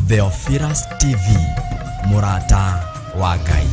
Theophilus TV, Murata wa Ngai.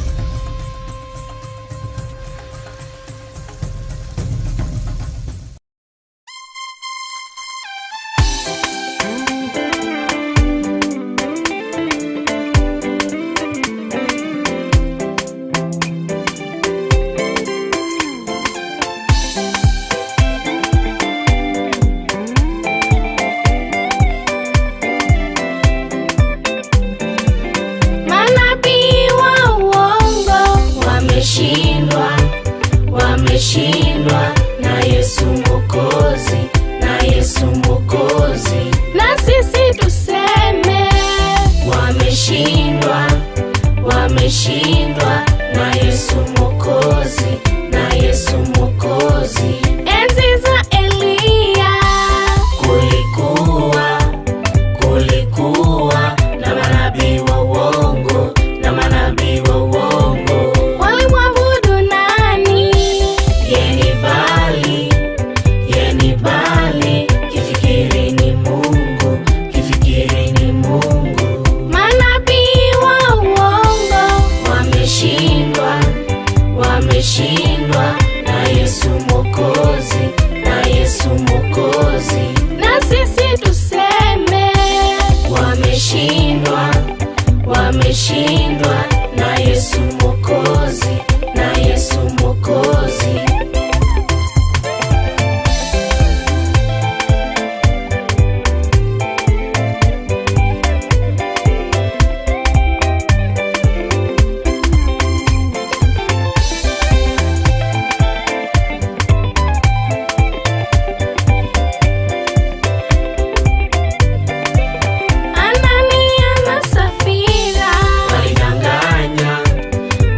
Wameshindwa na Yesu Mwokozi, na Yesu Mwokozi. Na sisi tuseme wameshindwa, wameshindwa na Yesu Mwokozi, na Yesu Mwokozi. Enzi za Elia kulikuwa na manabii wa uongo, na manabii wa uongo. Walimwabudu nani? Yeni Bali, kifikiri ni Mungu, kifikiri ni Mungu. Manabii wa uongo wameshindwa, wameshindwa na Yesu Mwokozi, na Yesu Mwokozi. Na sisi tuseme wameshindwa, wameshindwa na Yesu Mwokozi, na Yesu Mwokozi.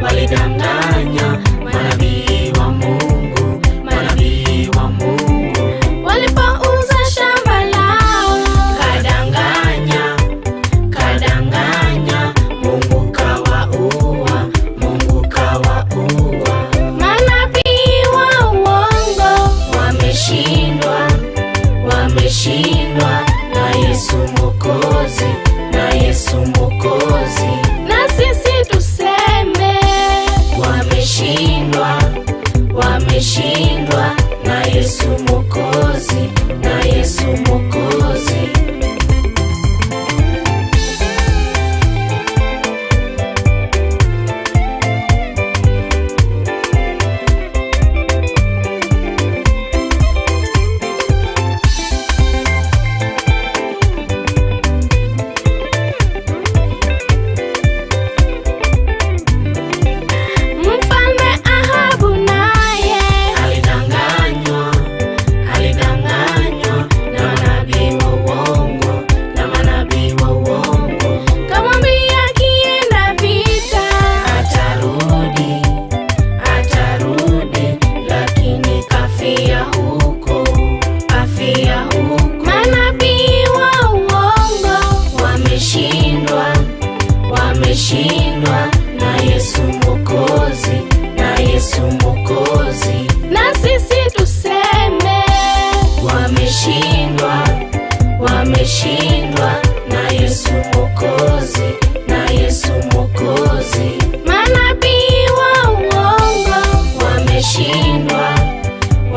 Walidanganya manabii wa Mungu, manabii wa Mungu. Walipouza shamba lao, kadanganya, Mungu kawaua, Mungu kawaua. Manabii wa uongo wameshindwa, wameshindwa na Yesu Mwokozi, na Yesu Mwokozi. Na sisi tuseme wameshindwa, wameshindwa na Yesu Mwokozi, na Yesu Mwokozi. Mfalme Ahabu naye alidanganywa na manabii wa uongo, na manabii wa uongo. Kamwambia akienda vita atarudi, lakini kafia huko. Manabii wa uongo wameshindwa, wameshindwa na Yesu Mwokozi, na Yesu Mwokozi. Na sisi tuseme wameshindwa, wameshindwa na Yesu Mwokozi, na Yesu Mwokozi. Manabii wa uongo wameshindwa,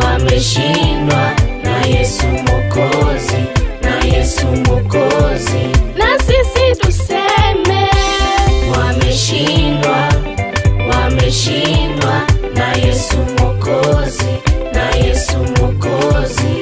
wameshindwa na Yesu Mwokozi, na Yesu Mwokozi. Na sisi tuseme wameshindwa, wameshindwa na Yesu Mwokozi, na Yesu Mwokozi.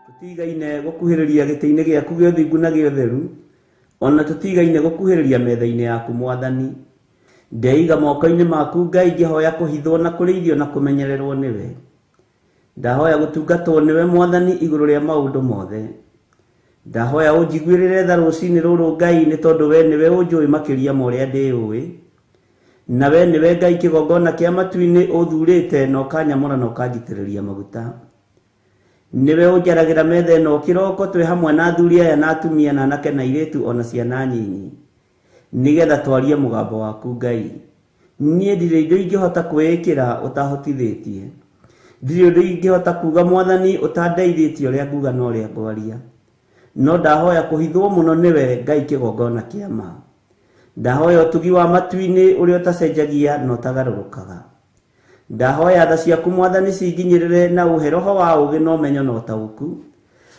tutigaine gukuhiriria gitiini giaku giothingu na giotheru, ona tutigaine gukuhiriria metha-ini yaku Mwathani. ndeiga moko-inĩ maku Ngai ngĩhoya kũhithwo na kũrĩithio na kũmenyererwo nĩwe. Ndahoya gũtungatwo nĩwe Mwathani igũrũ rĩa maũndũ mothe. Ndahoya ũnjiguĩrĩre tha rũcinĩ rũrũ Ngai, nĩ tondũ we nĩwe ũnjũĩ makĩria ma ũrĩa ndĩũĩ, na we nĩwe Ngai kĩgongona kĩa matu-inĩ ũthurĩte na ũkanyamũra na ũkanjitĩrĩria maguta. Nĩwe ũnjaragĩra metha ĩno kĩroko twĩ hamwe na athuri aya na atumia na anake na airĩtu ona ciana nyinyi, nĩgetha twarie mũgambo waku Ngai. Niĩ ndirĩ indo ingĩhota kwĩĩkĩra ũtahotithĩtie, ndirĩ ũndũ ingĩhota kuga Mwathani ũtandeithĩtie ũrĩa nguga na ũrĩa ngwaria. No ndahoya kũhithwo mũno nĩwe Ngai kĩgongona kĩa ma. Ndahoya ũtugi wa matu-inĩ ũrĩa ũtacenjagia na ũtagarũrũkaga. Ndahoya tha ciaku Mwathani cinginyĩrĩre na ũhe roho wa ũũgĩ na ũmenyo na ũtaũku,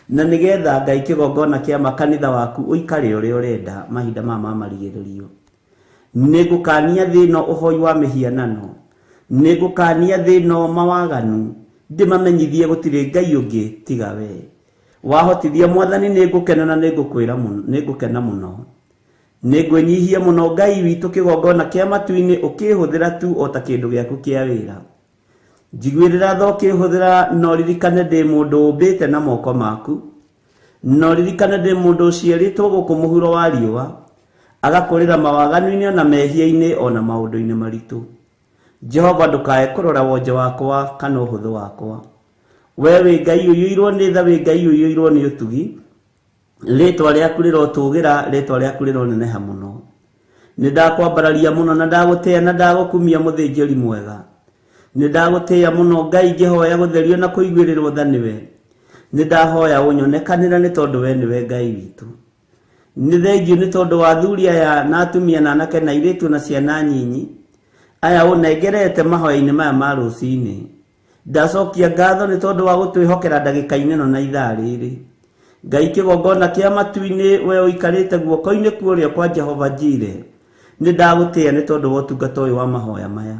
na nĩgetha Ngai kĩgongona kĩa ma kanitha waku ũikare ũrĩa ũrenda mahinda ma marigĩrĩrio. Nĩngũkania thĩ ĩno ũhoi wa mĩhianano, nĩngũkania thĩ ĩno mawaganu, ndĩmamenyithie gũtirĩ Ngai ũngĩ tiga we. Wahotithia Mwathani nĩngũkena na nĩngũkena mũno. Nĩngwĩnyihia mũno Ngai witũ kĩgongona kĩa matu-inĩ ũkĩhũthĩra tu o ta kĩndũ gĩaku kĩa wĩra. Njiguĩrĩra tha ũkĩhũthĩra na ũririkane ndĩ mũndũ ũmbĩte na moko maku, na ũririkane ndĩ mũndũ ũciarĩtwo gũkũ mũhuro wa riũa, agakũrĩra mawaganu-inĩ ona mehia-inĩ ona maũndũ-inĩ maritũ. Jehova ndũkae kũrora wonje wakwa kana ũhũthũ wakwa. We wĩ Ngai ũiyũirwo nĩ tha, wĩ Ngai ũiyũirwo nĩ ũtugi, rĩtwa rĩaku rĩrotũgĩra, rĩtwa rĩaku rĩroneneha mũno. Nĩndakwambararia mũno na ndagũtĩĩa na ndagũkumia mũthĩnjĩri mwega. Nĩndagũtĩĩa mũno Ngai ngĩhoya gũtherio na kũiguĩrĩrwo tha nĩwe. Nĩndahoya ũnyonekanĩra nĩ tondũ we nĩwe Ngai witũ. Nĩ thengiũ nĩ tondũ wa athuri aya na atumia na anake na airĩtu na ciana nyinyi aya ũnengerete mahoya-inĩ maya ma rũcinĩ. Ndacokia ngatho nĩ tondũ wa gũtwĩhokera ndagĩka-inĩ ĩno na ithaa rĩrĩ. Ngai kĩgongona kĩa matu-inĩ we ũikarĩte guoko-inĩ kuorĩa kwa Jehova Jire. Nĩndagũtĩĩa nĩ tondũ wa ũtungata ũyũ wa mahoya maya.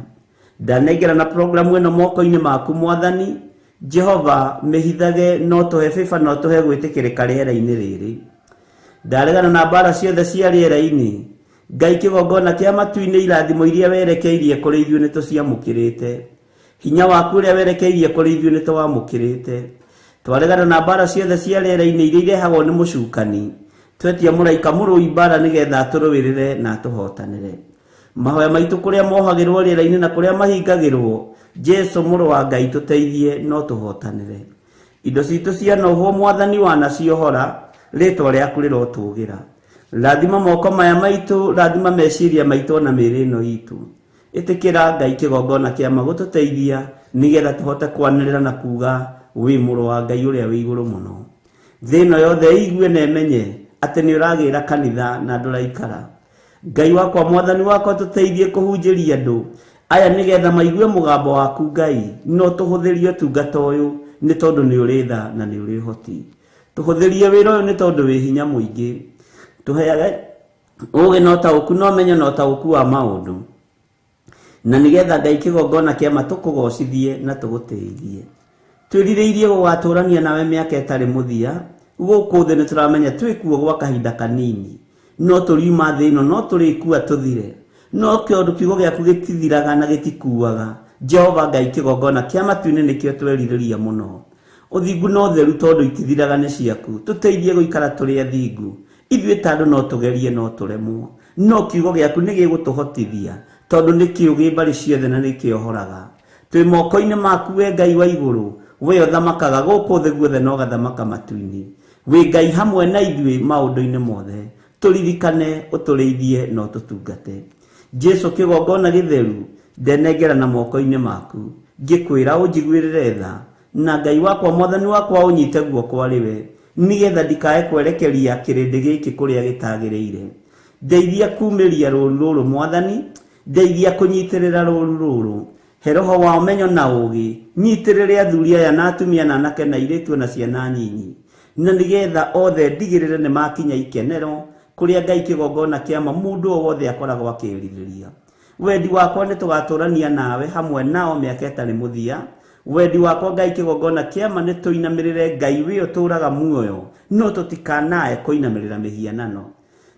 Ndanengera na programu ĩno moko-inĩ maku Mwathani. Jehova mĩhithage no tũhe bĩba no tũhe gwĩtĩkĩrĩka rĩera-inĩ rĩrĩ. Ndaregana na mbara ciothe cia rĩera-inĩ. Ngai kĩgongona kĩa matu-inĩ irathimo iria werekeirie kũrĩ ithuĩ nĩ tũciamũkĩrĩte. Hinya waku ũrĩa werekeirie kũrĩ ithuĩ nĩ tũwamũkĩrĩte. Twaregana na mbara ciothe cia rĩera-inĩ iria irehagwo nĩ mũcukani. Twetia mũraika mũrũi mbara nĩgetha atũrũĩrĩre na atũhotanĩre. Mahoya maitũ kũrĩa mohagĩrwo rĩera-inĩ na kũrĩa mahingagĩrwo, Jesu mũrũ wa Ngai tũteithie no tũhotanĩre. Indo citũ cia nohwo Mwathani wanaciohora, rĩtwa rĩaku rĩrotũgĩra. Rathima moko maya maitũ, rathima meciria maitũ na mĩĩrĩ ĩno itũ. Ĩtĩkĩra Ngai kĩgongona kĩa ma gũtũteithia nĩgetha tũhote kwanĩrĩra na kuga wĩ mũrũ wa Ngai ũrĩa wĩ igũrũ mũno. Thĩ ĩno yothe ĩigue na ĩmenye atĩ nĩ ũragĩra kanitha na ndũraikara. Ngai wakwa Mwathani wakwa tũteithie kũhunjĩria andũ aya nĩgetha maigue mũgambo waku Ngai, no tũhũthĩrie ũtungata ũyũ nĩ tondũ nĩ ũrĩ tha na nĩ ũrĩ ũhoti. Tũhũthĩrie wĩra ũyũ nĩ tondũ wĩ hinya mũingĩ. Tũheage ũũgĩ na ũtaũku na ũmenyo na ũtaũku wa maũndũ, na nĩgetha Ngai kĩgongona kĩa ma tũkũgocithie na tũgũtĩithie. Twĩrirĩirie gũgatũrania nawe mĩaka ĩtarĩ mũthia. Gũkũ thĩ nĩ tũramenya twĩkuo gwa kahinda kanini, no tũriuma thĩ ĩno no tũrĩkua tũthire. No kĩondũ kiugo gĩaku gĩtithiraga na gĩtikuaga. Jehova Ngai kĩgongona kĩa matu-inĩ nĩkĩo twerirĩria mũno. Ũthingu no theru tondũ itithiraga nĩ ciaku. Tũteithie gũikara tũrĩ athingu. Ithuĩ ta andũ no tũgerie no tũremwo, no kiugo gĩaku nĩ gĩgũtũhotithia tondũ nĩ kĩũgĩ mbarĩ ciothe na nĩ kĩohoraga. Twĩ moko-inĩ maku we Ngai wa igũrũ, we ũthamakaga gũkũ thĩ guothe na ũgathamaka matu-inĩ. Wĩ Ngai hamwe na ithuĩ maũndũ-inĩ mothe. Tũririkane, ũtũrĩithie na ũtũtungate. Jesu kĩgongona gĩtheru ndenengera na moko-inĩ maku, ngĩkwĩra ũnjiguĩrĩre tha, na Ngai wakwa Mwathani wakwa ũnyite guoko arĩ we, nĩgetha ndikae kwerekeria kĩrĩndĩ gĩkĩ kũrĩa gĩtagĩrĩire. Ndeithia kumĩria rũũru rũrũ Mwathani, ndeithia kũnyitĩrĩra rũũru rũrũ. He roho wa ũmenyo na ũũgĩ, nyitĩrĩre athuri aya na atumia na anake na airĩtu na ciana nyinyi, na nĩgetha othe ndigĩrĩre nĩ makinya ikenero kũrĩa Ngai kĩgongona kĩa ma mũndũ o wothe akoragwo akĩĩrirĩria. Wendi wakwa nĩ tũgatũrania nawe hamwe nao mĩaka ĩtarĩ mũthia. Wendi wakwa Ngai kĩgongona kĩa ma nĩ tũinamĩrĩre Ngai wĩ ũtũũraga muoyo, no tũtikanae kũinamĩrĩra mĩhianano.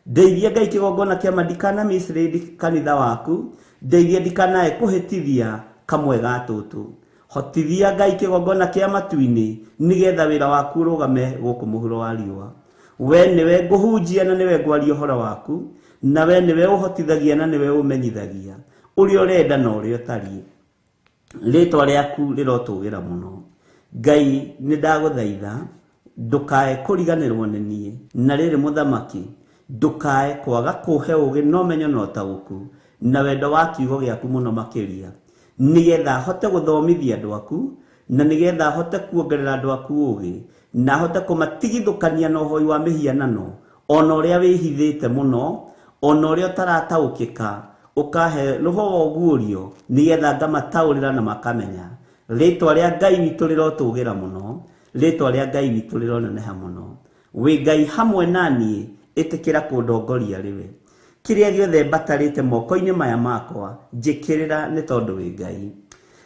Ndeithia Ngai kigongona kia madikana misri kanitha waku, ndeithia ndikanae kuhitithia kamwe gatutu. Hotithia Ngai kigongona kia matuini nigetha wira waku rugame guku muhuro wa riua. We niwe nguhunjia na niwe ngwaria uhoro waku, na we niwe uhotithagia na niwe umenyithagia uri urenda na uri utari. Ritwa riaku rirotugira muno. Ngai nindaguthaitha ndukae kuriganirwo ni nie, na riri muthamaki ndukae kwaga kuhe ugi no menyo no tauku na wendo wa kiugo giaku muno makiria, nigetha hote guthomithia andu aku, na nigetha hote kuongerera andu aku ugi, na hote kumatigithukania na uhoi wa mihianano, ona uria wihithite muno, ona uria utarataukika, ukahe roho wa guorio nigetha ngamataurira na makamenya. Ritwa ria Ngai witu rirotugira muno, ritwa ria Ngai witu rironeneha muno. We Ngai hamwe nani itikira kundongoria riwe. Kiria giothe batarite moko-ini maya makwa njikirira ni tondu we Ngai.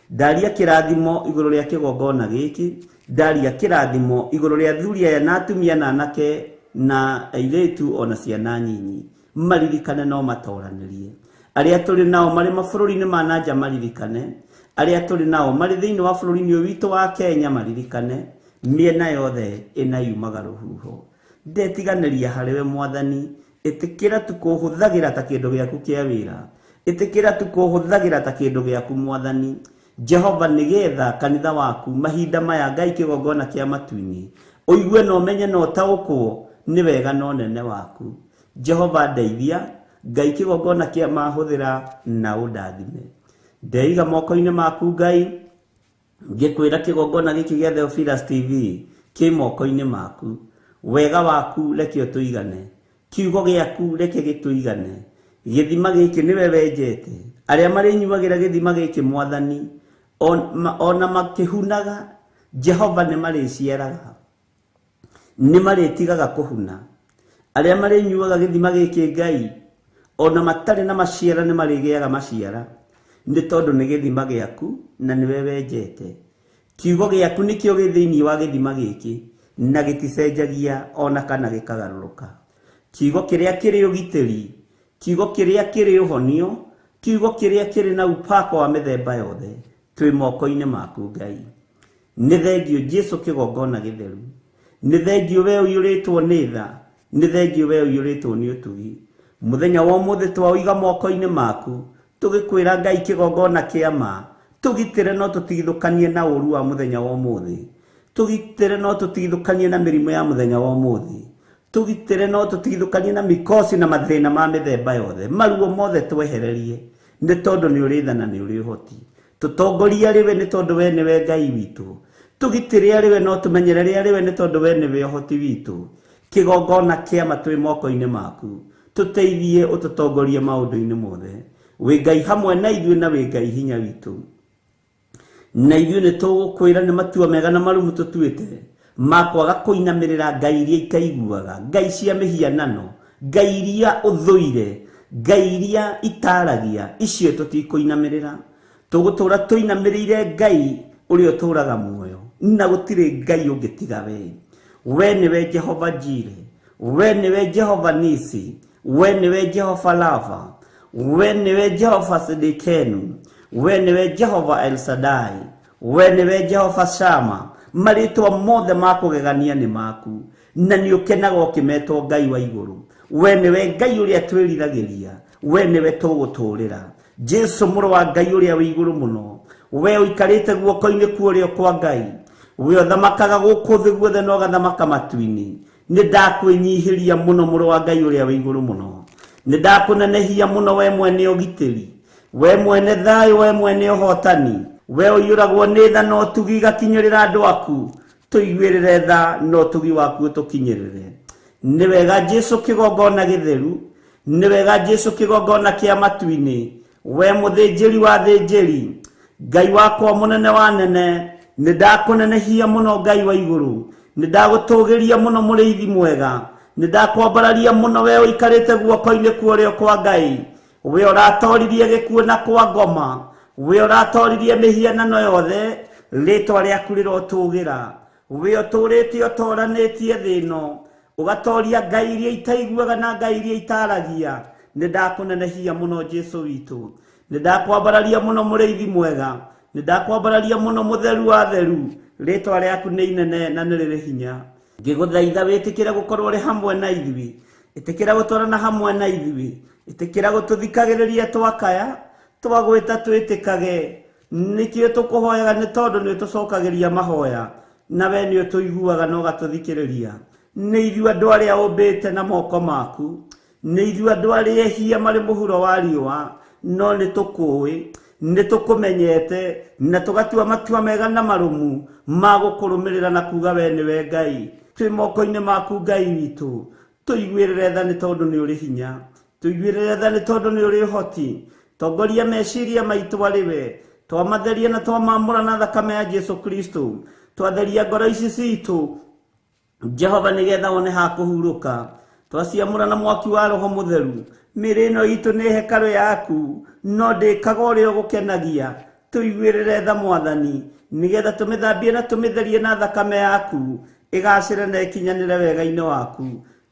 Ndaria kirathimo iguru ria kigongona giki, ndaria kirathimo iguru ria thuria na atumia na anake na airetu ona ciana nyinyi. Maririkane no matoranirie. Aria turi nao mari mabũrũri-inĩ ma nanja maririkane, aria turi nao mari thiini wa bũrũri-inĩ witu wa Kenya maririkane, miena yothe ina yumaga ruhuho. Ndetiganiria hariwe Mwathani, itikira tukuhuthagira ta kindu giaku kia wira, itikira tukuhuthagira ta kindu giaku Mwathani. Jehova nigetha kanitha waku mahinda maya Ngai kigongona kia matuini uigue no menye no taukwo ni wega no nene waku. Jehova ndeithia Ngai kigongona kia mahuthira na undathime. Ndeiga moko-ini maku Ngai, ngikwira kigongona giki gia Theophilus TV ki moko-ini maku. Wega waku reke utuigane, kiugo giaku reke gituigane. Githima giki niwe wenjete, aria mari nyuagira githima giki Mwathani ona makihunaga Jehova ni mariciaraga, ni maritigaga kuhuna. Aria mari nyuaga githima giki Ngai ona matari na maciara ni marigiaga maciara, ni tondu ni githima giaku na niwe wenjete. Kiugo giaku nikio githiini wa githima giki na giticenjagia ona kana gikagaruruka. Kiugo kiria kiri ugitiri, kiugo kiria kiri uhonio, kiugo kiria kiri na upako wa mithemba yothe twi moko-ini maku Ngai. Ni thengio Jesu kigongona githeru, ni thengio we uyuritwo ni tha, ni thengio we uyuritwo ni utugi. Muthenya wa umuthi twaiga moko-ini maku, tugikwira Ngai kigongona kia ma, tugitire no tutigithukanie na uru wa muthenya wa umuthi, tugitire no tutigithukanie na mirimu ya muthenya wa umuthi, tugitire no tutigithukanie na mikosi na mathina ma mithemba yothe. Maruo mothe twehererie ni tondu ni urithana ni uri uhoti. Tutongoria riwe ni tondu we niwe Ngai witu, tugitire riwe no tumenyerere riwe ni tondu we niwe uhoti witu. Kigongona kia matwi moko-ini maku, tuteithie ututongorie maundu-ini mothe. We Ngai hamwe na ithuĩ na we Ngai hinya witu, na ithuĩ ni tugukwira ni matua mega na marumu tutuite makwaga kuinamirira ngai iria ikaiguaga, ngai cia mihianano, ngai iria uthuire, ngai iria itaragia. Icio tutikuinamirira, tugutura tuinamirire ngai uria uturaga muoyo, na gutire ngai ungitiga we. We niwe Jehova Jire, we niwe Jehova Nisi, we niwe Jehova Lava, we niwe Jehova Sidikenu, we niwe Jehova El Shaddai, we niwe Jehova Shama. Maritwa mothe makugegania ni maku, na ni ukenaga ukimetwo Ngai wa iguru. We niwe Ngai uria twiriragiria, we niwe tuguturira. Jesu muru wa Ngai uria wi iguru muno, we uikarite guoko-ini kuorio kwa Ngai, we uthamakaga guku thi guothe no gathamaka matu-ini. Ni ndakwinyihiria muno muru wa Ngai uria wi iguru muno, ni ndakunenehia muno we mwene ugitiri, we mwene thayo, we mwene uhotani. We uyuragwo ni tha no tugi gakinyirira andu aku, tuiguirire tha no tugi waku tukinyirire. Ni wega Jesu kigongona githeru, ni wega Jesu kigongona kia matu-ini. We muthinjiri wa thinjiri, Ngai wakwa munene wa nene, ni ndakunenehia muno Ngai wa iguru, ni ndagutugiria muno muriithi mwega, ni ndakwambararia muno we uikarite guoko-ini kuorio kwa Ngai. We uratoririe gikuo na kwa ngoma, we uratoririe mihianano yothe, ritwa riaku rirotugira. We uturite utoranitie thino, ugatoria ngai iria itaiguaga na ngai iria itaragia. Nindakũnenehia mũno Jesu witũ, nindakwambararia mũno mũrĩithi mwega, nindakwambararia mũno mũtheru wa theru. Rĩtwa rĩaku nĩ inene na nĩ rĩrĩ hinya. Ngĩgũthaitha wĩtĩkĩre gũkorwo ũrĩ hamwe na ithuĩ, ĩtĩkĩra gũtwarana hamwe na ithuĩ, ĩtĩkĩra gũtũthikagĩrĩria twakaya, twagwĩta twĩtĩkage. Nĩkĩo tũkũhoyaga nĩ tondũ nĩ tũcokagĩria mahoya, nawe nĩ ũtũiguaga na ũgatũthikĩrĩria. Nĩ ithuĩ andũ arĩa ũmbĩte na moko maku, nĩ ithuĩ andũ arĩa ehia marĩ mũhuro wa riũa, no nĩ tũkũĩ, nĩ tũkũmenyete na tũgatua matua mega na marũmu ma gũkũrũmĩrĩra na kuga we nĩwe Ngai. Twĩ moko-inĩ maku Ngai witũ, tũiguĩrĩre tha nĩ tondũ nĩ ũrĩ hinya, tũiguĩrĩre tha nĩ tondũ nĩ ũrĩ ũhoti. Tongoria meciria maitũ arĩ we, twamatheria na twamamũra na thakame ya Jesu Kristo, twatheria ngoro ici citũ Jehova nĩgetha wone ha kũhurũka. Twaciamũra na mwaki wa Roho Mũtheru, mĩĩrĩ ĩno itũ nĩ hekarũ yaku, no ndĩkaga ũrĩa ũgũkenagia. Tũiguĩrĩre tha Mwathani, nĩgetha tũmĩthambie na tũmĩtherie na thakame yaku, ĩgacĩre na ĩkinyanĩre wega-inĩ waku.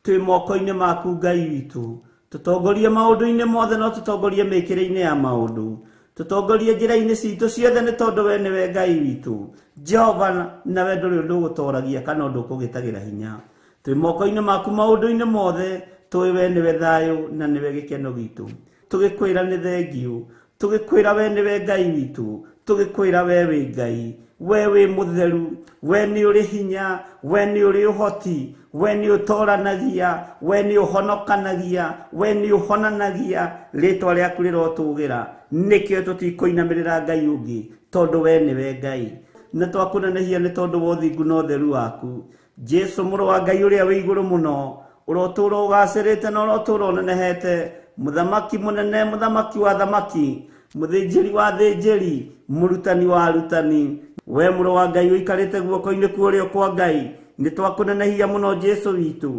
Twĩ moko-inĩ maku Ngai witũ, tũtongorie maũndũ-inĩ mothe, no tũtongorie mĩkĩre-inĩ ya maũndũ, tũtongorie njĩra-inĩ citũ ciothe nĩ tondũ we nĩwe Ngai witũ. Jehova, nawe ndũrĩ ũndũ ũgũtoragia kana ũndũ ũkũgĩtagĩra hinya. Twĩ moko-inĩ maku maũndũ-inĩ mothe, tũĩ we nĩwe thayũ na nĩwe gĩkeno gitũ. Tũgĩkwĩra nĩ thengiũ, tũgĩkwĩra we nĩwe Ngai witũ, tũgĩkwĩra we wĩ Ngai, we wĩ mũtheru, we nĩ ũrĩ hinya, we nĩ ũrĩ ũhoti, we nĩ ũtoranagia, we nĩ ũhonokanagia, we nĩ ũhonanagia. Rĩtwa rĩaku rĩrotũgĩra, nĩkĩo tũtikũinamĩrĩra Ngai ũngĩ, tondũ we nĩwe Ngai. Na twakũnenehia nĩ tondũ wa ũthingu na ũtheru waku. Jesu mũrũ wa Ngai ũrĩa wĩ igũrũ mũno, ũrotũũra ũgacĩrĩte na ũrotũũra ũnenehete, mũthamaki mũnene, mũthamaki wa thamaki, mũthĩnjĩri wa thĩnjĩri, mũrutani wa arutani, we mũrũ wa Ngai ũikarĩte guoko-inĩ kwa ũrĩo kwa Ngai. Nĩ twakũnenehia mũno Jesu witũ,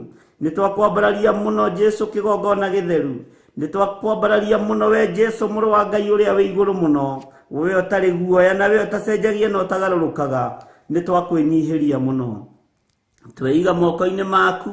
nĩ twakwambararia mũno Jesu kĩgongona gĩtheru, nĩ twakwambararia mũno we Jesu mũrũ wa Ngai ũrĩa wĩ igũrũ mũno, we ũtarĩ guoya na we ũtacenjagia na ũtagarũrũkaga. Nĩ twakwĩnyihĩria mũno, tweiga moko-inĩ maku,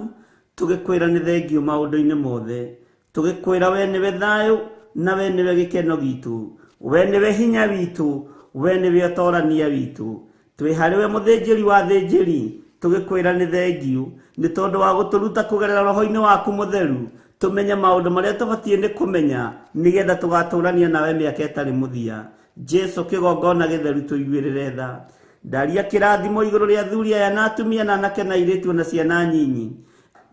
tũgĩkwĩra nĩ thengiũ maũndũ-inĩ mothe, tũgĩkwĩra we nĩwe thayũ na we nĩwe gĩkeno gitũ, we nĩwe hinya witũ, we nĩwe ũtorania witũ. Twĩ harĩ we mũthĩnjĩri wa thĩnjĩri, tũgĩkwĩra nĩ thengiũ nĩ tondũ wa gũtũruta kũgerera Roho-inĩ waku mũtheru, tũmenye maũndũ marĩa tũbatiĩ nĩ kũmenya, nĩgetha tũgatũrania nawe mĩaka ĩtarĩ mũthia. Jesu kĩgongona gĩtheru, tũiguĩrĩre tha. Ndaria kĩrathimo igũrũ rĩa athuri aya na atumia na anake na airĩtu na ciana nyinyi.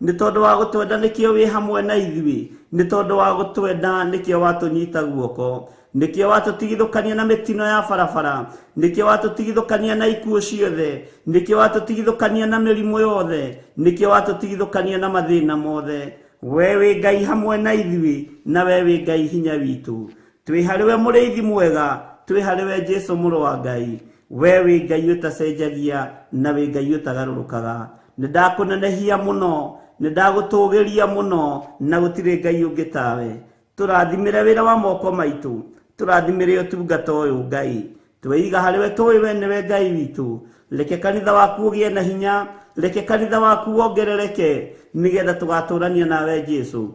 Nĩ tondũ wa gũtwenda nĩkĩo wĩ hamwe na ithuĩ, nĩ tondũ wa gũtwenda nĩkĩo watũnyita guoko, nĩkĩo watũtigithũkania na mĩtino ya barabara, nĩkĩo watũtigithũkania na ikuũ ciothe, nĩkĩo watũtigithũkania na mĩrimũ yothe, nĩkĩo watũtigithũkania na mathĩna mothe. We wĩ Ngai hamwe na ithuĩ, na we wĩ Ngai hinya witũ. Twĩ harĩ we mũrĩithi mwega, twĩ harĩ we Jesu mũrũ wa Ngai, we wĩ Ngai ũtacenjagia na wĩ Ngai ũtagarũrũkaga. Nĩ ndakũnenehia mũno, nĩ ndagũtũgĩria mũno, na gũtirĩ Ngai ũngĩ tawe. Tũrathimĩre wĩra wa moko maitũ, tũrathimĩre ũtungata ũyũ Ngai. Tweiga harĩ we, tũĩ we nĩwe Ngai witũ. Reke kanitha waku ũgĩe na hinya, reke kanitha waku wongerereke, nĩgetha tũgatũrania nawe Jesu.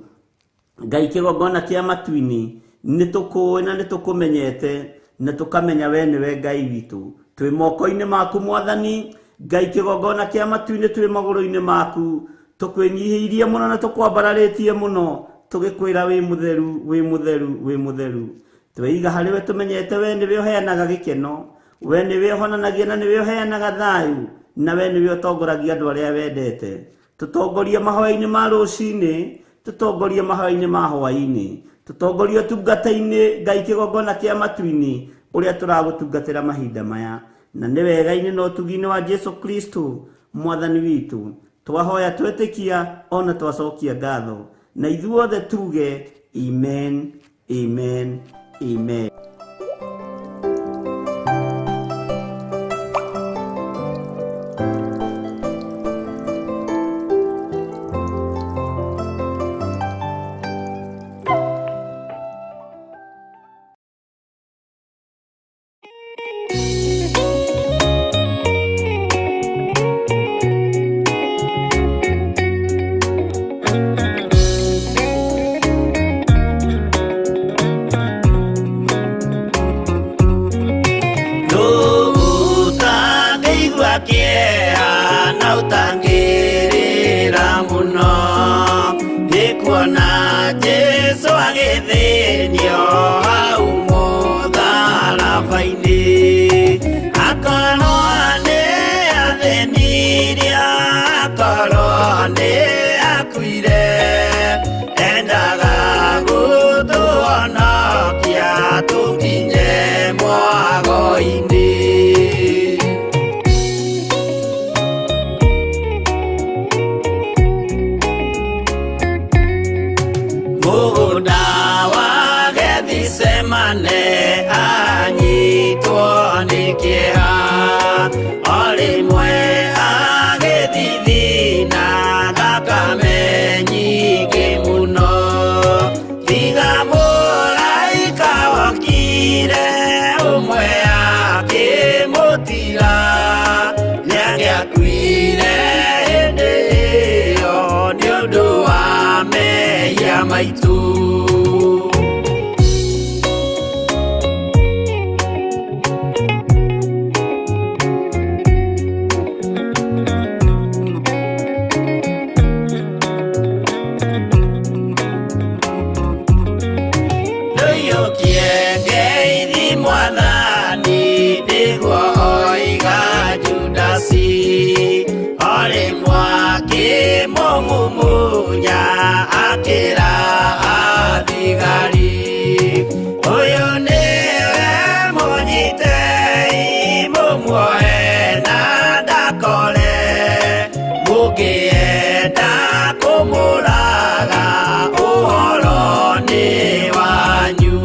Ngai kĩgongona kĩa matu-inĩ, nĩ tũkũĩ na nĩ tũkũmenyete, na tũkamenya we nĩwe Ngai witũ. Twĩ moko-inĩ maku Mwathani, Ngai kĩgongona kĩa matu-inĩ twĩ magũrũ-inĩ maku, tũkwĩnyihĩirie mũno na tũkwambararĩtie mũno, tũgĩkwĩra wĩ mũtheru, wĩ mũtheru, wĩ mũtheru. Tweiga harĩ we, tũmenyete we nĩwe ũheanaga gĩkeno, we nĩwe ũhonanagia na nĩwe ũheanaga thayũ, na we nĩwe ũtongoragia andũ arĩa wendete. Tũtongorie mahoya-inĩ ma rũcinĩ, tũtongorie mahoya-inĩ ma hwaĩ-inĩ, tũtongorie ũtungata-inĩ Ngai kĩgongona kĩa matu-inĩ ũrĩa tũragũtungatĩra mahinda maya. Na nĩ wega-inĩ na ũtugi-inĩ wa Jesu Kristo Mwathani witũ, twahoya twĩtĩkia ona twacokia ngatho, na ithuothe tuge amen, amen, amen. Jesu agĩthĩnio hau mũtharaba-inĩ, akorwo nĩ athĩnirie, akorwo nĩ akuire, endaga gũtũhonokia tũkinye mwago-inĩ. Mũgũnda wa Gethisemane anyitwo nĩ kĩeha, o rĩmwe agĩthithina thakame nyingĩ mũno, tiga mũraika wokire ũmwe akĩmũtiga, nĩangĩakuire hĩndĩ ĩyo nĩ ũndũ wa mehia maitũ. Ndũiyũkie ngeithi Mwathani, nĩguo oiga Judasi, o rĩmwe akĩmũmumunya akĩra athigari, ũyũ nĩwe mũnyitei, mũmuoe na ndakore, mũngĩenda kũmũraga ũhoro nĩ wanyu.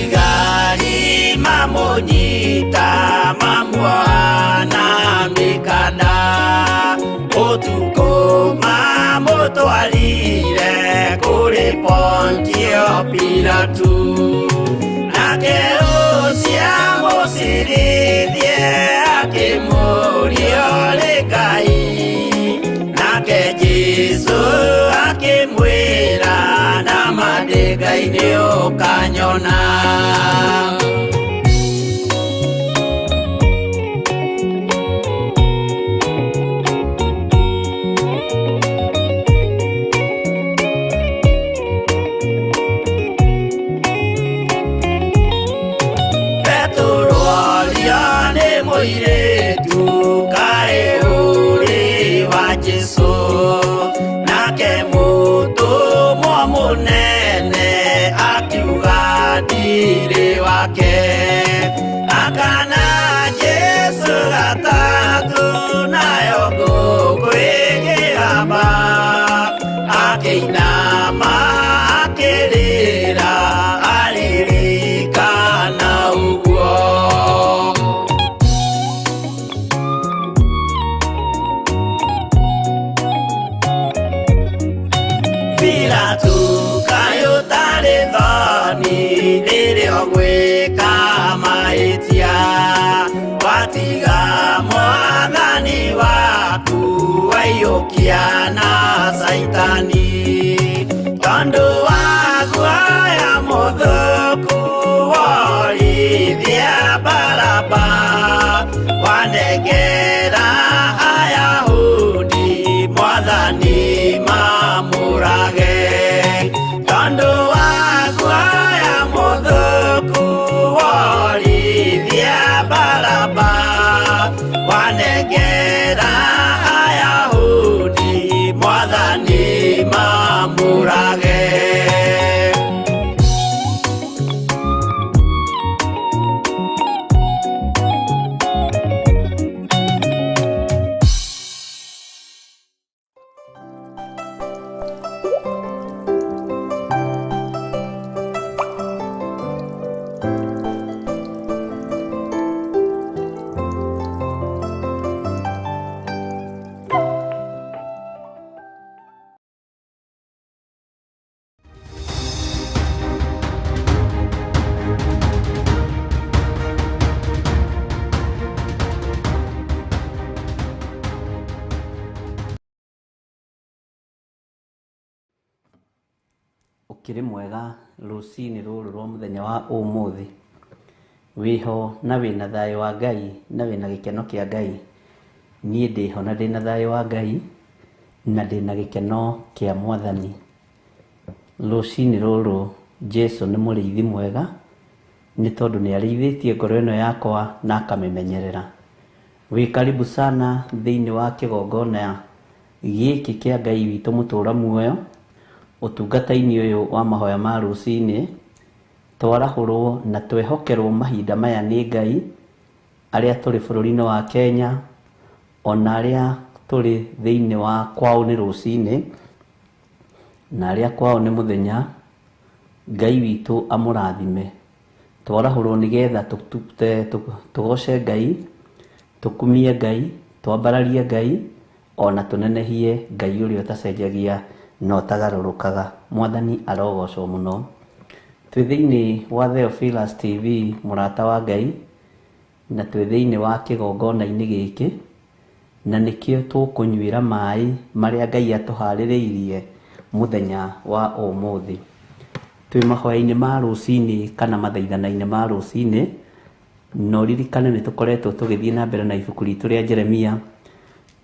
Athigari mamũnyita, mamuoha na mĩkanda, ũtukũ mamũtwarire kũrĩ Pontio Pilatu, nake ũcio mũcirithie akĩmũria ũrĩ Ngai, nake Jesu akĩmwĩra, nama ndĩ Ngai nĩũkanyona. Petro orio nĩ mũirĩtu kaĩ ũrĩ wa Jesu, nake mũtũmwo mũnene akiuga ndirĩ wake, akana Jesu gatatũ, nayo ngũkũ ĩkĩgamba, akĩinama akĩrĩra aririkana ũguo. Pilatu kaĩ ũtarĩ thoni rĩrĩa ũgwĩka mahĩtia, watiga Mwathani waku waiyũkia na Saitani, tondũ wa guoya mũthũku worithia Baraba, wanengera Ayahudi Mwathani mamũrage, tondũ wa guoya mũthũku worithia Baraba, wanengera Ayahudi Mwathani mamũrage. Ukiri mwega rũcinĩ rũrũ rwa mũthenya wa ũmũthĩ, wiho na wina thayo wa Ngai na wina gikeno kia Ngai. Niĩ ndĩho na ndĩna thayo wa Ngai na ndĩna gĩkeno kĩa Mwathani. Rũcinĩ rũrũ Jesu nĩ mũrĩithi mwega, nĩ tondũ nĩ arĩithĩtie ngoro ĩno yakwa na akamĩmenyerera. Wĩ karibu sana thĩinĩ wa kĩgongona gĩkĩ kĩa Ngai witũ mũtũra muoyo, ũtungata-inĩ ũyũ wa mahoya ma rũcinĩ. Twarahũrwo na twehokerwo mahinda maya nĩ Ngai, arĩa tũrĩ bũrũri-inĩ wa Kenya, ona arĩa tũrĩ thĩinĩ wa kwao nĩ rũcinĩ, na arĩa kwao nĩ mũthenya. Ngai witũ amũrathime. Twarahũrwo nĩgetha tũgoce Ngai, tũkumie Ngai, twambararie Ngai, ona tũnenehie Ngai ũrĩa ũtacenjagia na ũtagarũrũkaga. Mwathani arogocwo mũno. Twĩ thĩinĩ wa Theophilus TV, mũrata wa Ngai, na twĩ thĩinĩ wa kĩgongona-inĩ gĩkĩ, na nĩkĩo tũkũnyuĩra maĩ marĩa Ngai atũharĩrĩirie mũthenya wa ũmũthĩ. Twĩ mahoya-inĩ ma rũcinĩ kana mathaithana-inĩ ma rũcinĩ, no ririkane nĩ tũkoretwo tũgĩthiĩ na mbere na ibuku ritũ rĩa Jeremia,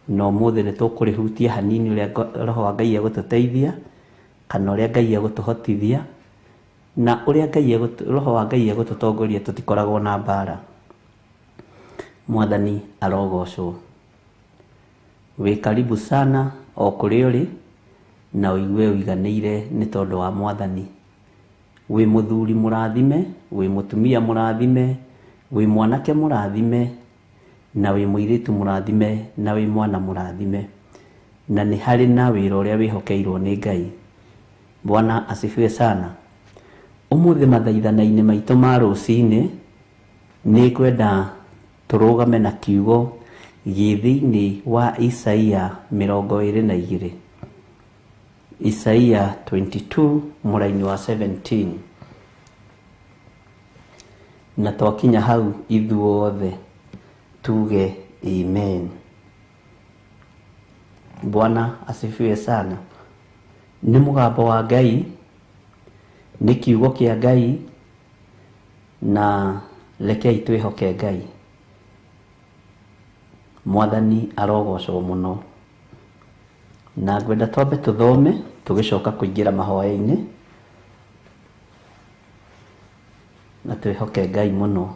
no ũmũthĩ nĩ tũkũrĩhutia hanini ũrĩa Roho wa Ngai egũtũteithia, kana ũrĩa Ngai egũtũhotithia, na ũrĩa Roho wa Ngai egũtũtongoria tũtikoragwo na mbara. Mwathani arogocwo. Wĩ karibu sana o kũrĩa ũrĩ, na ũigue ũiganĩire nĩ tondũ wa Mwathani. Wĩ mũthuri mũrathime, wĩ mũtumia mũrathime, wĩ mwanake mũrathime, na wĩ mũirĩtu mũrathime, na wĩ mwana mũrathime. Na nĩ harĩ na wĩra ũrĩa wĩhokeirwo nĩ Ngai. Bwana asifiwe sana. Ũmũthĩ mathaithana-inĩ maitũ ma rũcinĩ, nĩ kwenda tũrũgame na kiugo gĩ thĩinĩ wa Isaia 22. Isaia 22 mũraini wa 17. Na twakinya hau ithuothe tuge amen. Bwana asifiwe sana. Nĩ mũgambo wa Ngai, nĩ kiugo kĩa Ngai, na rekei twĩhoke Ngai. Mwathani arogocwo mũno. Na ngwenda twambe tũthome tũgĩcoka kũingĩra mahoya-inĩ, na twĩhoke Ngai mũno.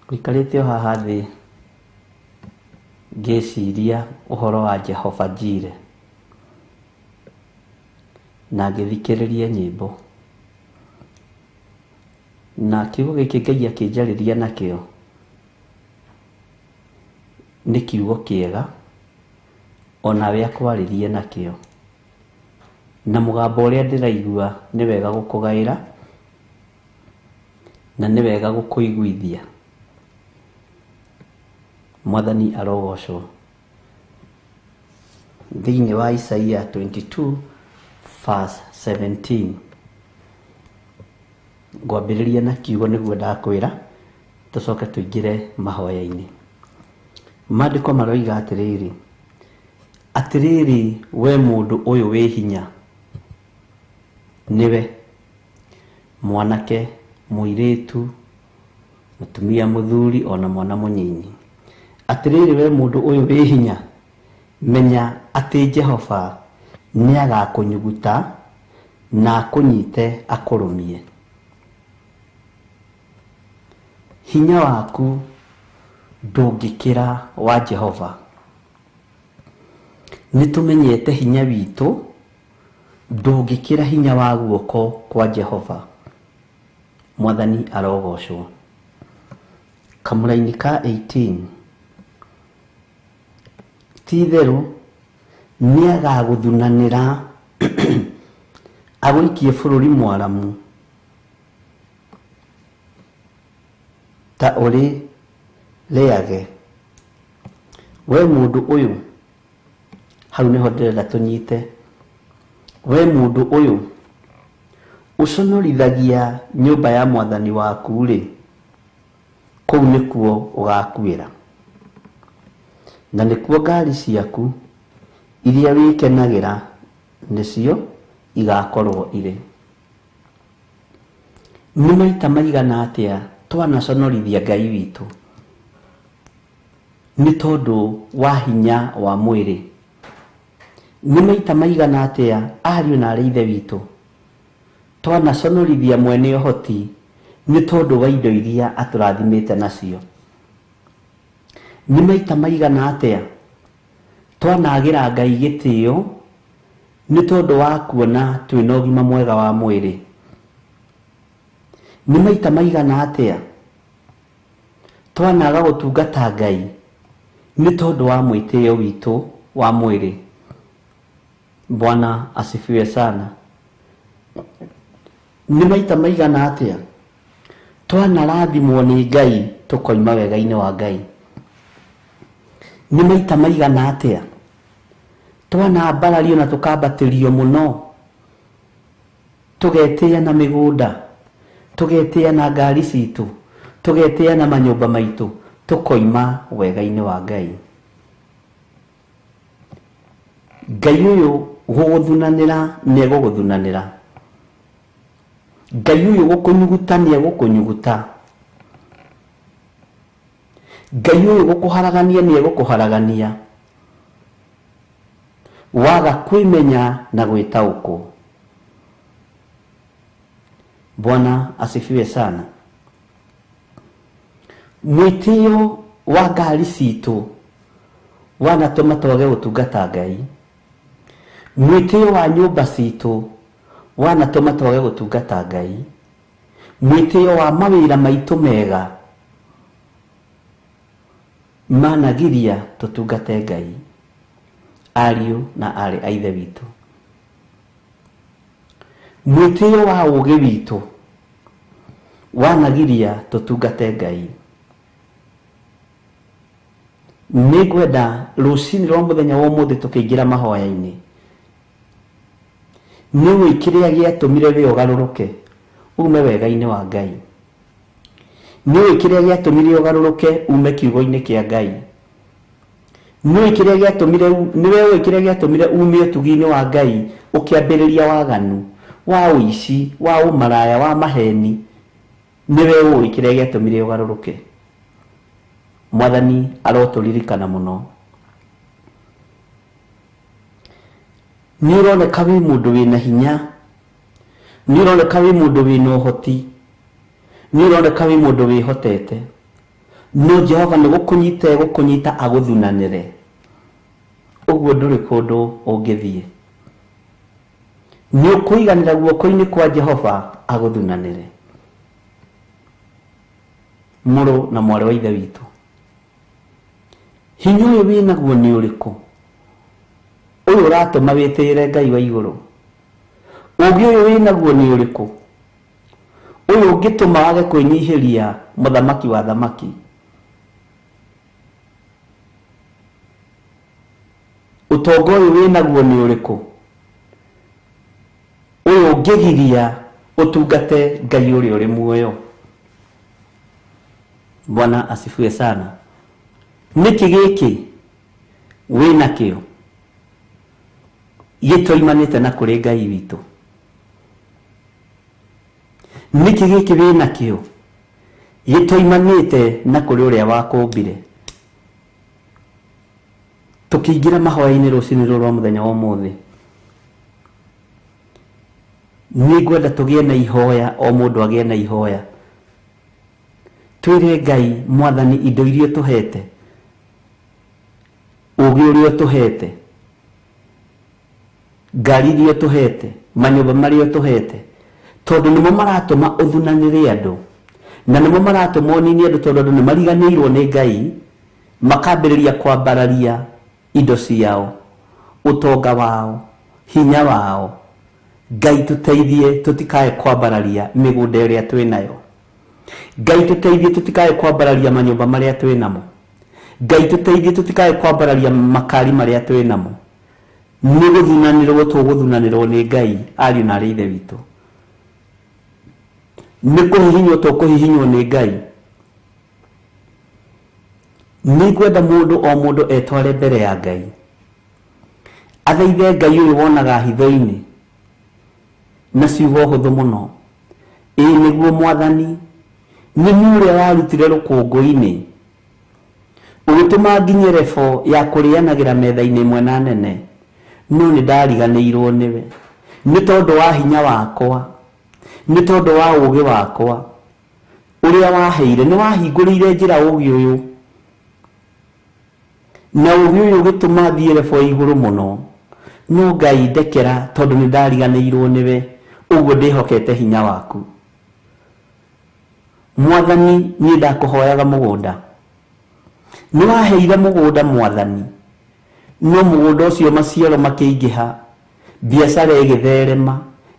Ngũikarĩte o haha thĩ ngĩciria ũhoro wa Jehova Jireh, na ngĩthikĩrĩria nyĩmbo, na kiugo gĩkĩ Ngai akĩnjarĩria nakĩo nĩ kiugo kĩega, onawe akwarĩrie nakĩo. Na mũgambo ũrĩa ndĩraigua nĩ wega gũkũgaĩra, na nĩ wega gũkũiguithia. Mwathani arogocwo. Thĩinĩ wa Isaia 22 verse 17, ngwambĩrĩria na kiugo nĩguo ndakwĩra, tũcoke tũingĩre mahoya-inĩ. Maandĩko maroiga atĩrĩrĩ: atĩrĩrĩ we mũndũ ũyũ wĩ hinya, nĩwe mwanake, mũirĩtu, mũtumia mũthuri, ona mwana mũnyinyi. Atĩrĩrĩ we mũndũ ũyũ wĩ hinya, menya atĩ Jehova nĩ agakũnyuguta na akũnyite akũrũmie. Hinya waku ndũngĩkĩra wa Jehova. Nĩtũmenyete hinya witũ ndũngĩkĩra hinya wa guoko kwa Jehova. Mwathani arogocwo. Kamũra-inĩ ka 18, ti-itherũ nĩ agagũthunanĩra agũikie bũrũri mwaramu ta ũrĩ rĩage. We mũndũ ũyũ, hau nĩho ndĩrenda tũnyite. We mũndũ ũyũ ũconorithagia nyũmba ya Mwathani waku-rĩ, kũu nĩkuo ũgakuĩra, na nĩkuo ngari ciaku iria wĩkenagĩra nĩcio igakorwo irĩ. nĩ maita maigana atĩa twanaconorithia Ngai witũ nĩ tondũ wa hinya wa mwĩrĩ? Nĩ maita maigana atĩa ariũ na aarĩ ithe witũ twanaconorithia mwene ũhoti nĩ tondũ wa indo iria atũrathimĩte nacio? Nĩ maita maigana atĩa twanagĩra Ngai gĩtĩo nĩ tondũ wa kuona twĩna ũgima mwega wa mwĩrĩ? Nĩ maita maigana atĩa twanaga gũtungata Ngai nĩ tondũ wa mwĩtĩo witũ wa mwĩrĩ? Bwana asifiwe sana. Nĩ maita maigana atĩa twanarathimwo nĩ Ngai tũkoima wega-inĩ wa Ngai? Nĩ maita maigana atĩa twanambarario na tũkambatĩrio mũno, tũgetĩĩa na mĩgũnda, tũgetĩĩa na ngari citũ, tũgetĩĩa na manyũmba maitũ, tũkoima wega-inĩ wa Ngai? Ngai ũyũ gũgũthunanĩra nĩ egũgũthunanĩra. Ngai ũyũ gũkũnyuguta nĩ egũkũnyuguta. Ngai ũyũ gũkũharagania nĩ egũkũharagania. Waga kwĩmenya na gwĩtaũkwo. Bwana asifiwe sana. Mwĩtĩo wa ngari citũ wanatũma twage gũtungata Ngai. Mwĩtĩo wa nyũmba citũ wanatũma twage gũtungata Ngai. Mwĩtĩo wa mawĩra maitũ mega managiria tũtungate Ngai, ariũ na aarĩ a ithe witũ. Mwĩtĩo wa ũũgĩ witũ wanagiria tũtungate Ngai. Nĩngwenda rũcinĩ rwa mũthenya wa ũmũthĩ tũkĩingĩra mahoya-inĩ, nĩũĩ kĩrĩa gĩatũmire wĩ ũgarũrũke ume wega-inĩ wa Ngai? Nĩũĩ kĩrĩa gĩatũmire ũgarũrũke ume kiugo-inĩ kĩa Ngai? Nĩũĩ kĩrĩa gĩatũmire ume ũtugi-inĩ wa Ngai ũkĩambĩrĩria waganu, wa ũici, wa ũmaraya, wa maheni? Nĩwe ũĩ kĩrĩa gĩatũmire ũgarũrũke? Mwathani arotũririkana mũno. Nĩ ũroneka wĩ mũndũ wĩna hinya, nĩ ũroneka wĩ mũndũ wĩna ũhoti, nĩ ũroneka wĩ mũndũ wĩhotete, no Jehova nĩ gũkũnyita agũthunanĩre. Ũguo ndũrĩ kũndũ ũngĩthiĩ. Nĩ ũkũiganĩra guoko-inĩ kwa Jehova agũthunanĩre. Mũrũ na mwarĩ wa ithe witũ, hinya ũyũ wĩnaguo nĩ ũrĩkũ? Ũyũ ũratũma wĩtĩĩre Ngai wa igũrũ. Ũũgĩ ũyũ wĩnaguo nĩ ũrĩkũ? Ũyũ ũngĩtũma wage kwĩnyihĩria mũthamaki wa thamaki. Ũtonga ũyũ wĩnaguo nĩ ũrĩkũ? Ũyũ ũngĩgiria ũtungate Ngai ũrĩa ũrĩ muoyo. Bwana asifiwe sana. Nĩkĩ gĩkĩ wĩnakĩo gĩtoimanĩte na kũrĩ Ngai witũ? Nĩkĩ gĩkĩ wĩnakĩo gĩtoimanĩte na kũrĩ ũrĩa wakũmbire? Tũkĩingĩra mahoya-inĩ rũcinĩ rũrũ rwa mũthenya wa ũmũthĩ, nĩngwenda tũgĩe na ihoya, o mũndũ agĩe na ihoya. Twĩre Ngai, Mwathani, indo iria tũhete, ũũgĩ ũrĩa tũhete, ngari iria tũhete, manyũmba marĩa tũhete, tondũ nĩmo maratũma ũthunanĩre andũ, na nĩmo maratũma ũnini andũ, tondũ andũ nĩ mariganĩirwo nĩ Ngai, makambĩrĩria kwambararia indo ciao, ũtonga wao, hinya wao. Ngai tũteithie tũtikae kwambararia mĩgũnda ĩrĩa twĩnayo. Ngai tũteithie tũtikae kwambararia manyũmba marĩa twĩnamo. Ngai tũteithie tũtikae kwambararia makari marĩa twĩnamo. Nĩ gũthunanĩrwo tũgũthunanĩrwo nĩ Ngai, ariũ na aarĩ ithe witũ. Nĩ kũhihinywo tũkũhihinywo nĩ Ngai. Nĩngwenda mũndũ o mũndũ etware mbere ya Ngai, athaithe Ngai ũyũ wonaga hitho-inĩ na ciugo hũthũ mũno, niguo Mwathani, nĩ niĩ ũrĩa warutire rũkũngũ-inĩ ũgĩtũma nginye rebo ya kũrĩanagĩra metha-inĩ ĩmwe na nene, no nĩ ndariganĩirwo nĩwe. Nĩ tondũ wa hinya wakwa, nĩ tondũ wa ũũgĩ wakwa ũrĩa waheire, nĩ wahingũrĩire njĩra ũũgĩ ũyũ, na ũũgĩ ũyũ ũgĩtũma thiĩ rebo igũrũ mũno. No Ngai ndekera, tondũ nĩ ndariganĩirwo nĩwe, ũguo ndĩhokete hinya waku. Mwathani, niĩ ndakũhoyaga mũgũnda, nĩ waheire mũgũnda Mwathani, no mũgũnda ũcio maciaro makĩingĩha, biacara ĩgĩtherema,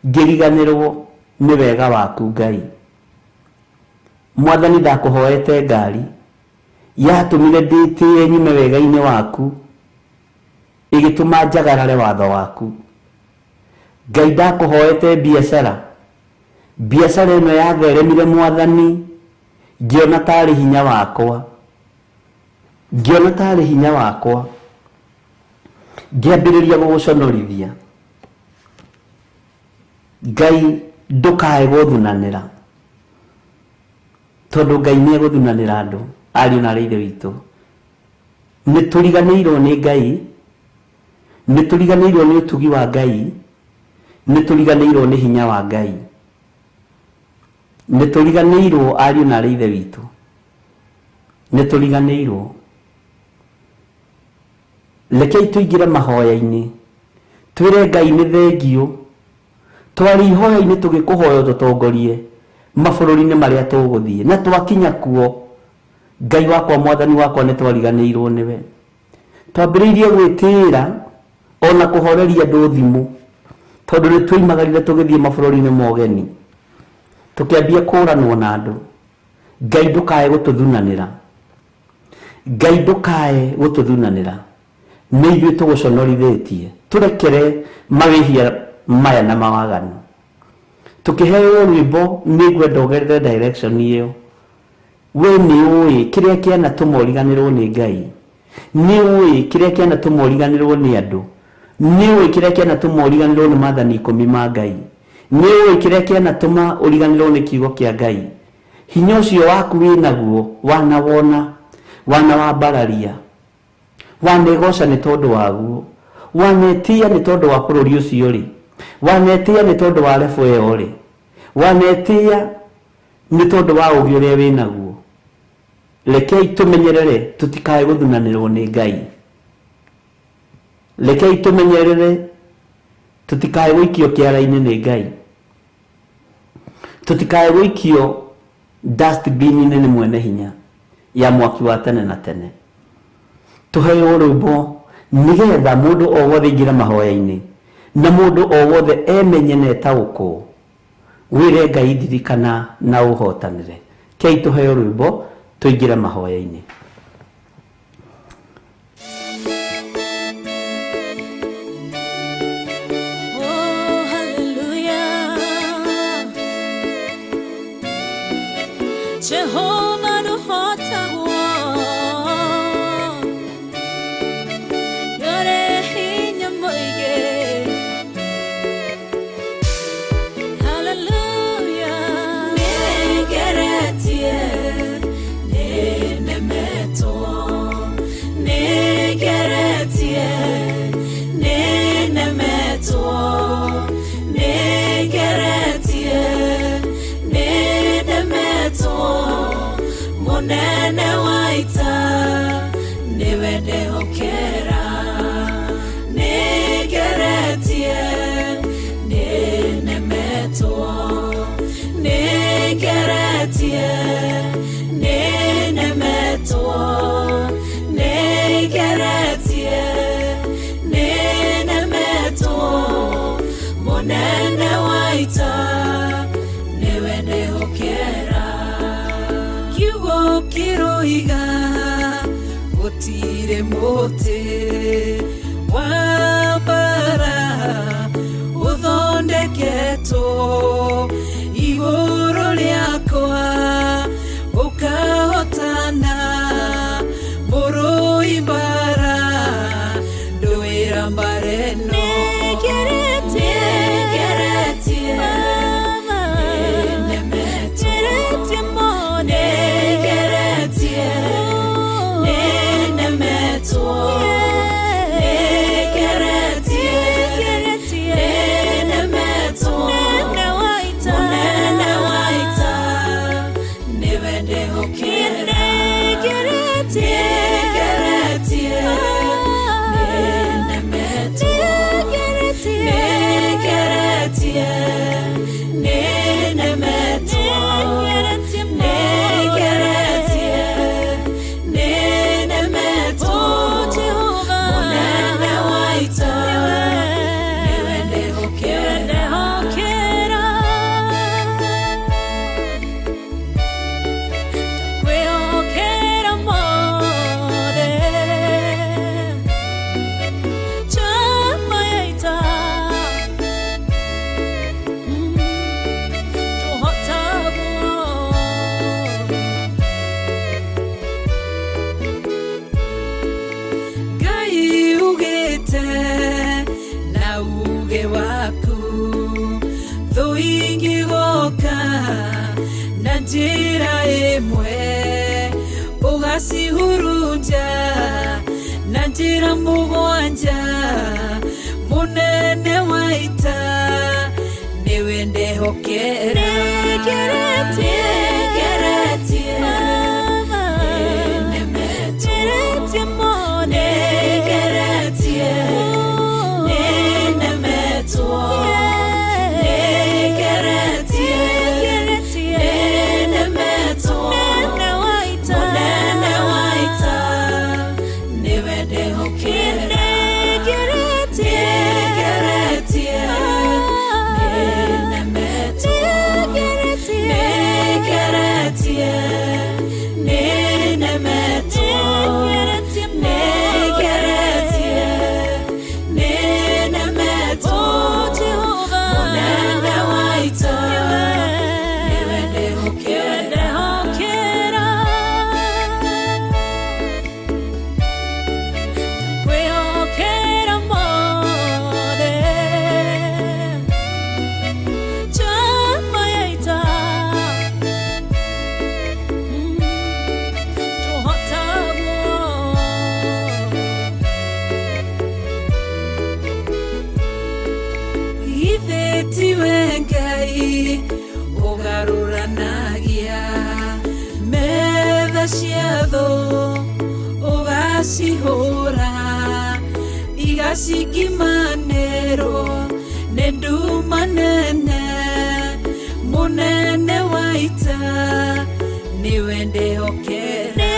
ngĩriganĩrwo nĩ wega waku Ngai. Mwathani, ndakũhoete ngari yatũmire ndĩtĩe nyume wega-inĩ waku, ĩgĩtũma njagarare watho waku. Ngai, ndakũhoete biacara ĩno yatheremire Mwathani, ngĩona tarĩ hinya wakwa, ngĩambĩrĩria gũgũconorithia. Ngai, ndũkae gũthunanĩra, tondũ Ngai nĩ egũthunanĩra andũ, ariũ na ithe witũ. Nĩ tũriganĩirwo nĩ Ngai, nĩ tũriganĩirwo nĩ ũtugi wa Ngai, nĩ tũriganĩirwo nĩ hinya wa Ngai, nĩ tũriganĩirwo ariũ na ithe witũ, nĩ tũriganĩirwo. Rekei tũingĩre mahoya-inĩ, twĩre Ngai nĩ thengio, twari ihoya-inĩ tũgĩkũhoya ũtũtongorie mabũrũri-inĩ marĩa tũgũthiĩ, na twakinya kuo, Ngai wakwa, Mwathani wakwa, nĩ twariganĩirwo nĩwe. Twambĩrĩirie gwĩtĩĩra ona kũhoreria andũ thimũ, tondũ nĩ twoimagarire tũgĩthiĩ mabũrũri-inĩ ma ũgeni, tũkĩambia kũranwo na andũ. Ngai, ndũkae gũtũthunanĩra, Ngai, ndũkae gũtũthunanĩra, nĩ ithuĩ tũgũconorithĩtie. Tũrekere mawĩhia maya na mawaganu. Tũkĩheo rwĩmbo, nĩ ngwenda ũgerere direction ĩyo. We nĩ ũĩ kĩrĩa kĩana tũmoriganĩrwo nĩ Ngai, nĩ ũĩ kĩrĩa kĩana tũmoriganĩrwo nĩ andũ, nĩ ũĩ kĩrĩa kĩana tũmoriganĩrwo nĩ maathani 10 ma Ngai, nĩ ũĩ kĩrĩa kĩana tũma ũriganĩrwo nĩ kiugo kĩa Ngai. Hinya ũcio waku wĩnaguo, wanawona, wanawambararia, wanegoca nĩ tondũ waguo, wanetia nĩ tondũ wa bũrũri ũcio rĩ, wanetia nĩ tondũ wa rebo ĩyo rĩ, wanetia nĩ tondũ wa ũũgĩ ũrĩa wĩnaguo. Rekei tũmenyerere tũtikae gũthunanĩrwo nĩ Ngai. Rekei tũmenyerere tũtikae gũikio kĩara-inĩ nĩ Ngai, tũtikae gũikio dustbin-inĩ nĩ mwene hinya ya mwaki wa tene na tene. Tũheo rwĩmbo nĩgetha mũndũ o wothe aingĩre mahoya-inĩ, na mũndũ o wothe emenye na etaũkwo, wĩre Ngai ndirikana na ũhotanĩre. Kei tũheo rwĩmbo tũingĩre mahoya-inĩ. Jehovah nduhotagwo, yore hinya mũingĩ. Hallelujah. Nĩngeretie, nĩnemetwo, nĩngeretie, nĩnemetwo, nĩngeretie, nĩnemetwo, munene waita niwe ndehokera. Nĩngeretie, nĩnemetwo, nĩngeretie, nĩnemetwo, nĩngeretie, nĩnemetwo, munene waita niwe ndehokera. Kiugo kiroiga gũtirĩ mũtĩ wa mbara ũthondeketwo igũrũ rĩakwa ũkahotana mũrũi mbara ndũĩra mbara ĩno. Nĩngeretie, nĩnemetwo, njira imwe ugacihurunja na njira mugwanja munene waita niwe ndehokera Sihora igasiki manero nendu manene munene waita niwe ndehokera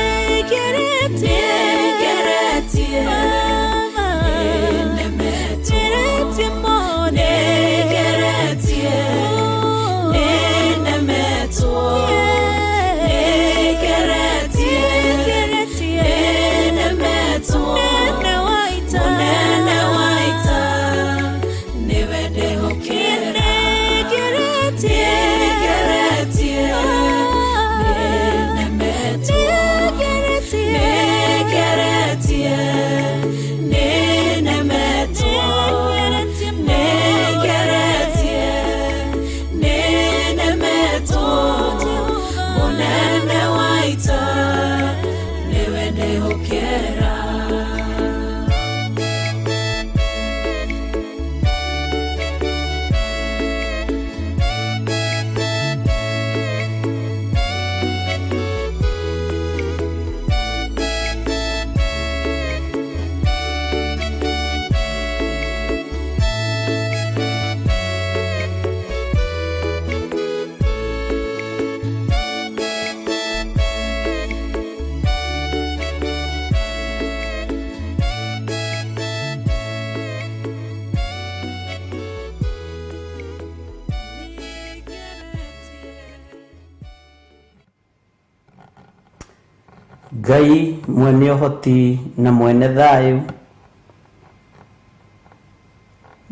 Ngai mwene uhoti na mwene thayu,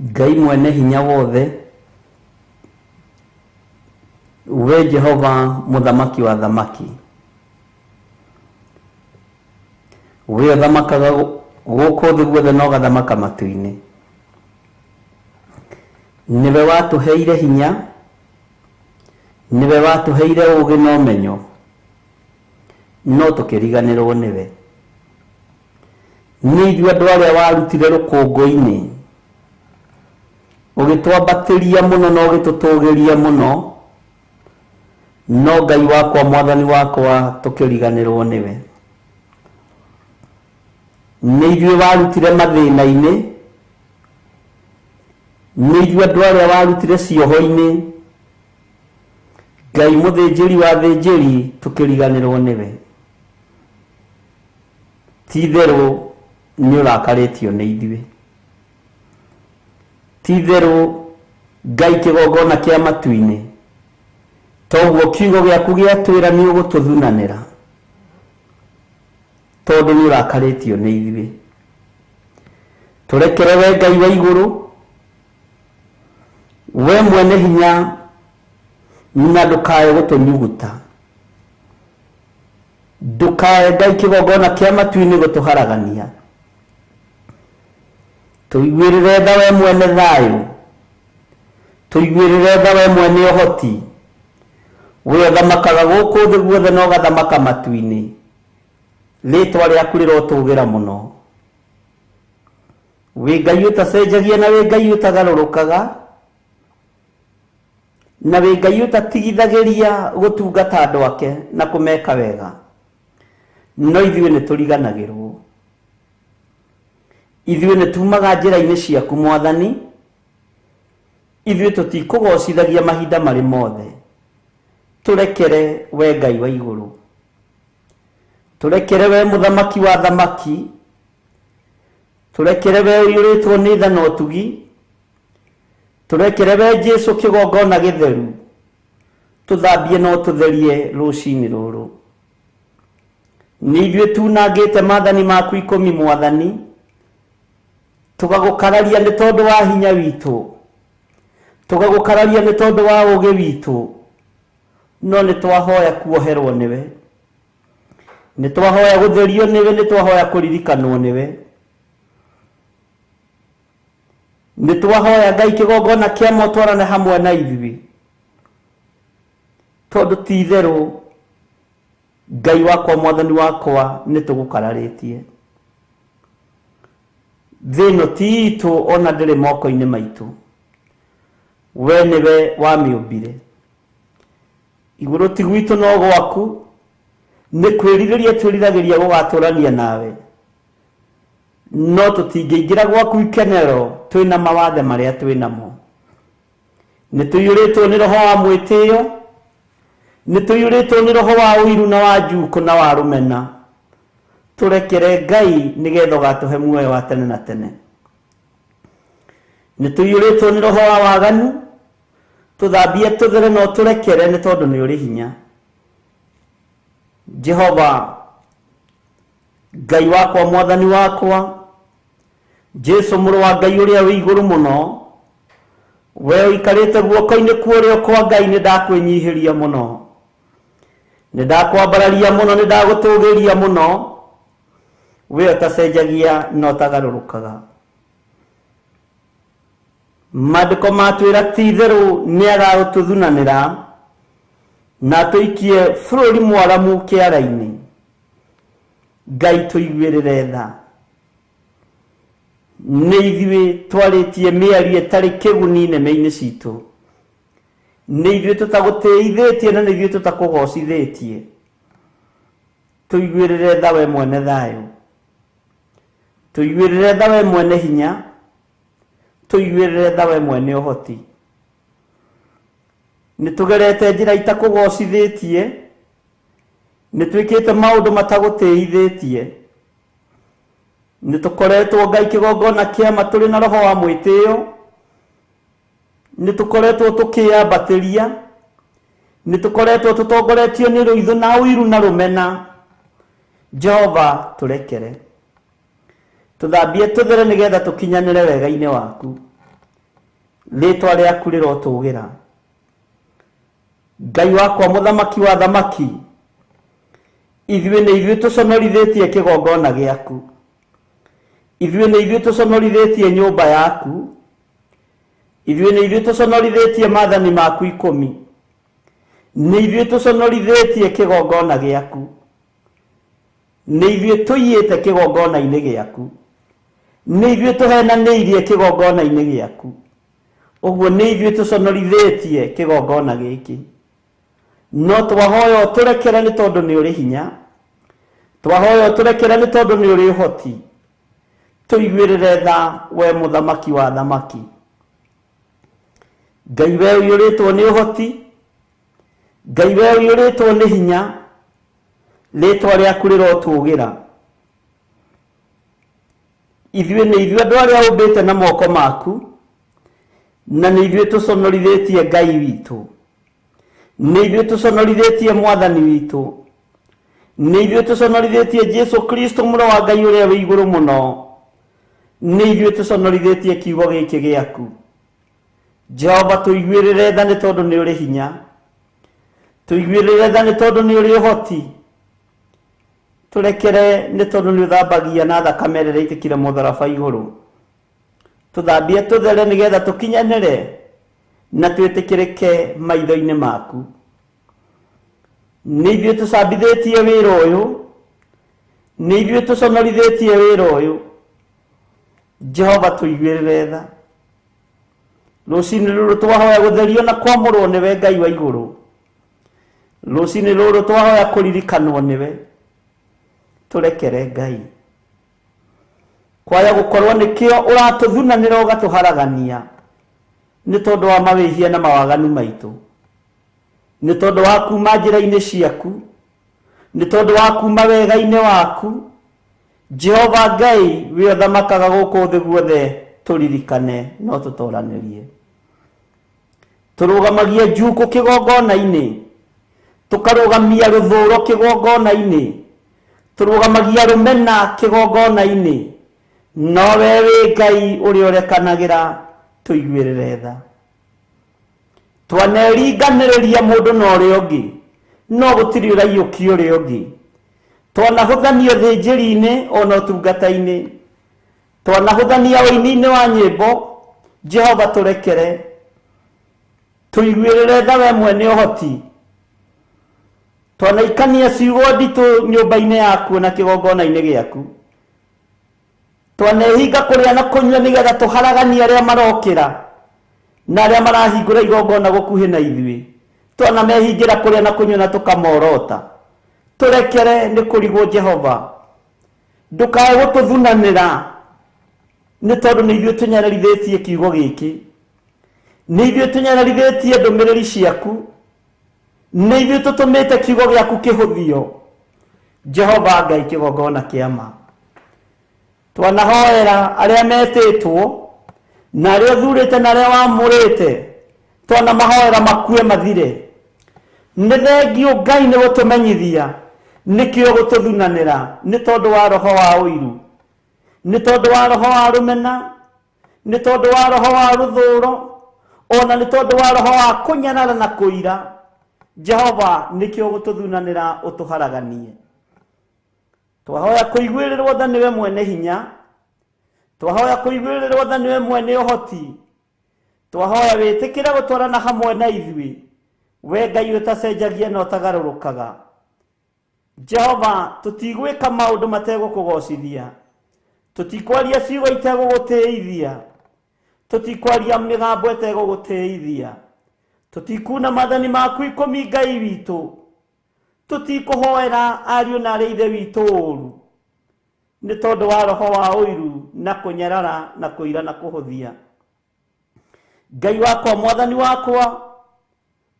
Ngai mwene hinya wothe, we Jehova muthamaki wa thamaki, we uthamakaga guku thi guothe no gathamaka matu-ini, niwe watuheire hinya, niwe watuheire ugi na umenyo, no tukiriganirwo niwe. Ni ithuĩ andũ arĩa warutire rũkũngũ-inĩ ũgĩtwambatĩria mũno na ũgĩtũtũgĩria mũno, no Ngai wakwa mwathani wakwa tukiriganirwo niwe. nĩ ithuĩ warutire mathĩna-inĩ, nĩ ithuĩ andũ arĩa warutire cioho-inĩ. Ngai mũthĩnjĩri wa thĩnjĩri tũkĩriganĩrwo nĩwe. Ti-itherũ nĩ ũrakarĩtio nĩ ithuĩ. Ti-itherũ Ngai kĩgongona kĩa matu-inĩ, toguo kiugo gĩaku gĩatwĩra nĩ ũgũtũthunanĩra, tondũ nĩ ũrakarĩtio nĩ ithuĩ. Tũrekere we Ngai wa igũrũ, we mwene hinya, na ndũkae gũtũnyuguta. Ndũkae Ngai kĩgongona kĩa matu-inĩ gũtũharagania. Tũiguĩrĩre tha we mwene thayũ, tũiguĩrĩre tha we mwene ũhoti. We ũthamakaga gũkũ thĩ guothe na ũgathamaka matu-inĩ. Rĩĩtwa rĩaku rĩrotũgĩra mũno. Wĩ Ngai ũtacenjagia na wĩ Ngai ũtagarũrũkaga, na wĩ Ngai ũtatigithagĩria gũtungata andũ ake na kũmeka wega. No ithuĩ nĩ tũriganagĩrwo. Ithuĩ nĩ tumaga njĩra-inĩ ciaku Mwathani. Ithuĩ tũtikũgocithagia mahinda marĩ mothe. Tũrekere we Ngai wa igũrũ. Tũrekere we mũthamaki wa thamaki. Tũrekere we ũiyũrĩtwo nĩ tha na ũtugi. Tũrekere we Jesũ kĩgongona gĩtheru. Tũthambie no tũtherie rũcinĩ rũrũ. Nĩ ithuĩ tunangĩte maathani maku 10 Mwathani. Tũgagũkararia nĩ tondũ wa hinya witũ. Tũgagũkararia nĩ tondũ wa ũũgĩ witũ. No nĩ twahoya kuoherwo nĩwe. Nĩ twahoya gũtherio nĩwe, nĩ twahoya kũririkanwo nĩwe. Nĩ twahoya Ngai kĩgongona kĩa mo twarane hamwe na ithuĩ. Tondũ ti-itherũ Ngai wakwa Mwathani wakwa nĩ tũgũkararĩtie. Thĩ ĩno ti itũ ona ndĩrĩ moko-inĩ maitũ. We nĩwe wamĩũmbire. Igũrũ ti gwitũ no gwaku. Nĩ kwĩrirĩria twĩriragĩria gũgatũrania nawe. No tũtingĩingĩra gwaku ikenero twĩna mawathe marĩa twĩnamo. Nĩ tũiyũrĩtwo nĩ roho wa mwĩtĩo. Nĩ tũiyũrĩtwo nĩ roho wa ũiru na wa njuko na wa rũmena. Tũrekere Ngai nĩgetha ũgatũhe muoyo wa tene na tene. Nĩ tũiyũrĩtwo nĩ roho wa waganu. Tũthambie tũthere no tũrekere nĩ tondũ nĩ ũrĩ hinya. Jehova Ngai wakwa Mwathani wakwa, Jesũ mũrũ wa Ngai ũrĩa wĩ igũrũ mũno, we ũikarĩte guoko-inĩ kwa ũrĩo kwa Ngai, nĩ ndakwĩnyihĩria mũno. Nĩ ndakwambararia mũno, nĩ ndagũtũgĩria mũno. We ũtacenjagia na ũtagarũrũkaga. Maandĩko matwĩra ti-itherũ nĩ agagũtũthunanĩra na tũikie bũrũri mwaramu kĩara-inĩ. Ngai tũiguĩrĩre tha. Nĩ ithuĩ twarĩtie mĩario ĩtarĩ kĩguni neme-inĩ citũ. Nĩ ithuĩ tũtagũtĩithĩtie na nĩ ithuĩ tũtakũgocithĩtie. Tũiguĩrĩre tha we mwene thayũ. Tũiguĩrĩre tha we mwene hinya. Tũiguĩrĩre tha we mwene ũhoti. Nĩ tũgerete njĩra itakũgocithĩtie. Nĩ twĩkĩte maũndũ matagũtĩithĩtie. Nĩ tũkoretwo Ngai kĩgongona kĩama tũrĩ na roho wa mwĩtĩo. Nĩ tũkoretwo tũkĩambatĩria. Nĩ tũkoretwo tũtongoretio nĩ rũitho na ũiru na rũmena. Jehova tũrekere. Tũthambie tũthere nĩgetha tũkinyanĩre wega-inĩ waku. Rĩĩtwa rĩaku rĩrotũgĩra. Ngai wakwa mũthamaki wa thamaki, ithuĩ nĩ ithuĩ tũconorithĩtie kĩgongona gĩaku. Ithuĩ nĩ ithuĩ tũconorithĩtie nyũmba yaku. Ithuĩ nĩ ithuĩ tũconorithĩtie maathani maku 10. Nĩ ithuĩ tũconorithĩtie kĩgongona gĩaku. Nĩ ithuĩ tũiyĩte kĩgongona-inĩ gĩaku. Nĩ ithuĩ tũhenanĩirie kĩgongona-inĩ gĩaku. Ũguo nĩ ithuĩ tũconorithĩtie kĩgongona gĩkĩ. No twahoya ũtũrekere nĩ tondũ nĩ ũrĩ hinya. Twahoya ũtũrekere nĩ tondũ nĩ ũrĩ ũhoti. tuiguirire tha we muthamaki wa thamaki. Ngai we uyuritwo ni uhoti, Ngai we uyuritwo ni hinya, ritwa riaku rirotugira. Ithuĩ nĩ ithuĩ andũ arĩa ũmbĩte na moko maku, na nĩ ithuĩ tũconorithĩtie Ngai witũ, nĩ ithuĩ tũconorithĩtie Mwathani witũ, nĩ ithuĩ tũconorithĩtie Jesu Kristo mũrũ wa Ngai ũrĩa wĩ igũrũ mũno, nĩ ithuĩ tũconorithĩtie kiugo gĩkĩ gĩaku. Jehova, tũiguĩrĩre tha nĩ tondũ nĩ ũrĩ hinya, tũiguĩrĩre tha nĩ tondũ nĩ ũrĩ ũhoti, turekere nĩ tondũ nĩ ũthambagia na thakame ĩrĩa ĩitĩkire mũtharaba igũrũ. Tũthambie tũthere nĩgetha tũkinyanĩre na twĩtĩkĩrĩke maitho-inĩ maku. Nĩ ithuĩ tũcambithĩtie wĩra ũyũ, nĩ ithuĩ tũconorithĩtie wĩra ũyũ. Jehova, tũiguĩrĩre tha. Rũciinĩ rũrũ twahoya gũtherio na kwamũrwo nĩwe Ngai wa igũrũ. Rũciinĩ rũrũ twahoya kũririkanwo nĩwe. Turekere Ngai. Kwaya gũkorwo nĩkĩo ũratũthunanĩra ũgatũharagania nĩ tondũ wa mawĩhia na mawaganu maitũ, nĩ tondũ wa kuma njĩra-inĩ ciaku, nĩ tondũ wa kuma wega-inĩ waku. Jehova Ngai, we ũthamakaga gũkũ thĩ guothe, tũririkane no tũtoranĩrie. Tũrũgamagie njuku kĩgongona-inĩ, tũkarũgamia rũthũũro kĩgongona-inĩ, tũrũgamagia rũmena kĩgongona-inĩ, no we wĩ Ngai ũrĩa ũrekanagĩra, tũiguĩrĩre tha. Twaneringanĩrĩria mũndũ na ũrĩa ũngĩ, no gũtirĩ ũraiyũkia ũrĩa ũngĩ. Twanahũthanio thĩnjĩri-inĩ ona ũtungata-inĩ, twanahũthania ũini-inĩ wa nyĩmbo. Jehova, tũrekere, tũiguĩrĩre tha we mwene ũhoti. Twanaikania ciugo nditũ nyũmba-inĩ yaku na kĩgongona-inĩ gĩaku. Twanehinga kũrĩa na kũnyua nĩgetha tũharaganie arĩa marokĩra na arĩa marahingũra igongona gũkuhĩ na ithuĩ. Twanamehingĩra kũrĩa na kũnyua na tũkamorota. Tũrekere nĩ kũrigwo Jehova. Ndũkae gũtũthunanĩra nĩ tondũ nĩ ithuĩ tũnyararithĩtie kiugo gĩkĩ, nĩ ithuĩ tũnyararithĩtie ndũmĩrĩri ciaku, nĩ ithuĩ tũtũmĩte kiugo gĩaku kĩhũthio. Jehova Ngai kĩgongona kĩa ma. Twanahoera arĩa metĩtwo na arĩa ũthurĩte na arĩa wamũrĩte, twanamahoera makue mathire. Nĩ thengiũ Ngai nĩ gũtũmenyithia nĩkĩo gũtũthunanĩra, nĩ tondũ wa roho wa ũiru, nĩ tondũ wa roho wa rũmena, nĩ tondũ wa roho wa rũthũũro, ona nĩ tondũ wa roho wa kũnyarara na kũira. Jehova, nĩkĩo gũtũthunanĩra ũtũharaganie. Twahoya kũiguĩrĩrwo tha nĩwe mwene hinya, twahoya kũiguĩrĩrwo tha nĩwe mwene ũhoti, twahoya wĩtĩkĩre gũtwarana hamwe na ithuĩ, we Ngai ũtacenjagia na ũtagarũrũkaga. Jehova, tũtigwĩka maũndũ mategũkũgocithia, tũtikwaria ciugo itegũgũtĩithia, tũtikwaria mĩgambo ĩtegũgũtĩithia, tũtikuna mathani maku ikũmi Ngai witũ, tũtikũhoera ariũ na arĩa ithe witũ ũũru, nĩ tondũ wa roho wa ũiru na kũnyarara na kũira na kũhũthia. Ngai wakwa, Mwathani wakwa,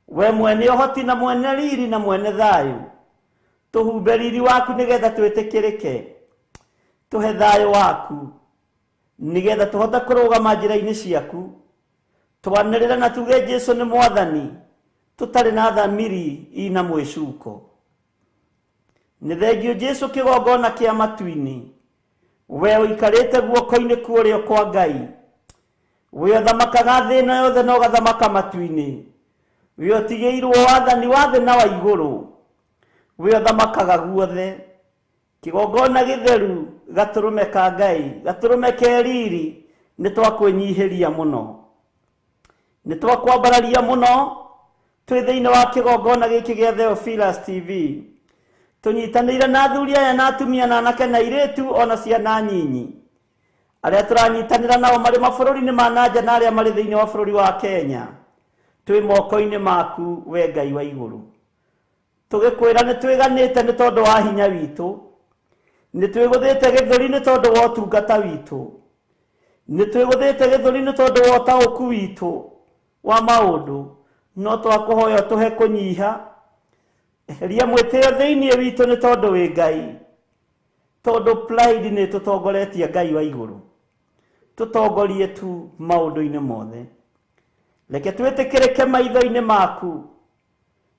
we mwene ũhoti na mwene riri na mwene thayũ, tũhumbe riri waku nĩgetha twĩtĩkĩrĩke, tũhe thayũ waku nĩgetha tũhote kũrũgama njĩra-inĩ ciaku, twanĩrĩre na tuge Jesu nĩ Mwathani, tũtarĩ na thamiri ina mwĩcuko. Nĩ thengio Jesu kĩgongona kĩa matu-inĩ, we ũikarĩte guoko-inĩ kũrĩo kwa Ngai, we ũthamakaga thĩ ĩno yothe na ũgathamaka matu-inĩ, we ũtigĩirwo wathani wa thĩ na wa igũrũ, we ũthamakaga guothe. Kĩgongona gĩtheru, gatũrũme ka Ngai, gatũrũme ke riri, nĩ twakwĩnyihĩria mũno, nĩ twakwambararia mũno, twĩ thĩinĩ wa kĩgongona gĩkĩ gĩa Theophilus TV, tũnyitanĩire na athuri aya na atumia na anake na airĩtu ona ciana nyinyi, arĩa tũranyitanĩra nao marĩ mabũrũri-inĩ ma nanja na arĩa marĩ thĩinĩ wa bũrũri wa Kenya. Twĩ moko-inĩ maku, we Ngai wa igũrũ, tũgĩkwĩra nĩ twĩganĩte nĩ tondũ wa hinya witũ, nĩ twĩgũthĩte gĩthũri nĩ tondũ wa ũtungata witũ, nĩ twĩgũthĩte gĩthũri nĩ tondũ wa ũtaũku witũ wa maũndũ, no twakũhoya tũhe kũnyiha, eheria mwĩtĩo thĩinĩ witũ nĩ tondũ wĩ Ngai, tondũ pride nĩ tũtongoretie Ngai wa igũrũ, tũtongorie tu maũndũ-inĩ mothe. Reke twĩtĩkĩrĩke maitho-inĩ maku,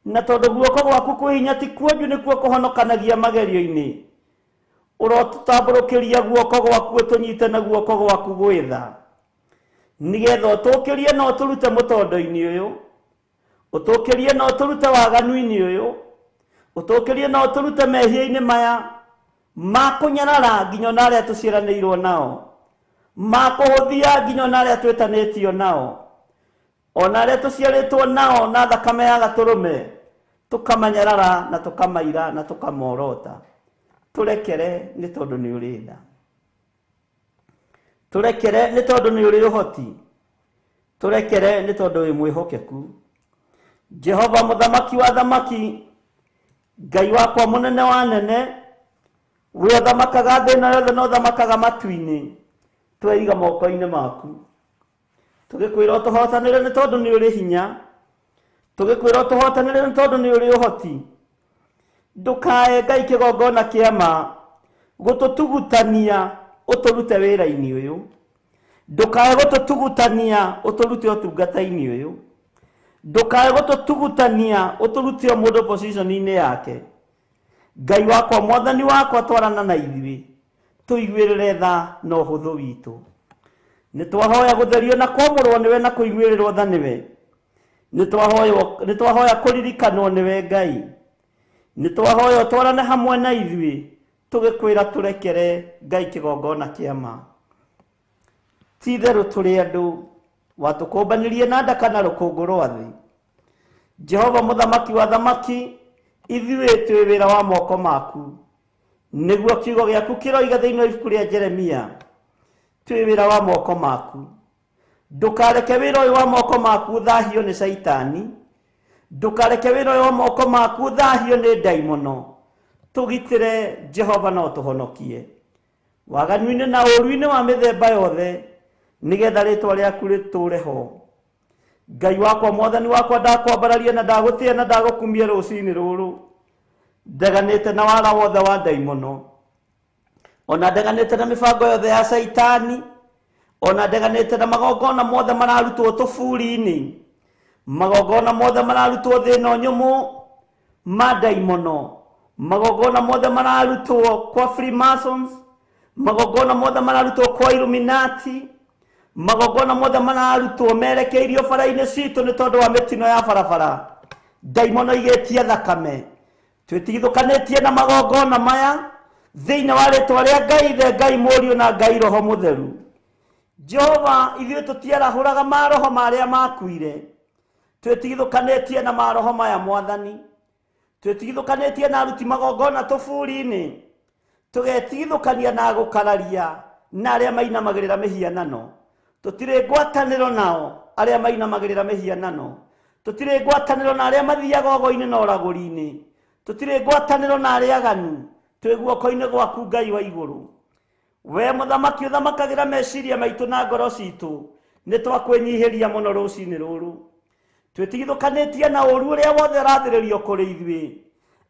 na tondũ guoko gwaku kwĩ hinya ti kuonju nĩkuo kũhonokanagia magerio-inĩ, ũrotũtambũrũkĩria guoko gwaku ũtũnyite na guoko gwaku gwĩtha, nĩgetha ũtũkĩrie na ũtũrute mũtondo-inĩ ũyũ, ũtũkĩrie na ũtũrute waganu-inĩ ũyũ, ũtũkĩrie na ũtũrute mehia-inĩ maya ma kũnyarara nginya ona arĩa tũciaranĩirwo nao, ma kũhũthia nginya ona arĩa twĩtanĩtio nao, ona arĩa tũciarĩtwo nao na thakame ya gatũrũme, tũkamanyarara na tũkamaira na tũkamorota. Tũrekere nĩ tondũ nĩ ũrĩ tha, tũrekere nĩ tondũ nĩ ũrĩ ũhoti, tũrekere nĩ tondũ wĩ mwĩhokeku. Jehova mũthamaki wa thamaki, Ngai wakwa mũnene wa nene, we ũthamakaga thĩ ĩno yothe na ũthamakaga matu-inĩ, tweiga moko-inĩ maku. Tũgĩkwĩra ũtũhotanĩre nĩ tondũ nĩ ũrĩ hinya, tũgĩkwĩra ũtũhotanĩre nĩ tondũ nĩ ũrĩ ũhoti. Ndũkae Ngai kĩgongona kĩa ma gũtũtugutania ũtũrute wĩra-inĩ ũyũ, ndũkae gũtũtugutania ũtũrute ũtungata-inĩ ũyũ, ndũkae gũtũtugutania ũtũrute o mũndũ position-inĩ yake. Ngai wakwa mwathani wakwa twarana na ithuĩ, tũiguĩrĩre tha na ũhũthũ witũ. Nĩ twahoya gũtherio na kwamũrwo nĩwe na kũiguĩrĩrwo tha nĩwe, nĩ twahoya kũririkanwo nĩwe Ngai, nĩ twahoya twarane hamwe na ithuĩ, tũgĩkwĩra tũrekere Ngai kĩgongona kĩa ma. Ti itherũ tũrĩ andũ, watũkũmbanĩrie na ndaka na rũkũngũ rwa thĩ. Jehova mũthamaki wa thamaki, ithuĩ twĩ wĩra wa moko maku, nĩguo kiugo gĩaku kĩroiga thĩinĩ wa ibuku rĩa Jeremia, twĩ wĩra wa moko maku. Ndũkareke wĩra ũyũ wa moko maku thahio nĩ Saitani, ndũkareke wĩra ũyũ wa moko maku thahio nĩ ndaimono. Tũgitĩre Jehova na ũtũhonokie waganu-inĩ na ũũru-inĩ wa mĩthemba yothe, nĩgetha rĩtwa rĩaku rĩtũũre ho. Ngai wakwa mwathani wakwa, ndakwambararia na ndagũtĩĩa na ndagũkumia rũciinĩ rũrũ, ndeganĩte na wara wothe wa ndaimono, ona ndeganĩte na mĩbango yothe ya Saitani, ona ndeganĩte na magongona mothe mararutwo tũburi-inĩ, magongona mothe mararutwo thĩ ĩno nyũmũ ma ndaimono, magongona mothe mararutwo kwa Freemasons, magongona mothe mararutwo kwa Illuminati, magongona mothe mararutwo merekeirio bara-inĩ citũ nĩ tondũ wa mĩtino ya barabara. Ndaimono igĩtie thakame, twĩtigithũkanĩtie na magongona maya thĩinĩ wa rĩtwa rĩa Ngai Ithe, Ngai Mũriũ na Ngai Roho Mũtheru. Jehova, ithuĩ tũtiarahũraga maroho marĩa makuire, twĩtigithũkanĩtie na maroho maya Mwathani, twĩtigithũkanĩtie na aruti magongona tũburi-inĩ, tũgetigithũkania na gũkararia na arĩa mainamagĩrĩra mĩhianano. Tũtirĩ ngwatanĩro nao arĩa mainamagĩrĩra mĩhianano, tũtirĩ ngwatanĩro na arĩa mathiaga ũgo-inĩ na ũragũri-inĩ, tũtirĩ ngwatanĩro na arĩa aganu. Twĩ guoko-inĩ gwaku Ngai wa igũrũ, we mũthamaki ũthamakagĩra meciria maitũ na ngoro citũ, nĩ twakwĩnyihĩria mũno rũciinĩ rũrũ. Twĩtigithũkanĩtie na ũũru ũrĩa wothe ũrathĩrĩrio kũrĩ ithuĩ,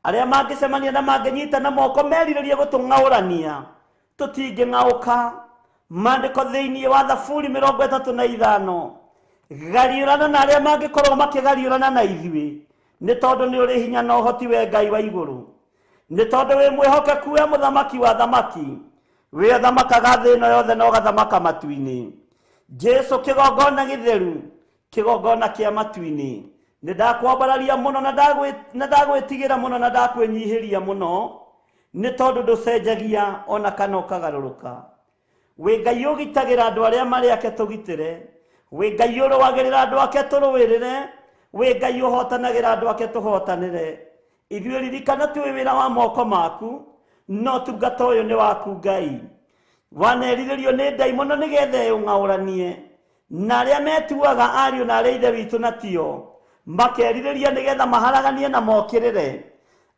arĩa mangĩcemania na mangĩnyita na moko merirĩrie gũtũng'aũrania, tũtingĩng'aũka. Maandĩko thĩinĩ wa Thaburi 35, gariũrana na arĩa mangĩkorwo makĩgariũrana na ithuĩ, nĩ tondũ nĩ ũrĩ hinya na ũhoti we Ngai wa igũrũ, nĩ tondũ wĩ mwĩhokeku we mũthamaki wa thamaki, we ũthamakaga thĩ ĩno yothe na ũgathamaka matu-inĩ. Jesu kĩgongona gĩtheru, kĩgongona kĩa matu-inĩ, nĩ ndakwambararia mũno na ndagwĩtigĩra mũno na ndakwĩnyihĩria mũno, nĩ tondũ ndũcenjagia ona kana ũkagarũrũka. Wĩ Ngai ũgitagĩra andũ arĩa marĩ ake tũgitĩre, wĩ Ngai ũrũagĩrĩra andũ ake tũrũĩrĩre, wĩ Ngai ũhotanagĩra andũ ake tũhotanĩre. Ithuĩ ririkana twĩ wĩra wa moko maku, no tungata ũyũ nĩ waku Ngai. Wanerirĩrio nĩ ndaimono nĩgetha ũng'aũranie, na arĩa metuaga ariũ na arĩa ithe witũ na tio, makerirĩria nĩgetha maharaganie na mokĩrĩre.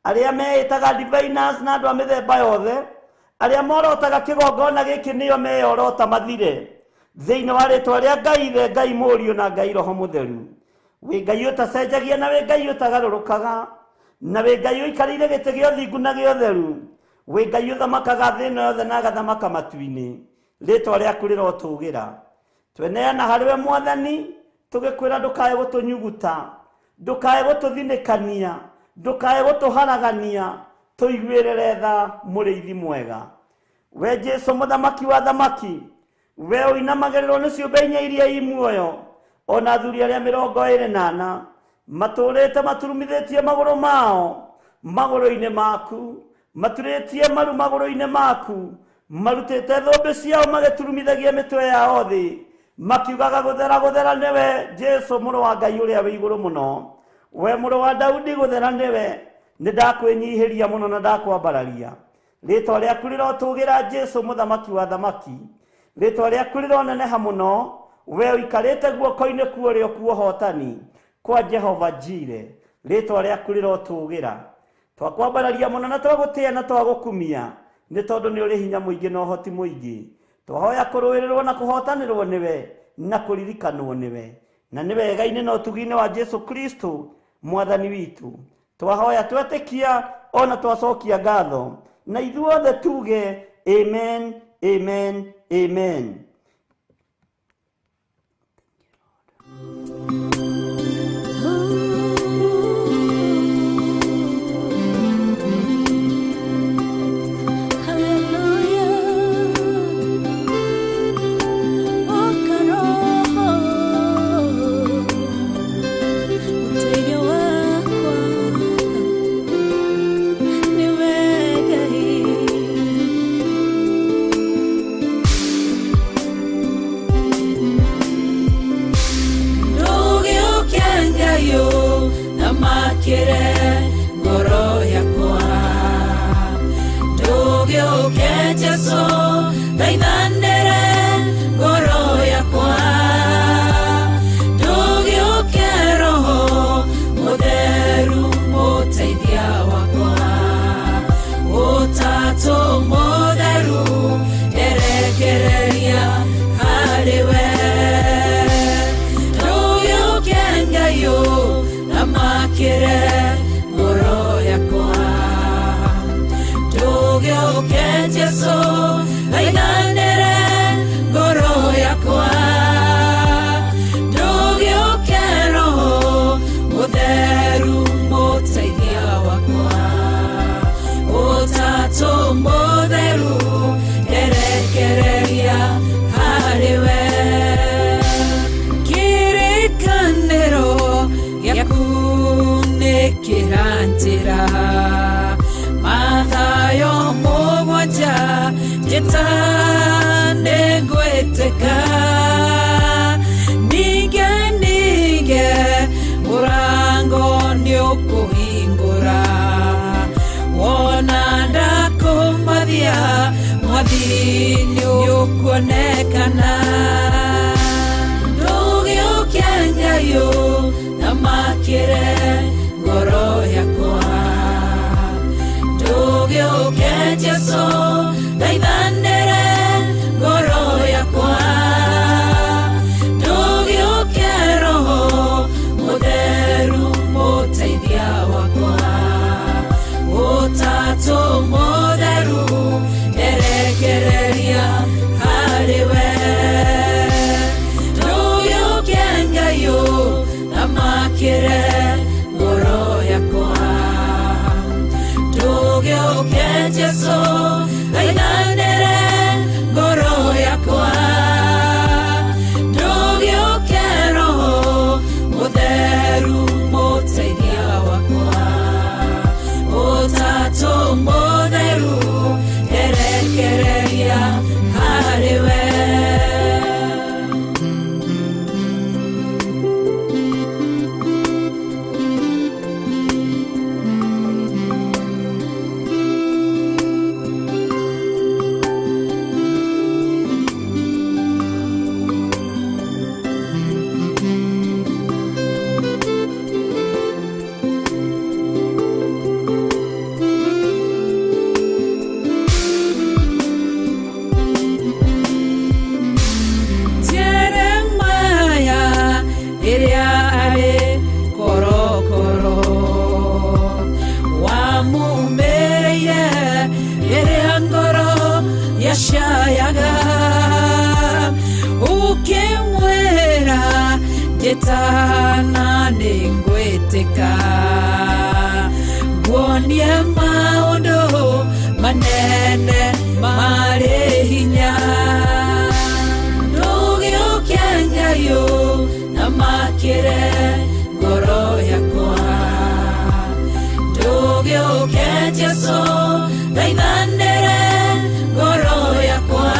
Arĩa meĩtaga diviners na andũ a mĩthemba yothe, aria morotaga kigongona giki niyo meyorota mathire thiini wa ritwa ria Ngai the Ngai Mũriũ na Ngai Roho Mũtheru. Wi Ngai ũtacenjagia na wi Ngai ũtagarũrũkaga na wi Ngai ũikarĩire gĩtĩ gĩa ũthingu na gĩa ũtheru. Wi Ngai ũthamakaga thĩ ĩno yothe na agathamaka matu-inĩ. Rĩtwa rĩaku rĩrotũgĩra. Tweneana harĩwe Mwathani tũgĩkwĩra ndũkae gũtũnyuguta, ndũkae gũtũthinĩkania, ndũkae gũtũharagania, tũiguĩrĩre tha mũrĩithi mwega. We Jesu mũthamaki wa thamaki, we ũinamagĩrĩrwo nĩ ciũmbe inya iria i muoyo, ona athuri arĩa 24 matũrĩte maturumithĩtie magũrũ mao magũrũ-inĩ maku, maturĩtie maru magũrũ-inĩ maku, marutĩte thũmbĩ ciao magĩturumithagia mĩtwe yao thĩ, makiugaga gũthera gũthera nĩwe Jesu mũrũ wa Ngai ũrĩa wĩ igũrũ mũno. We mũrũ wa Daudi gũthera nĩwe, nĩndakwĩnyihĩria mũno na ndakwambararia. Rĩtwa rĩaku rĩrotũgĩra Jesu mũthamaki wa thamaki, rĩtwa rĩaku rĩroneneha mũno, we ũikarĩte guoko-inĩ kuo kuohotani kwa Jehova Jire. Rĩtwa rĩaku rĩrotũgĩra. Twakwambararia mũno na twagũtĩa na twagũkumia, nĩ tondũ nĩ ũrĩ hinya mũingĩ na ũhoti mũingĩ. Twahoya kũrũĩrĩrwo na kũhotanĩrwo nĩwe na kũririkanwo nĩwe, na nĩ wega-inĩ na ũtugi-inĩ wa Jesu Kristo Mwathani witũ. Twahoya twetĩkia ona twacokia ngatho, na ithuothe tuge amen, amen, amen. Just so Getana ningweteka Guonie maundu manene mari hinya Ndugiukia Ngai na makire ngoro yakwa Ndugiukia Jesu thaithanire ngoro yakwa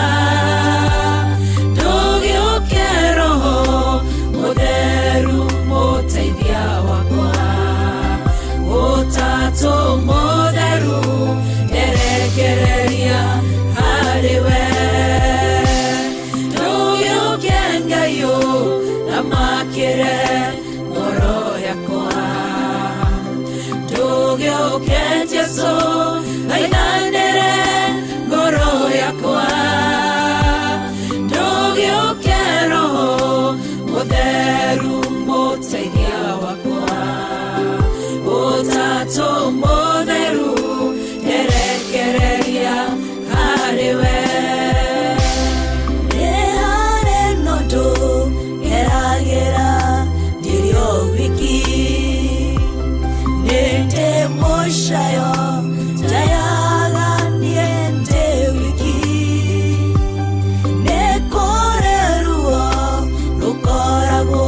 Ndugiukia Roho Mutheru muteithia wakwa Utatu Mutheru erekereria hariwe Ndugiukia Ngai na makire ngoro yakwa Ndugiukia Jesu thaithanire ngoro yakwa Ndugiukia Roho Mutheru muteithia wakwa Utatu Mutheru erekereria hariwe Nehare nondo geragera ndirio wiki Nende mushayo jayaga niende wiki Nekoreruo rukoragwo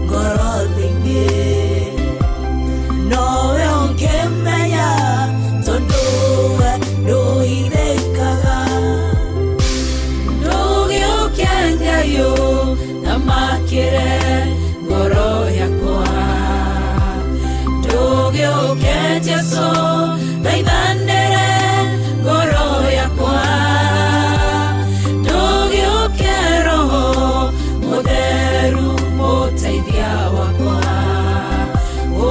ngoro-inĩ Nowe ũngĩmenya tondũ we ndũhithĩkaga Ndugiukia Ngai na makire ngoro yakwa Ndugiukia Jesu thaithanire ngoro yakwa Ndugiukia Roho Mutheru muteithia wakwa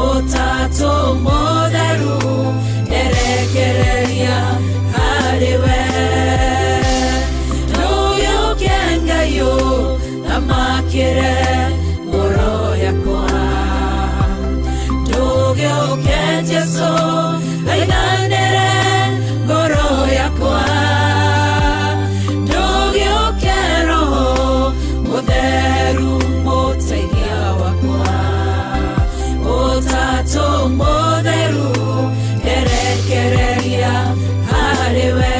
Utatu Mutheru erekereria hariwe Ndugiukia Ngai na makire ngoro yakwa Ndugiukia Jesu thaithanire ngoro yakwa Ndugiukia Roho Mutheru muteithia wakwa Utatu Mutheru erekereria hariwe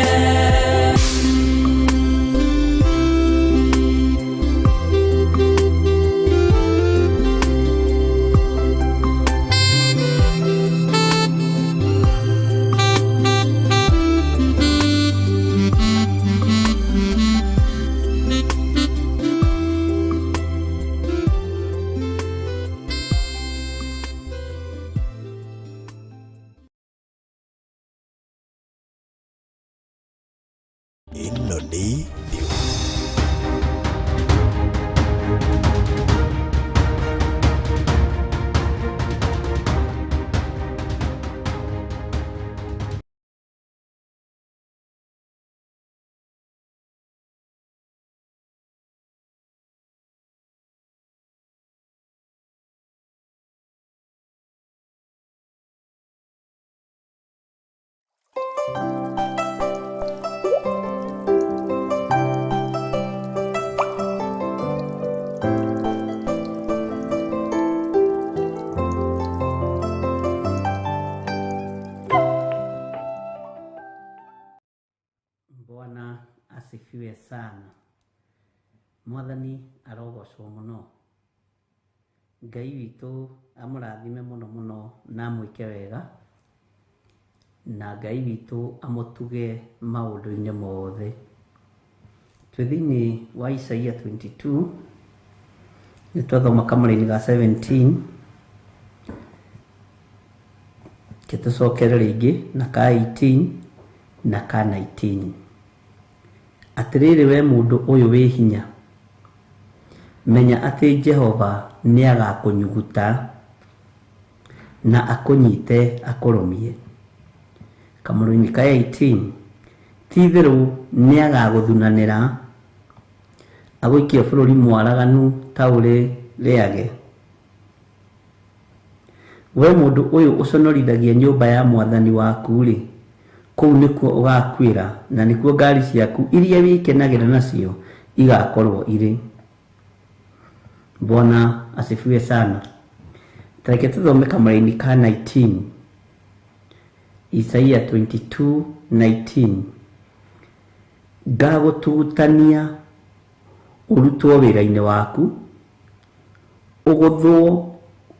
Inoni Bwana asifiwe sana. Mwathani arogocwo muno. Ngai witũ amũrathime muno muno na amwĩke wega, na Ngai witũ amũtuge maũndũ-inĩ mothe. Twĩ thĩinĩ wa Isaia 22 nĩ twathoma kamũra-inĩ ga 17 kĩtũcokere rĩngĩ na ka 18 na ka 19. Atĩrĩrĩ we mũndũ ũyũ wĩ hinya, menya atĩ Jehova nĩagakũnyuguta na akũnyite akũrũmie. Kamũra-inĩ ka 18, ti-itherũ nĩagagũthunanĩra agũikie bũrũri mwaraganu ta ũrĩ rĩage. We mũndũ ũyũ ũconorithagia nyũmba ya Mwathani waku-rĩ, kũu nĩkuo ũgakuĩra, na nĩkuo ngari ciaku iria wĩkenagĩra nacio igakorwo irĩ. Bwana asifiwe sana. Tareke tuthome kamaraini ka 19. Isaia 22:19. Ngagũtugutania ũrutwo wĩra-inĩ waku, ũgũthwo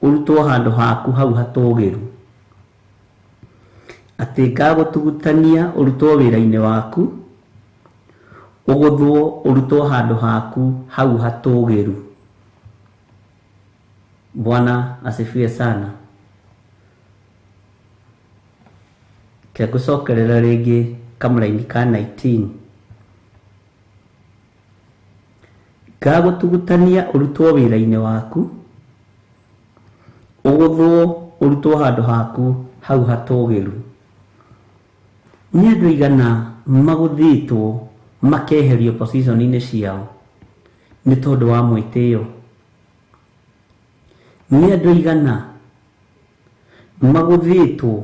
ũrutwo handũ haku hau hatũgĩru. Atĩ ngagũtugutania ũrutwo wĩra-inĩ waku, ũgũthwo ũrutwo handũ haku hau hatũgĩru. Bwana asifiwe sana. Ngũcokerera rĩngĩ kamũraini ka 19. Ngagũtugutania ũrutwo wĩra-inĩ waku, ũgũthwo ũrutwo handũ haku hau hatũgĩru. Nĩ andũ aigana magũthĩtwo makeherio position-inĩ ciao nĩ tondũ wa mwĩtĩo? Nĩ andũ aigana magũthĩtwo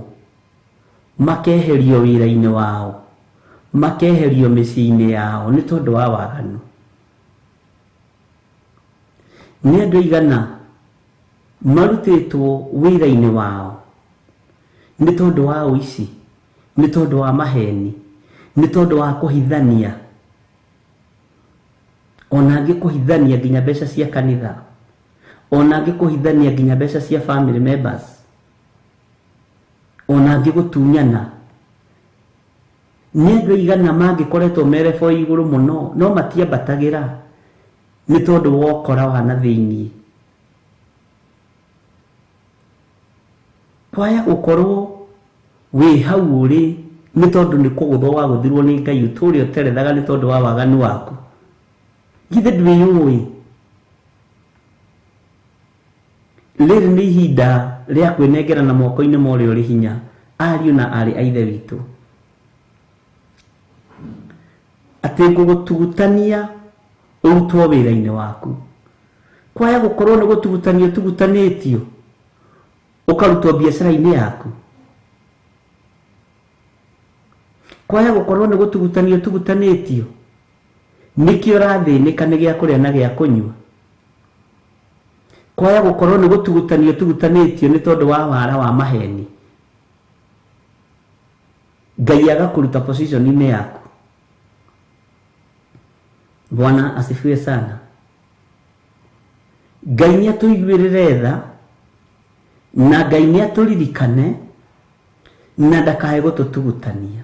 makeherio wĩra-inĩ wao, makeherio mĩciĩ-inĩ yao nĩ tondũ wa waganu? Nĩ andũ aigana marutĩtwo wĩra-inĩ wao nĩ tondũ wa ũici, nĩ tondũ wa maheni, nĩ tondũ wa kũhithania, ona angĩ kũhithania nginya mbeca cia kanitha, ona angĩ kũhithania nginya mbeca cia family members, ona angĩ gũtunyana? Nĩ andũ aigana mangĩkoretwo merebo igũrũ mũno no matiambatagĩra nĩ tondũ wa ũkora wa na thĩinĩ? Kwaya gũkorwo wĩ hau ũrĩ nĩ tondũ nĩ kũgũthwo wagũthirwo nĩ Ngai ũtũũre ũterethaga nĩ tondũ wa waganu waku? Githĩ ndwĩyũĩ? Rĩrĩ nĩ ihinda rĩa kwĩnengerana moko-inĩ ma ũrĩa ũrĩ hinya, ariũ na arĩ a Ithe witũ. Atĩ ngũgũtugutania ũrutwo wĩra-inĩ waku. Kwaya gũkorwo nĩ gũtugutanio tugutanĩtio ũkarutwo biacara-inĩ yaku? Kwaya gũkorwo nĩ gũtugutanio tugutanĩtio nĩkĩo ũrathĩnĩka nĩ gĩa kũrĩa na gĩa kũnyua? Kwaya gũkorwo nĩ gũtugutanio tugutanĩtio nĩ tondũ wa wara wa maheni, Ngai agakũruta position-inĩ yaku? Bwana asifiwe sana. Ngai nĩ atũiguĩrĩre tha, na Ngai nĩ atũririkane, na ndakae gũtũtugutania.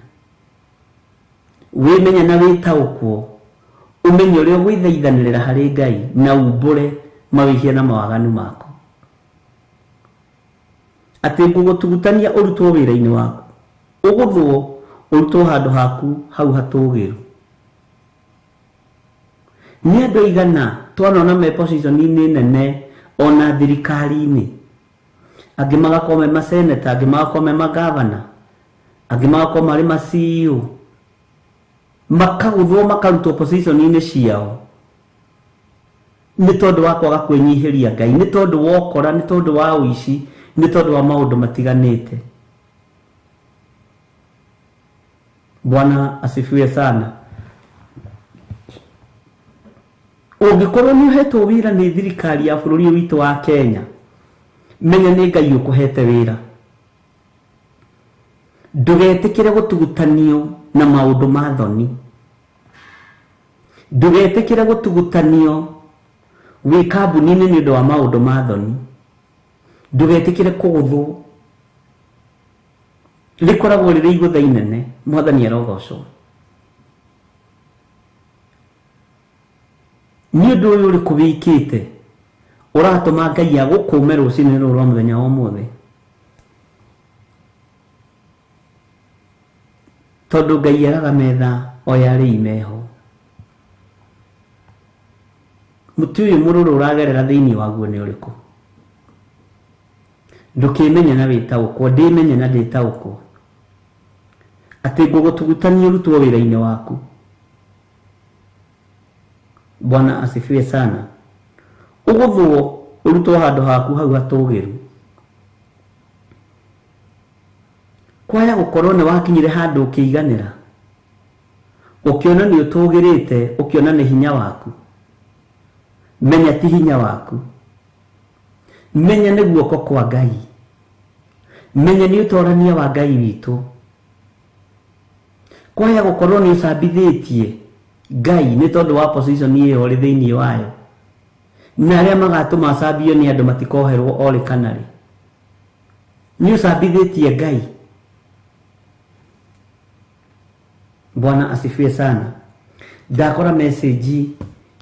Wĩmenye na wĩtaũkwo, ũmenye ũrĩa ũgwĩthaithanĩrĩra harĩ Ngai na umbũre mawĩhia na mawaganu maku. Atĩ ngũgũtugutania ũrutwo wĩra-inĩ waku, ũgũthwo ũrutwo handũ haku hau hatũgĩru. Nĩ andũ aigana twanona me position-inĩ nene ona thirikari-inĩ, angĩ magakorwo me maseneta, angĩ magakorwo me magavana, angĩ magakorwo marĩ ma CEO, makagũthwo makarutwo position-inĩ ciao nĩ tondũ wa kwaga kwĩnyihĩria Ngai, nĩ tondũ wa ũkora, nĩ tondũ wa ũici, nĩ tondũ wa maũndũ matiganĩte. Bwana asifiwe sana. Ũngĩkorwo nĩ ũhetwo wĩra nĩ thirikari ya bũrũri witũ wa Kenya, menya nĩ Ngai ũkũhete wĩra. Ndũgetĩkĩre gũtugutanio na maũndũ ma thoni. Ndũgetĩkĩre gũtugutanio wĩ kambuni-inĩ nĩ ũndũ wa maũndũ ma thoni. Ndũgetĩkĩre kũgũthwo. Rĩkoragwo rĩrĩ igũtha inene, Mwathani arogocwo. Nĩ ũndũ ũyũ ũrĩkũ wĩkĩte ũratũma Ngai agũkũũme rũciinĩ rũrũ rwa mũthenya wa ũmũthĩ? Tondũ Ngai eraga metha o yarĩ imeho. Mũtĩ ũyũ mũrũrũ ũragerera thĩinĩ waguo nĩ ũrĩkũ? Ndũkĩmenye na wĩtaũkwo, ndĩmenye na ndĩtaũkwo. Atĩ ngũgũtugutania ũrutwo wĩra-inĩ waku. Bwana asifiwe sana. Ũgũthwo ũrutwo handũ haku hau hatũgĩru. Kwaya gũkorwo nĩ wakinyire handũ ũkĩiganĩra, ũkĩona nĩ ũtũgĩrĩte, ũkĩona nĩ hinya waku. menya ti hinya waku, menya nĩ guoko kwa Ngai, menya nĩ ũtorania wa Ngai witũ. Kwaya gũkorwo nĩ ũcambithĩtie Ngai nĩ tondũ wa position ĩyo ũrĩ thĩinĩ wayo, na arĩa magatũma acambio nĩ andũ matikoherwo orĩ kana rĩ. Nĩ ũcambithĩtie Ngai. Bwana asifiwe sana. Ndakora message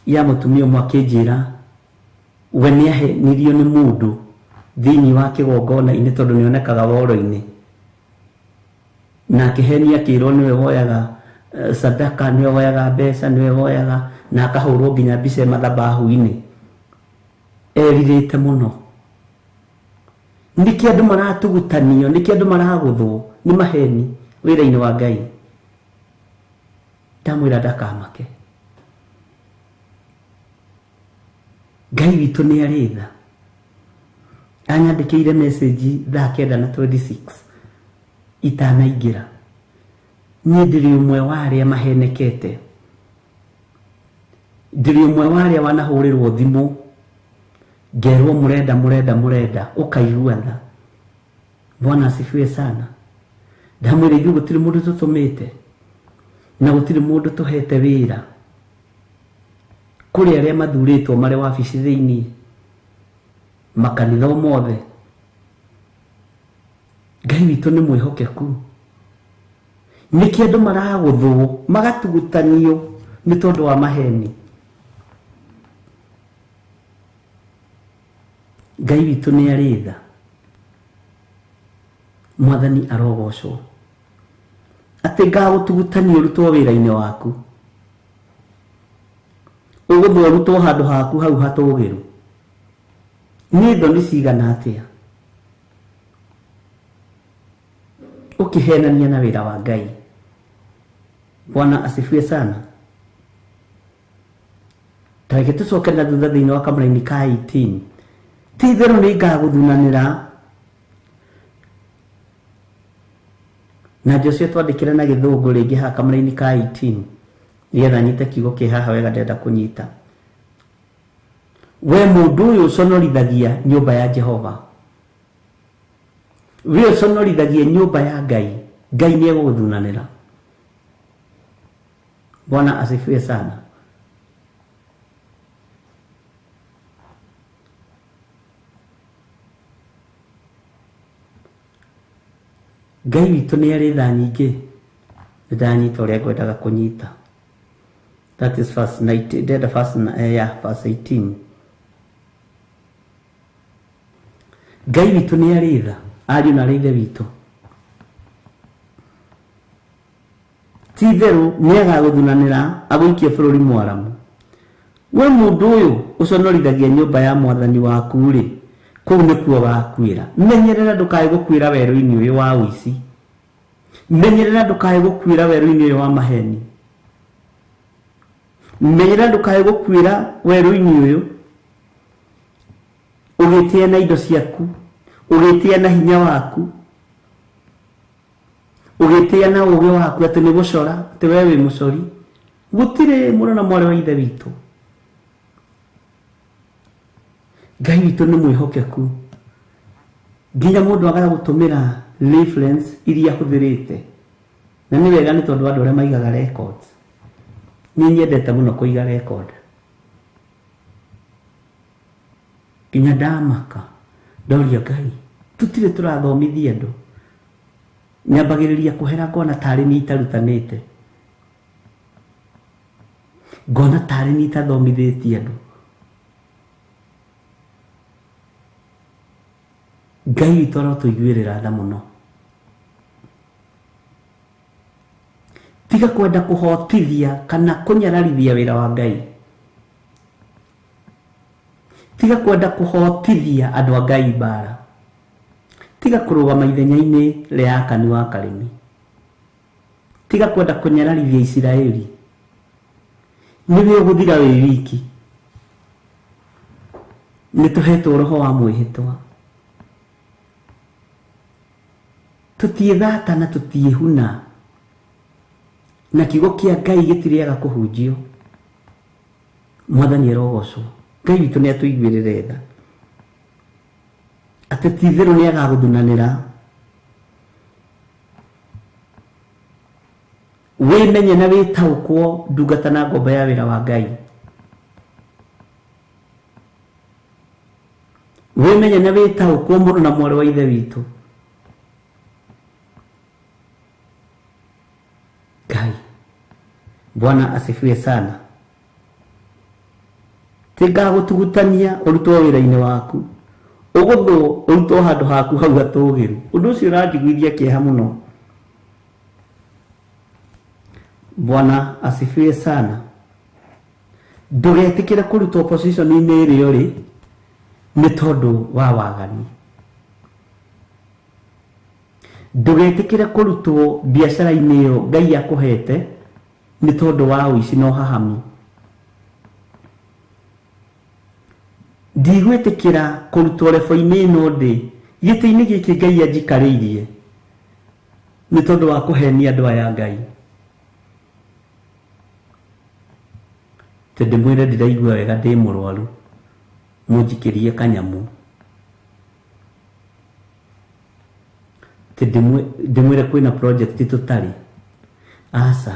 ya mũtumia ũmwe akĩnjĩra we nĩahenirio nĩ mũndũ thĩinĩ wa kĩgongona-inĩ tondũ nĩonekaga woro-inĩ, na akĩhenia akĩrwo nĩwe woyaga sadaka, nĩwe woyaga mbeca, nĩwe woyaga, na akahũrwo nginya mbica mathabahu-inĩ. Erirĩte mũno. Nĩkĩ andũ maratugutanio, nĩkĩ andũ maragũthwo nĩ maheni wĩra-inĩ wa Ngai. Ndamwĩra ndakamake. Ngai witũ nĩ arĩ tha. Anyandĩkĩire message thaa 9:26 itanaingĩra. Niĩ ndĩrĩ ũmwe wa arĩa mahenekete, ndĩrĩ ũmwe wa arĩa wanahũrĩrwo thimũ ngerwo mũrenda ũkaigua tha. Bwana asifiwe sana. Ndamwĩra ithuĩ gũtirĩ mũndũ tũtũmĩte na gũtirĩ mũndũ tũhete wĩra. Kũrĩ arĩa mathurĩtwo marĩ wabici thĩinĩ, makanitha mothe. Ngai witũ nĩ mwĩhokeku. Nĩkĩ andũ maragũthwo magatugutanio nĩ tondũ wa maheni. Ngai witũ nĩ arĩ tha. Mwathani arogocwo. Atĩ ngagũtugutanio ũrutwo wĩra-inĩ waku, ũgũthwo ũrutwo handũ haku hau hatũgĩru. Nĩ thoni cigana atĩa ũkĩhenania na wĩra wa Ngai. Bwana asifiwe sana. Tareke tũcoke na thutha thĩinĩ wa kamũra-inĩ ka 18. Ti itherũ nĩ ngagũthunanĩra na Joshua twandĩkĩre na gĩthũngũ rĩngĩ ha kamũra-inĩ ka 18 nĩgetha nyite kiugo kĩ haha wega ndenda kũnyita. We mũndũ ũyũ ũconorithagia nyũmba ya Jehova, we ũconorithagia nyũmba ya Ngai, Ngai nĩ egũgũthunanĩra. Bwana asifiwe sana. Ngai witũ nĩ arĩ tha nyingĩ. Ndanyita ũrĩa ngwendaga kũnyita. That is verse 18. Ngai witũ nĩ arĩ tha, ariũ na ithe witũ. Ti itherũ nĩ agagũthunanĩra agũikie bũrũri mwaramu. We mũndũ ũyũ ũconorithagia nyũmba ya Mwathani waku rĩ, kũu nĩkuo wakuĩra. Menyerera ndũkae gũkuĩra werũ-inĩ ũyũ wa ũici. Menyerera ndũkae gũkuĩra werũ-inĩ ũyũ wa maheni. Menyerera ndũkae gũkuĩra werũ-inĩ ũyũ ũgĩtĩa na indo ciaku, ũgĩtĩa na hinya waku, ũgĩtĩa na ũũgĩ waku atĩ nĩ gũcora, atĩ we wĩ mũcori. Gũtirĩ mũrũ na mwarĩ wa ithe witũ. Ngai witũ nĩ mwĩhokeku. Nginya mũndũ agagũtũmĩra reference iria hũthĩrĩte. Na nĩ wega nĩ tondũ andũ arĩa maigaga records. Niĩ nyendete mũno kũiga record. Nginya ndamaka ndoria Ngai, tũtirĩ tũrathomithia andũ. Nyambagĩrĩria kũhera ngona tarĩ niĩ itarutanĩte, ngona tarĩ niĩ itathomithĩtie andũ. Ngai witũ arotũiguĩrĩra tha mũno. Tiga kwenda kũhotithia kana kũnyararithia wĩra wa Ngai. Tiga kwenda kũhotithia andũ a Ngai mbara. Tiga kũrũgama ithenya-inĩ rĩa Akani wa Karĩmi. Tiga kwenda kũnyararithia Isiraeli. Nĩwe ũgũthira wĩ wiki. Nĩtũhetwo roho wa mwĩhĩtwa. Tũtiĩthata na tũtiĩhuna. Na kiugo kĩa Ngai gĩtirĩaga kũhunjio. Mwathani arogocwo. Ngai witũ nĩ atũiguĩrĩre tha atĩ ti-itherũ nĩ agagũthunanĩra. Wĩmenye na wĩtaũkwo ndungata na ngombo ya wĩra wa Ngai. Wĩmenye na wĩtaũkwo mũrũ na mwarĩ wa ithe witũ. Ngai Bwana asifiwe sana. Tigagũtugutania ũrutwo wĩra-inĩ waku, ũgũthwo ũrutwo handũ haku hau hatũgĩru. Ũndũ ũcio ũranjiguithia kĩeha mũno. Bwana asifiwe sana. Ndũgetĩkĩre kũrutwo position-inĩ ĩrĩa ũrĩ nĩ tondũ wa wagani. Ndũgetĩkĩre kũrutwo biacara-inĩ ĩyo Ngai akũhete nĩ tondũ wa ũici na ũhahami. Ndigwĩtĩkĩra kũrutwo rebo-inĩ ĩno ndĩ gĩtĩ-inĩ gĩkĩ Ngai anjikarĩirie nĩ tondũ wa kũhenia andũ aya Ngai. Ndĩmwĩre ndĩraigua wega ndĩ mũrwaru, mũnjikĩrie kanyamũ. Ndĩmwĩre kwĩna project tũtarĩ. Aca,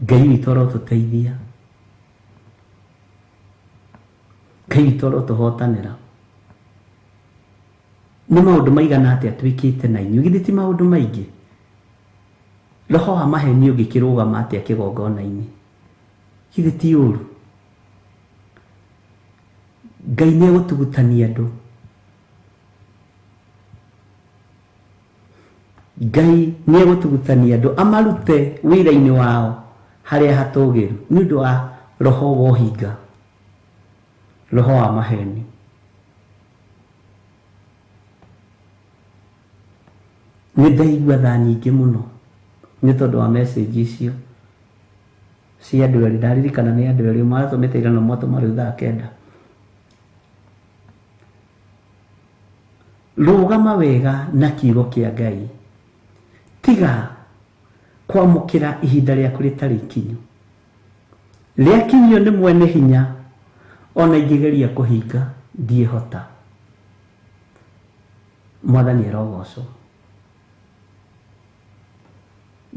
Ngai witũ arotũteithia, Ngai witũ arotũhotanĩra. Nĩ maũndũ maigana atĩa twĩkĩte na inyuĩ? Githĩ ti maũndũ maingĩ? Roho wa maheni ũngĩkĩrũgama atĩa kĩgongona-inĩ? Githĩ ti ũru? Ngai nĩ egũtugutania andũ. Ngai nĩ egũtugutania andũ amarute wĩra-inĩ wao harĩa hatũgĩru nĩ ũndũ wa roho wa ũhinga, roho wa maheni. Nĩ ndaigua tha nyingĩ mũno nĩ tondũ wa message icio cia andũ erĩ. Ndaririkana nĩ andũ erĩ maratũmĩte ira na mwatũma rĩu thaa 9. Rũgama wega na kiugo kĩa Ngai. Tiga kwamũkĩra ihinda rĩaku rĩtarĩ ikinyu. Rĩakinyio nĩ mwene hinya, ona ingĩgeria kũhinga ndiĩhota. Mwathani arogocwo.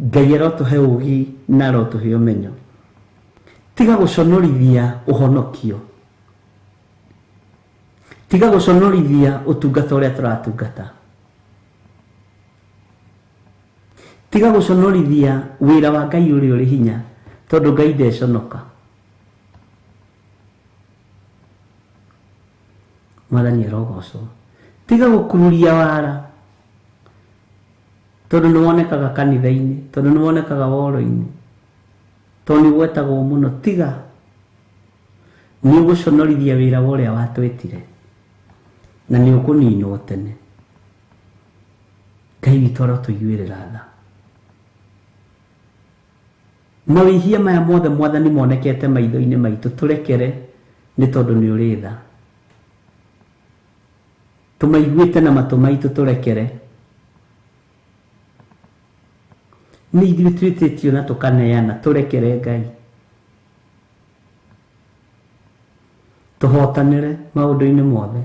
Ngai arotũhe ũũgĩ na arotũhe ũmenyo. Tiga gũconorithia ũhonokio. Tiga gũconorithia ũtungata ũrĩa tũratungata. Tiga gũconorithia wĩra wa Ngai ũrĩa ũrĩ hinya, tondũ Ngai ndeconoka. Mwathani arogocwo. Tiga gũkururia wara, tondũ nĩ wonekaga kanitha-inĩ, tondũ nĩ wonekaga woro-inĩ, tondũ nĩ gwetagwo mũno. Tiga, nĩ ũgũconorithia wĩra wa ũrĩa watwĩtire na nĩ ũkũninwo tene. Ngai witũ arotũiguĩrĩra tha. Mawĩhia maya mothe Mwathani monekete maitho-inĩ maitũ tũrekere nĩ tondũ nĩ ũrĩ tha. Tũmaiguĩte na matũ maitũ tũrekere. Nĩ ithuĩ twĩtĩtio na tũkaneana, tũrekere Ngai. Tũhotanĩre maũndũ-inĩ mothe.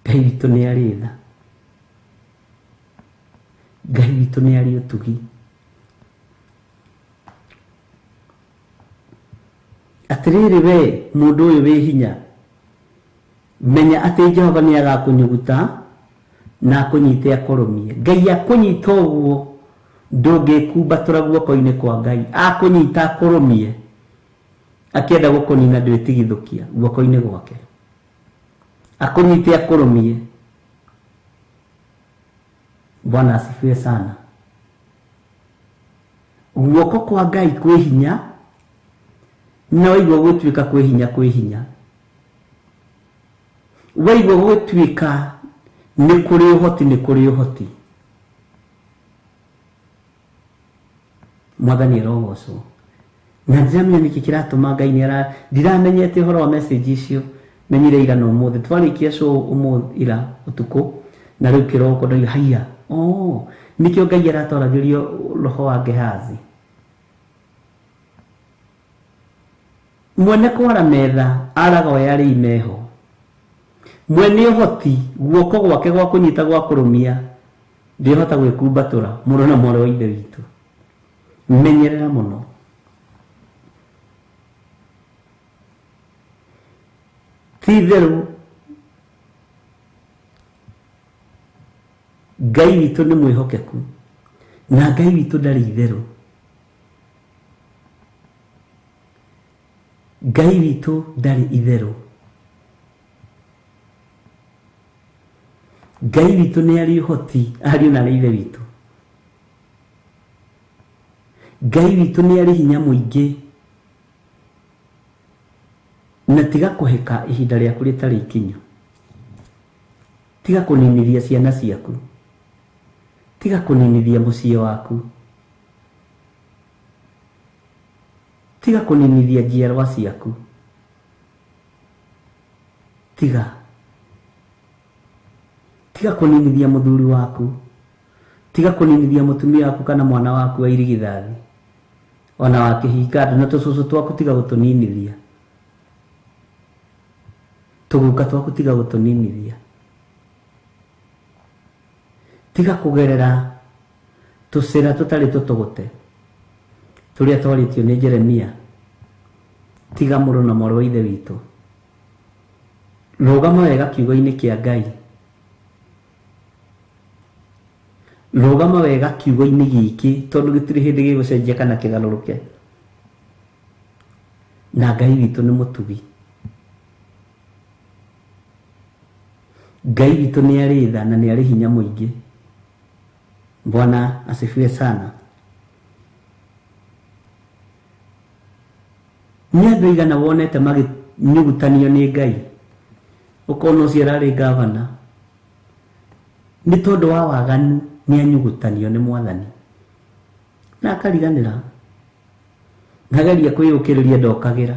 Ngai witũ nĩ arĩ tha. Ngai witũ nĩ arĩ ũtugi. Atĩrĩrĩ we mũndũ ũyũ wĩ hinya, menya atĩ Jehova nĩ agakũnyuguta na akũnyite akũrũmie. Ngai akũnyita ũguo ndũngĩkumbatũra guoko-inĩ kwa Ngai. Akũnyita akũrũmie, akĩenda gũkũnina ndwĩtigithũkia guoko-inĩ gwake. Akũnyite akũrũmie. Bwana asifiwe sana. Guoko kwa Ngai kwĩ hinya, na waigua gũtuĩka kwĩ hinya kwĩ hinya. Waigua gũtuĩka nĩ kũrĩ ũhoti nĩ kũrĩ ũhoti. Mwathani arogocwo. Na ndiramenya nĩkĩ kĩratũma Ngai ndiramenyete ũhoro wa message icio. Menyire ira no ũmũthĩ twarĩkia show ũmũthĩ ira ũtukũ, na rĩu kĩroko ndoiga haiya, nĩkĩo Ngai aratwaragĩrio roho wa Gehazi mwene kwara metha araga we ari imeho mwene uhoti guoko gwake gwa kunyita gwa kurumia ndihota gwikumbatura muro na moro wa ithe witu menyerera muno titheru Ngai witu ni mwihokeku na Ngai witu ndari itheru Ngai witu ndari itheru Ngai witu ni ari hoti ari na ithe witu Ngai witu ni ari hinya muingi na tiga kuheka ihinda rĩaku rĩtarĩ ikinyu tiga kuninithia ciana ciaku tiga kuninithia muciĩ waku tiga kuninithia njiarwa ciaku tiga kuninithia muthuri waku tiga kuninithia mutumia waku kana mwana waku wa irigithathi ona wakihinga na tucucu twaku tiga gutuninithia tuguka twaku tiga gutuninithia tiga kugerera tusira tutari tutugute turia twaritio ni Jeremia tiga muro na moro ithe witu rugama wega kiugo-ini kia Ngai rugama wega kiugo-ini giki tondu gitiri hindi gigucenjia kana kigaruruke na Ngai witu ni mutugi Ngai witu ni ari tha na ni ari hinya muingi Bwana asifiwe sana ni andu igana wonete maginyugutanio ni Ngai ukono cio rari gavana ni tondu wa waganu ni anyugutanio ni Mwathani na akariganira nagaria kwiyukiriria ndokagira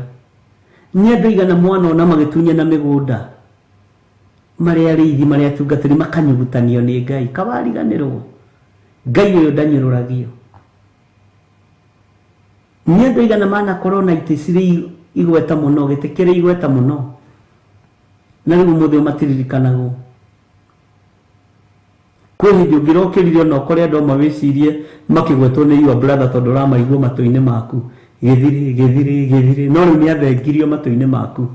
ni andu igana mwana ona magitunya na migunda maria rithi maria tungatiri makanyugutanio ni Ngai kabariganirwo Ngai uyu ndanyururagio ni andu igana mana corona itisiri igweta muno gitikire igweta muno na riu muthe matiririkanago kwi hindi ungirokirire no kore andu mawicirie makigwetwo ni your brother tondu ramaigua matu-ini maku githiri no riu ni athengirio matu-ini maku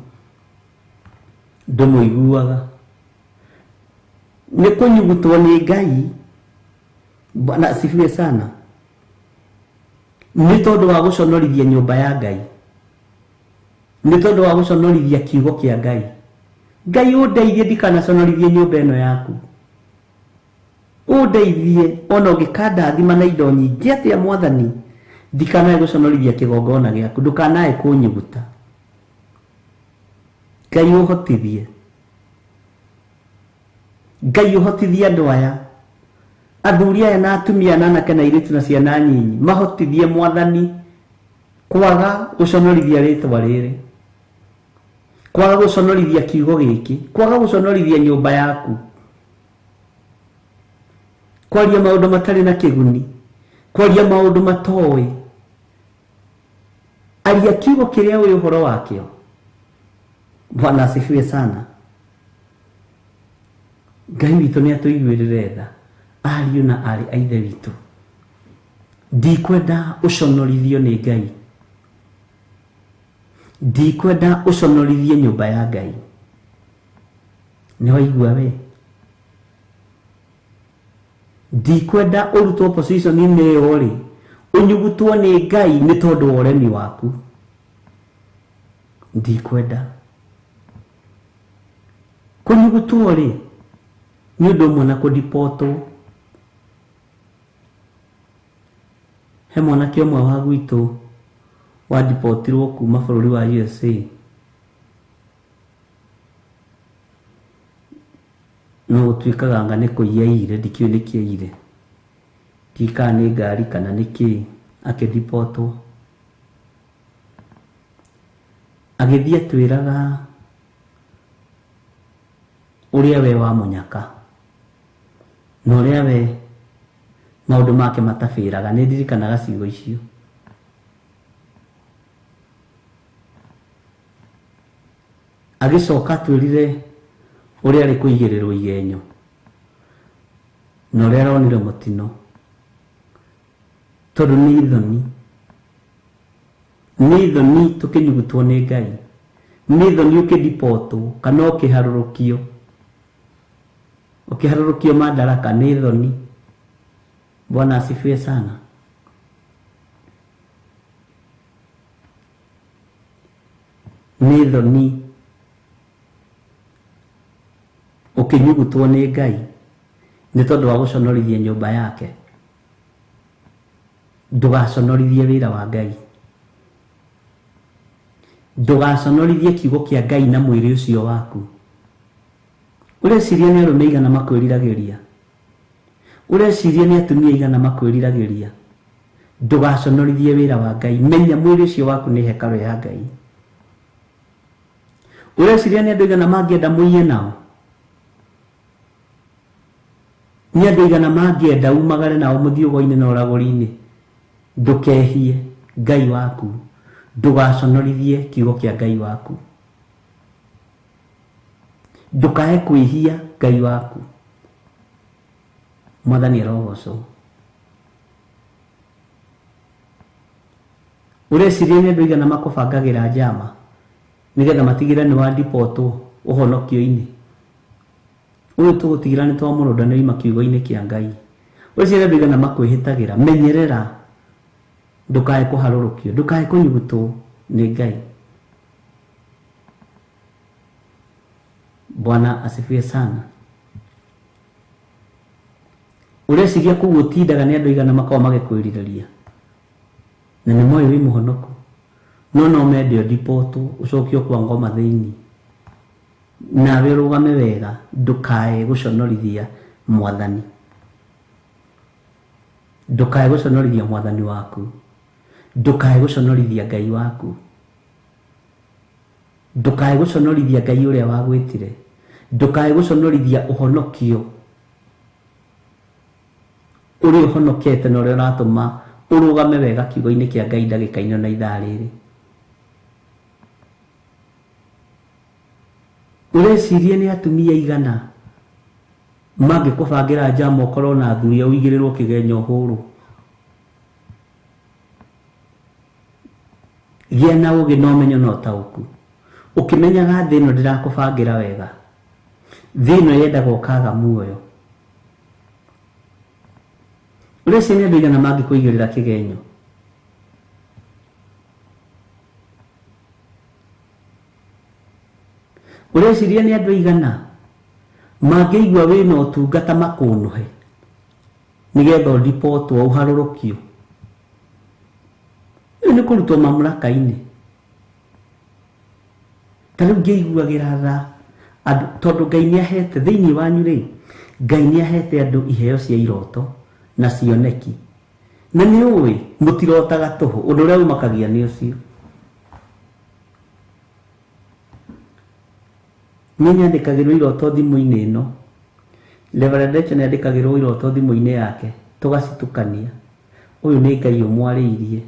ndumuiguaga ni kunyugutwo ni Ngai Bwana asifiwe sana ni tondu wa guconorithia nyumba ya Ngai ni tondu wa guconorithia kiugo kia Ngai Ngai undeithie ndikanaconorithie nyumba ino yaku undeithie ona ungikanda thima na indo nyingi atia Mwathani ndikanae guconorithia kigongona giaku ndukanae kunyuguta Ngai uhotithie Ngai uhotithie andu aya athuri aya na atumia na anake na airitu na ciana nyinyi mahotithie Mwathani kwaga guconorithia ritwa riri kwaga guconorithia kiugo giki kwaga guconorithia nyumba yaku kwaria maundu matari na kiguni kwaria maundu matowi aria kiugo kiria uri uhoro wakio Bwana asifiwe sana Ngai witu ni atuiguirire tha ariu na ari a ithe witu ndikwenda uconorithio ni Ngai ndikwenda uconorithie nyumba ya Ngai ni waigua we ndikwenda urutwo position ni ori unyugutwo ni Ngai ni tondu uremi waku ndikwenda kunyugutwo ri ni undu mwana kudipoto he mwanake umwe wa gwitu wadipotirwo kuma bururi wa USA no gutwikaga nga ni kuiyaire ndikiu ni kiaire tika ni ngari kana niki akidipotwo agithia twiraga uria we wa munyaka no uria we maundu make matafiraga ni ndirikanaga ciugo icio agicoka twirire uria ari kuigirirwo igenyo no rero ni mutino tondu ni thoni tukinyugutwo ni Ngai ni thoni ukidipoto kana ukiharurukio madaraka ni thoni. Bwana asifiwe sana. Ni thoni ukinyugutwo ni Ngai ni tondu wa guconorithia nyumba yake. Ndugaconorithie wira wa Ngai, ndugaconorithie kiugo kia Ngai na mwiri ucio waku. Ureciria ni arume igana makwiriragiria, ureciria ni atumia igana makwiriragiria. Ndugaconorithie wira wa Ngai. Menya mwiri ucio waku ni hekalu ya Ngai. Ureciria ni andu igana mangienda muiye nao, ni andu igana mangienda umagare nao muthiugo-ini na uraguri-ini. Ndukehie Ngai waku, ndugaconorithie kiugo kia Ngai waku, ndukae kwihia Ngai waku. Mwathani arogocwo. Ureciria ni andu igana makubangagira njama nigetha matigire ni wandipotwo uhonokio-ini. Uyu tugutigira ni twamurunda ni ima kiugo-ini kia Ngai. Ureciria ni andu igana makwihitagira. Menyerera ndukae kuharurukio, ndukae kunyugutwo ni Ngai. Bwana asifiwe sana. Ureciria kugutindaga ni andu igana makao magikwiriragia na ni moyo wi muhonoku no mende dipoto ucokio kwa ngoma thiini nawe rugame wega ndukae guconorithia Mwathani, ndukae guconorithia Mwathani waku, ndukae guconorithia Ngai waku, ndukae guconorithia Ngai uria wagwitire, ndukae guconorithia uhonokio uri uhonokete na uria uratuma urugame wega kiugo-ini kia Ngai ndagika-ini na ithaa riri. Ureciria ni atumia igana mangikubangira njama ukorwo na thuria uigirirwo kigenyo huru. Gia na ugi no menyo no tauku ukimenyaga thi ino ndirakubangira wega, thi ino yendaga ukaga muoyo. Ureciria ni andu igana mangikuigirira kigenyo. Ureciria ni andu igana mangiigua wina utungata makunuhe nigetha udipotwo uharurukio. Ni kurutwo mamlaka-ini. Tariu ngiiguagira tha andu tondu Ngai ni ahete thiini wanyu ri, Ngai ni ahete andu iheo cia iroto na cioneki. Na ni uwi mutirotaga tuhu undu uria umakagia ni ucio. Ninya ndikagirwo iroto thimu-ini ino. Reverend Deche ni andikagirwo iroto thimu-ini yake tugacitukania. Uyu ni Ngai umwariirie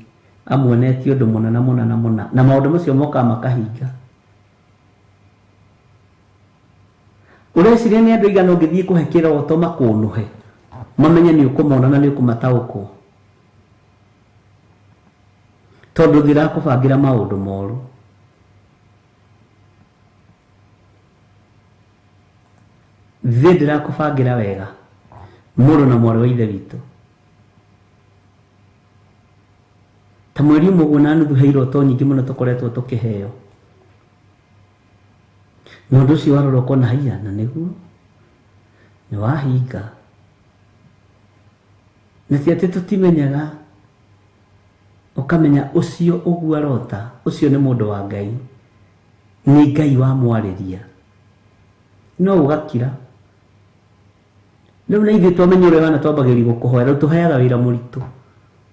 amuonetie undu muna na maundu macio moka makahinga. Ureciria ni andu igana ungithie kuhekira oto makunuhe mamenye ni ukumona na ni ukumataukwo tondu ndirakubangira maundu moru. Thi ndirakubangira wega muru na mwaru wa ithe witu. Ta mweri umwe na nuthu he iroto nyingi muno tukoretwo tukiheo. Na undu ucio waroroko na haiya na niguo ni wahinga. Na ti ati tutimenyaga ukamenya ucio uguo arota ucio ni mundu wa Ngai, ni Ngai wa mwariria no ugakira. Riu na ithuĩ twamenya ũrĩa wana twambagĩrĩria gũkũhoera, rĩu tũheaga wĩra mũritũ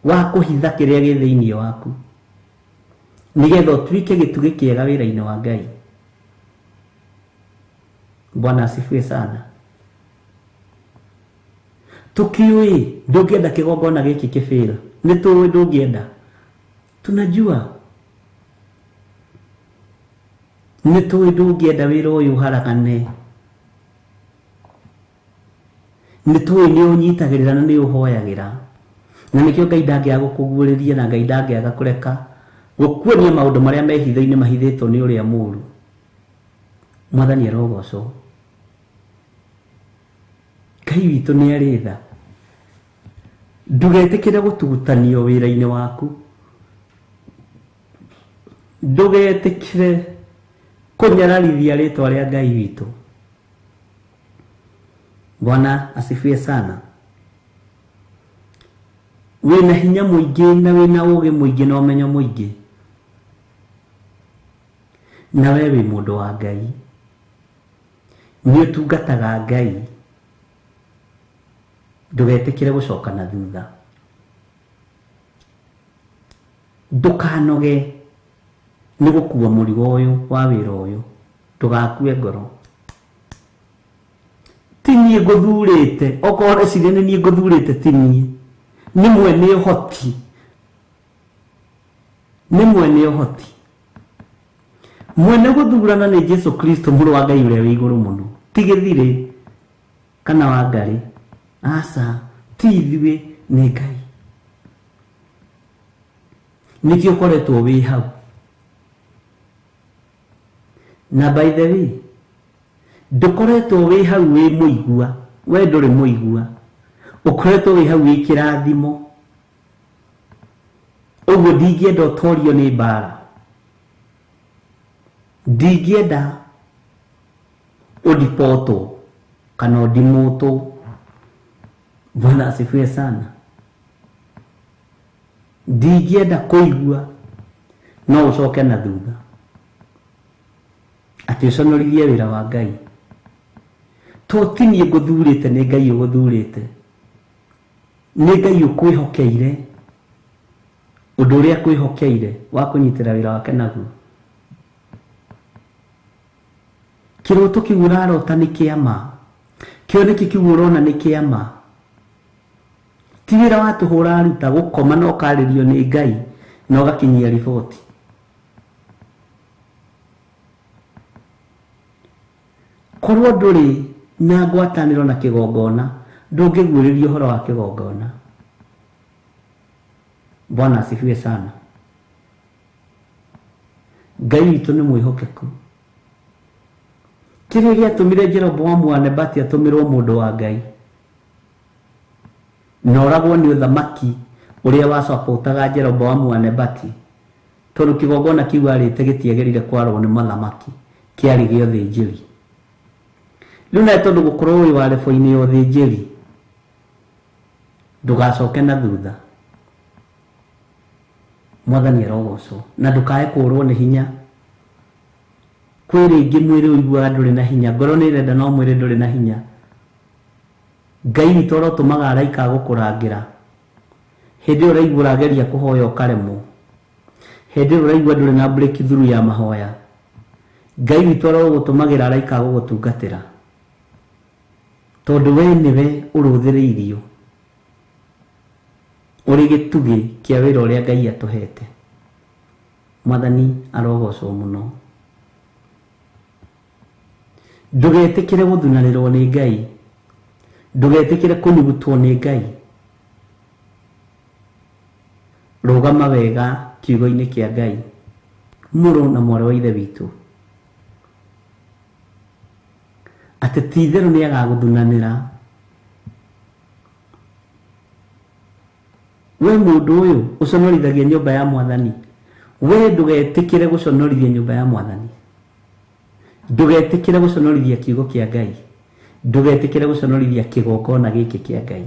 wa kũhitha kĩrĩa gĩ thĩinĩ waku nĩgetha ũtuĩke gĩtugĩ kĩega wĩra-inĩ wa Ngai. Bwana asifiwe sana. Tukiui ndũngĩenda kĩgongona gĩkĩ kĩbĩra, nĩ tũĩ ndũngĩenda, tunajua nĩ tũĩ ndũngĩenda wĩra ũyũ haragane, nĩ tũĩ nĩ ũnyitagĩrĩra na nĩ ũhoyagĩra, na nĩkĩo Ngai ndangĩaga gũkũguũrĩria na Ngai ndangĩaga kũreka gũkuonia maũndũ marĩa me hitho-inĩ mahithĩtwo nĩ ũrĩa mũũru. Mwathani arogocwo. Ngai witũ nĩ arĩ tha. Ndũgetĩkĩre gũtugutanio wĩra-inĩ waku, ndũgetĩkĩre kũnyararithia rĩtwa rĩa Ngai witũ. Bwana asifiwe sana. Wĩna hinya mũingĩ na wĩna ũũgĩ mũingĩ na ũmenyo mũingĩ, na we wĩ mũndũ wa Ngai, nĩ ũtungataga Ngai. Ndũgetĩkĩre gũcoka na thutha, ndũkanoge nĩ gũkua mũrigo ũyũ wa wĩra ũyũ, ndũgakue ngoro. Ti niĩ ngũthurĩte, okorwo reciria nĩ niĩ ngũthurĩte, ti niĩ, nĩ mwene ũhoti, nĩ mwene ũhoti. Mwene gũthurana nĩ Jesu Kristo, mũrũ wa Ngai ũrĩa wĩ igũrũ mũno, ti gĩthirĩ kana Wangarĩ. Aca, ti ithuĩ, nĩ Ngai. Nĩkĩo ũkoretwo wĩ hau. Na by the way, ndũkoretwo wĩ hau wĩ mũigua, we ndũrĩ mũigua, ũkoretwo wĩ hau wĩ kĩrathimo. Ũguo ndingĩenda ũtorio nĩ mbara, ndingĩenda ũdipotwo kana ũdimũtwo. Bwana asifiwe sana. Ndingĩenda kũigua no ũcoke na thutha atĩ ũconorithie wĩra wa Ngai. To ti niĩ ngũthurĩte, nĩ Ngai ũgũthurĩte, nĩ Ngai ũkwĩhokeire ũndũ ũrĩa kwĩhokeire wa kũnyitĩra wĩra wake naguo. Kĩroto kĩu ũrarota nĩ kĩama, kĩoneki kĩu ũrona nĩ kĩama. Ti wĩra wa tũhũra ruta gũkoma na ũkarĩrio nĩ Ngai na ũgakinyia riboti. Korwo ndũrĩ na ngwatanĩro na kĩgongona, ndũngĩguũrĩrio ũhoro wa kĩgongona. Bwana asifiwe sana. Ngai witũ nĩ mwĩhokeku. Kĩrĩa gĩatũmire Jeroboamu wa Nebati atũmĩrwo mũndũ wa Ngai na oragwo nĩ ũthamaki ũrĩa wacopotaga Jeroboamu wa Nebati, tondũ kĩgongona kĩu arĩte gĩtiagĩrĩire kwarwo nĩ mathamaki, kĩarĩ gĩa ũthĩnjĩri. Rĩu nawe tondũ gũkorwo wĩ wa rebo-inĩ ya ũthĩnjĩri, ndũgacoke na thutha. Mwathani arogocwo. Na ndũkae kũũrwo nĩ hinya. Kwĩ rĩngĩ mwĩrĩ ũiguaga ndũrĩ na hinya, ngoro nĩ ĩrenda no mwĩrĩ ndũrĩ na hinya. Ngai witũ arotũmaga araika gũkũrangĩra. Hĩndĩ ĩyo ũraigua ũrageria kũhoya ũkaremwo, hĩndĩ ĩyo ũraigua ndũrĩ na breakthrough ya mahoya, Ngai witũ arogũtũmagĩra araika gũgũtungatĩra, tondũ we nĩwe ũrũthĩrĩirio, ũrĩ gĩtugĩ kĩa wĩra ũrĩa Ngai atũhete. Mwathani arogocwo mũno. Ndũgetĩkĩre gũthunanĩrwo nĩ Ngai, ndũgetĩkĩre kũnyugutwo nĩ Ngai. Rũgama wega kiugo-inĩ kĩa Ngai, mũrũ na mwarĩ wa ithe witũ, atĩ ti itherũ nĩ agagũthunanĩra. We mũndũ ũyũ ũconorithagia nyũmba ya Mwathani, we ndũgetĩkĩre gũconorithia nyũmba ya Mwathani, ndũgetĩkĩre gũconorithia kiugo kĩa Ngai, ndũgetĩkĩre gũconorithia kĩgongona gĩkĩ kĩa Ngai.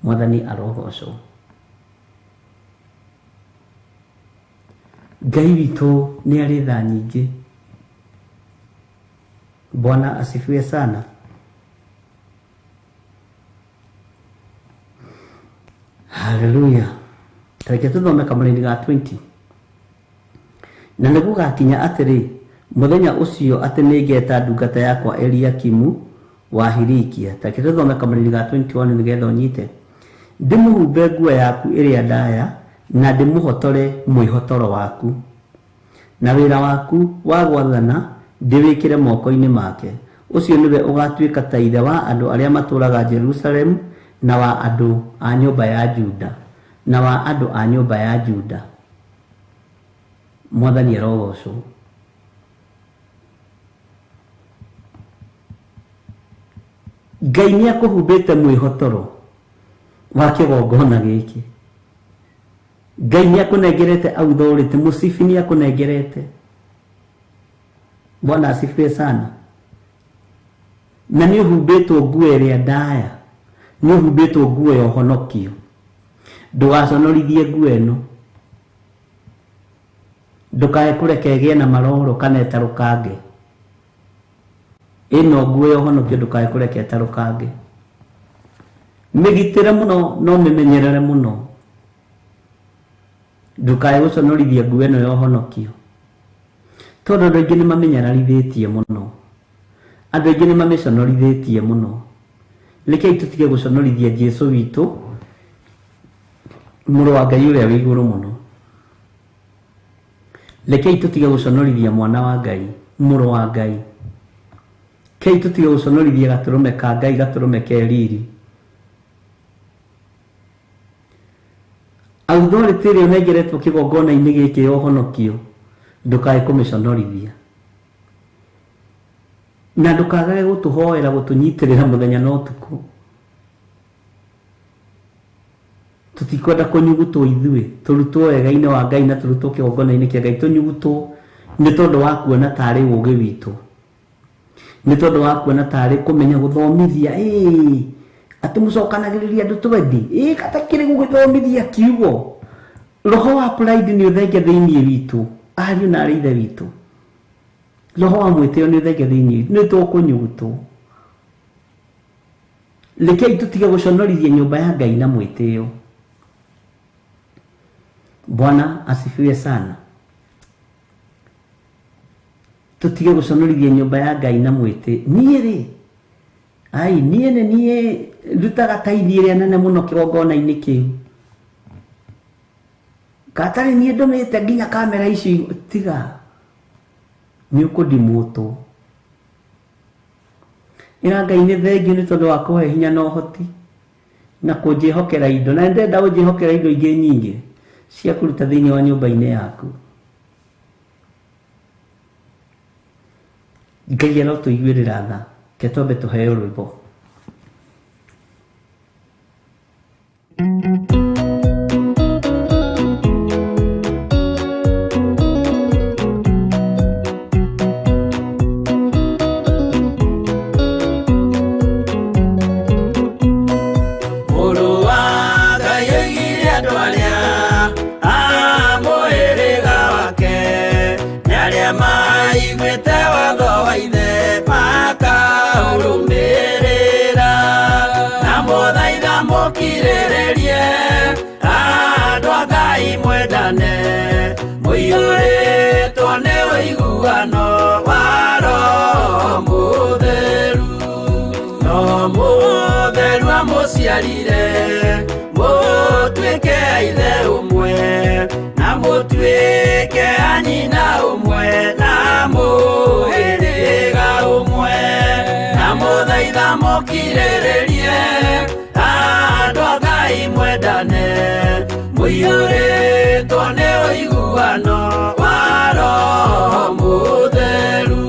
Mwathani arogocwo. Ngai witũ nĩ arĩ tha nyingĩ. Bwana asifiwe sana. Haleluya. Tareke tuthome kamũra-inĩ ga 20. Na nĩgũgakinya atĩrĩ, mũthenya ũcio atĩ nĩngeta ndungata yakwa Eliakimu wa Hilikia. Tareke tuthome kamũra-inĩ ga 21 nĩgetha ũnyite. Ndĩmũhumbe nguo yaku ĩrĩa ndaya na ndĩmũhotore mwĩhotoro waku, na wĩra waku wa gwathana ndĩwĩkĩre moko-inĩ make. Ũcio nĩwe ũgatuĩka ta ithe wa andũ arĩa matũũraga Jerusalemu na wa andũ a nyũmba ya Juda na wa andũ a nyũmba ya Juda. Mwathani arogocwo. Ngai nĩakũhumbĩte mwĩhotoro wa kĩgongona gĩkĩ. Ngai nĩakũnengerete authority, mũcibi nĩakũnengerete. Bwana asifiwe sana. Na nĩũhumbĩtwo nguo ĩrĩa ndaya, nĩũhumbĩtwo nguo ya ũhonokio. Ndũgaconorithie nguo ĩno, ndũkae kũreka ĩgĩe na maroro kana ĩtarũkange. Ĩno nguo ya ũhonokio ndũkae kũreka ĩtarũkange. Mĩgitĩre mũno no mĩmenyerere mũno, ndũkae gũconorithia nguo ĩno ya ũhonokio, tondũ andũ aingĩ nĩmamenyerarithĩtie mũno, andũ aingĩ nĩmamĩconorithĩtie mũno. Rekei tũtige gũconorithia Jesũ witũ, mũrũ wa Ngai ũrĩa wĩ igũrũ mũno. Rekei tũtige gũconorithia mwana wa Ngai, mũrũ wa Ngai. Rekei tũtige gũconorithia gatũrũme ka Ngai, gatũrũme ke riri. Authority ĩrĩa ũnengeretwo kĩgongona-inĩ gĩkĩ ya ũhonokio, ndũkae kũmĩconorithia. Na ndũkagage gũtũhoera, gũtũnyitĩrĩra mũthenya na ũtukũ. Tũtikwenda kũnyugutwo ithuĩ, tũrutwo wega-inĩ wa Ngai na tũrutwo kĩgongona-inĩ kĩa Ngai. Tũnyugutwo nĩ tondũ wa kuona tarĩ ũũgĩ witũ, nĩ tondũ wa kuona tarĩ kũmenya gũthomithia. Atĩ mũcokanagĩrĩria andũ 20, katakĩrĩ gũgĩthomithia kiugo. Roho wa pride nĩ ũthenge thĩinĩ witũ, ariũ na arĩ ithe witũ. Roho wa mwĩtĩo nĩ ũthenge thĩinĩ witũ, nĩ tũkũnyugutwo. Rekei tũtige gũconorithia nyũmba ya Ngai na mwĩtĩo. Bwana asifiwe sana. Tũtige gũconorithia nyũmba ya Ngai na mwĩtĩo. Niĩ ndutaga taithi ĩrĩa nene mũno kĩgongona-inĩ kĩu. Katarĩ niĩ ndũmĩte nginya kamera ici, tiga. Nĩ ũkũndimũtwo. Ĩra Ngai nĩ thengiũ nĩ tondũ wa kũhe hinya na ũhoti na kũnjĩhokera indo, na ndenda ũnjĩhokera indo ingĩ nyingĩ cia kũruta thĩinĩ wa nyũmba-inĩ yaku. Ngai arotũiguĩrĩra tha. Ke twambe tũheo rwĩmbo. Mũtuĩke ithe ũmwe na mũtuĩke anyina ũmwe na mũhĩrĩga ũmwe, na mũthaitha mũkirĩrĩrie andũ a Ngai mwendane, mũiyũrĩtwo nĩ ũiguano wa Roho Mũtheru.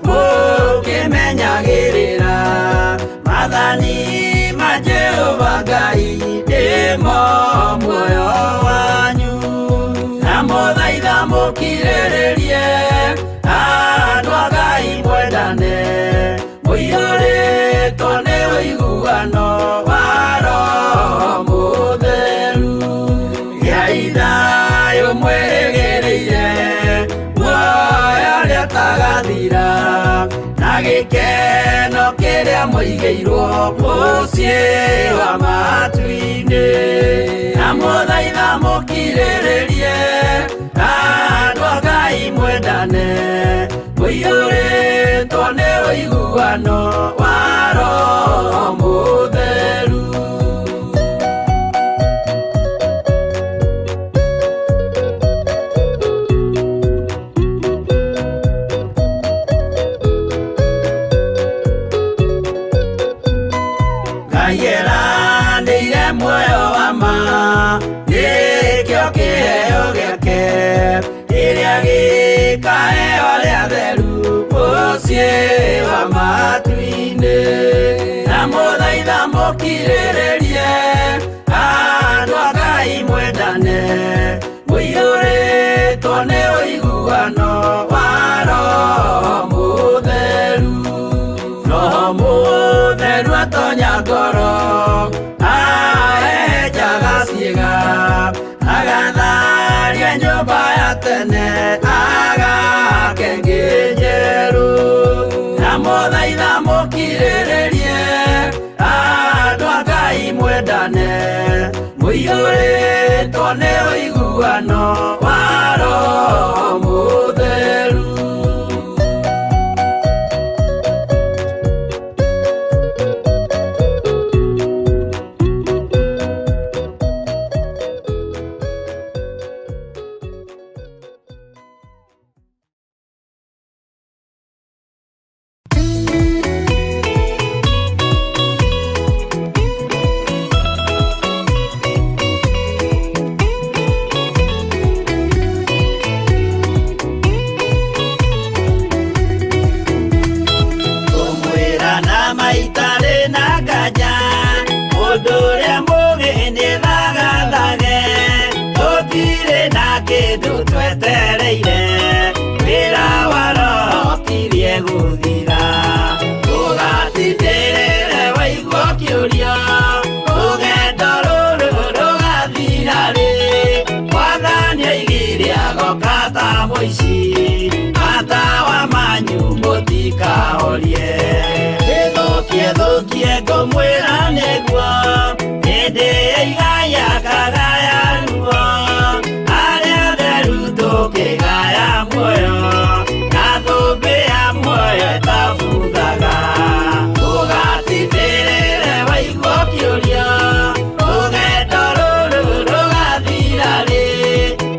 Mũkĩmenyagĩrĩra maathani ma Jehova Ngai ndĩmo muoyo wanyu, na mũthaitha mũkirĩrĩrie andũ a Ngai mwendane, mũiyũrĩtwo nĩ ũiguano wa Roho Mũtheru. Gĩai thayũ mwĩrĩgĩrĩire tagathira na gĩkeno kĩrĩa mũigĩirwo mũciĩ wa matu-inĩ, na mũthaitha mukirĩrĩrie andũ a Ngai mwendane mũiyũrĩtwo nĩ ũiguano wa Roho Mũtheru. Ngai eranĩire muoyo wa ma nĩkĩo kĩheo gĩake rĩrĩa gĩkaheo arĩa atheru mũciĩ wa matu-inĩ. Na mũthaitha mũkirĩrĩrie andũ a Ngai mwendane mũiyũrĩtwo nĩ ũiguano wa Roho Mũtheru. Roho Mũtheru atonya ngoro ahejaga ciĩga agatharia nyũmba ya tene agake ngĩ njerũ. Na mũthaitha mũkirĩrĩrie andũ a Ngai mwendane mũiyũrĩtwo nĩ ũiguano wa Roho Mũtheru. Matawa manyu mũtikahorie gĩthũkie ngũmwĩra nĩguo hĩndĩ ya igaya kagaya ruo arĩa atheru tũkĩgaya muoyo na thũmbĩ ya muoyo ĩtabuthaga. Ũgatindĩrĩre waigua kĩũria rũgendo rũrũ rũgathira rĩ.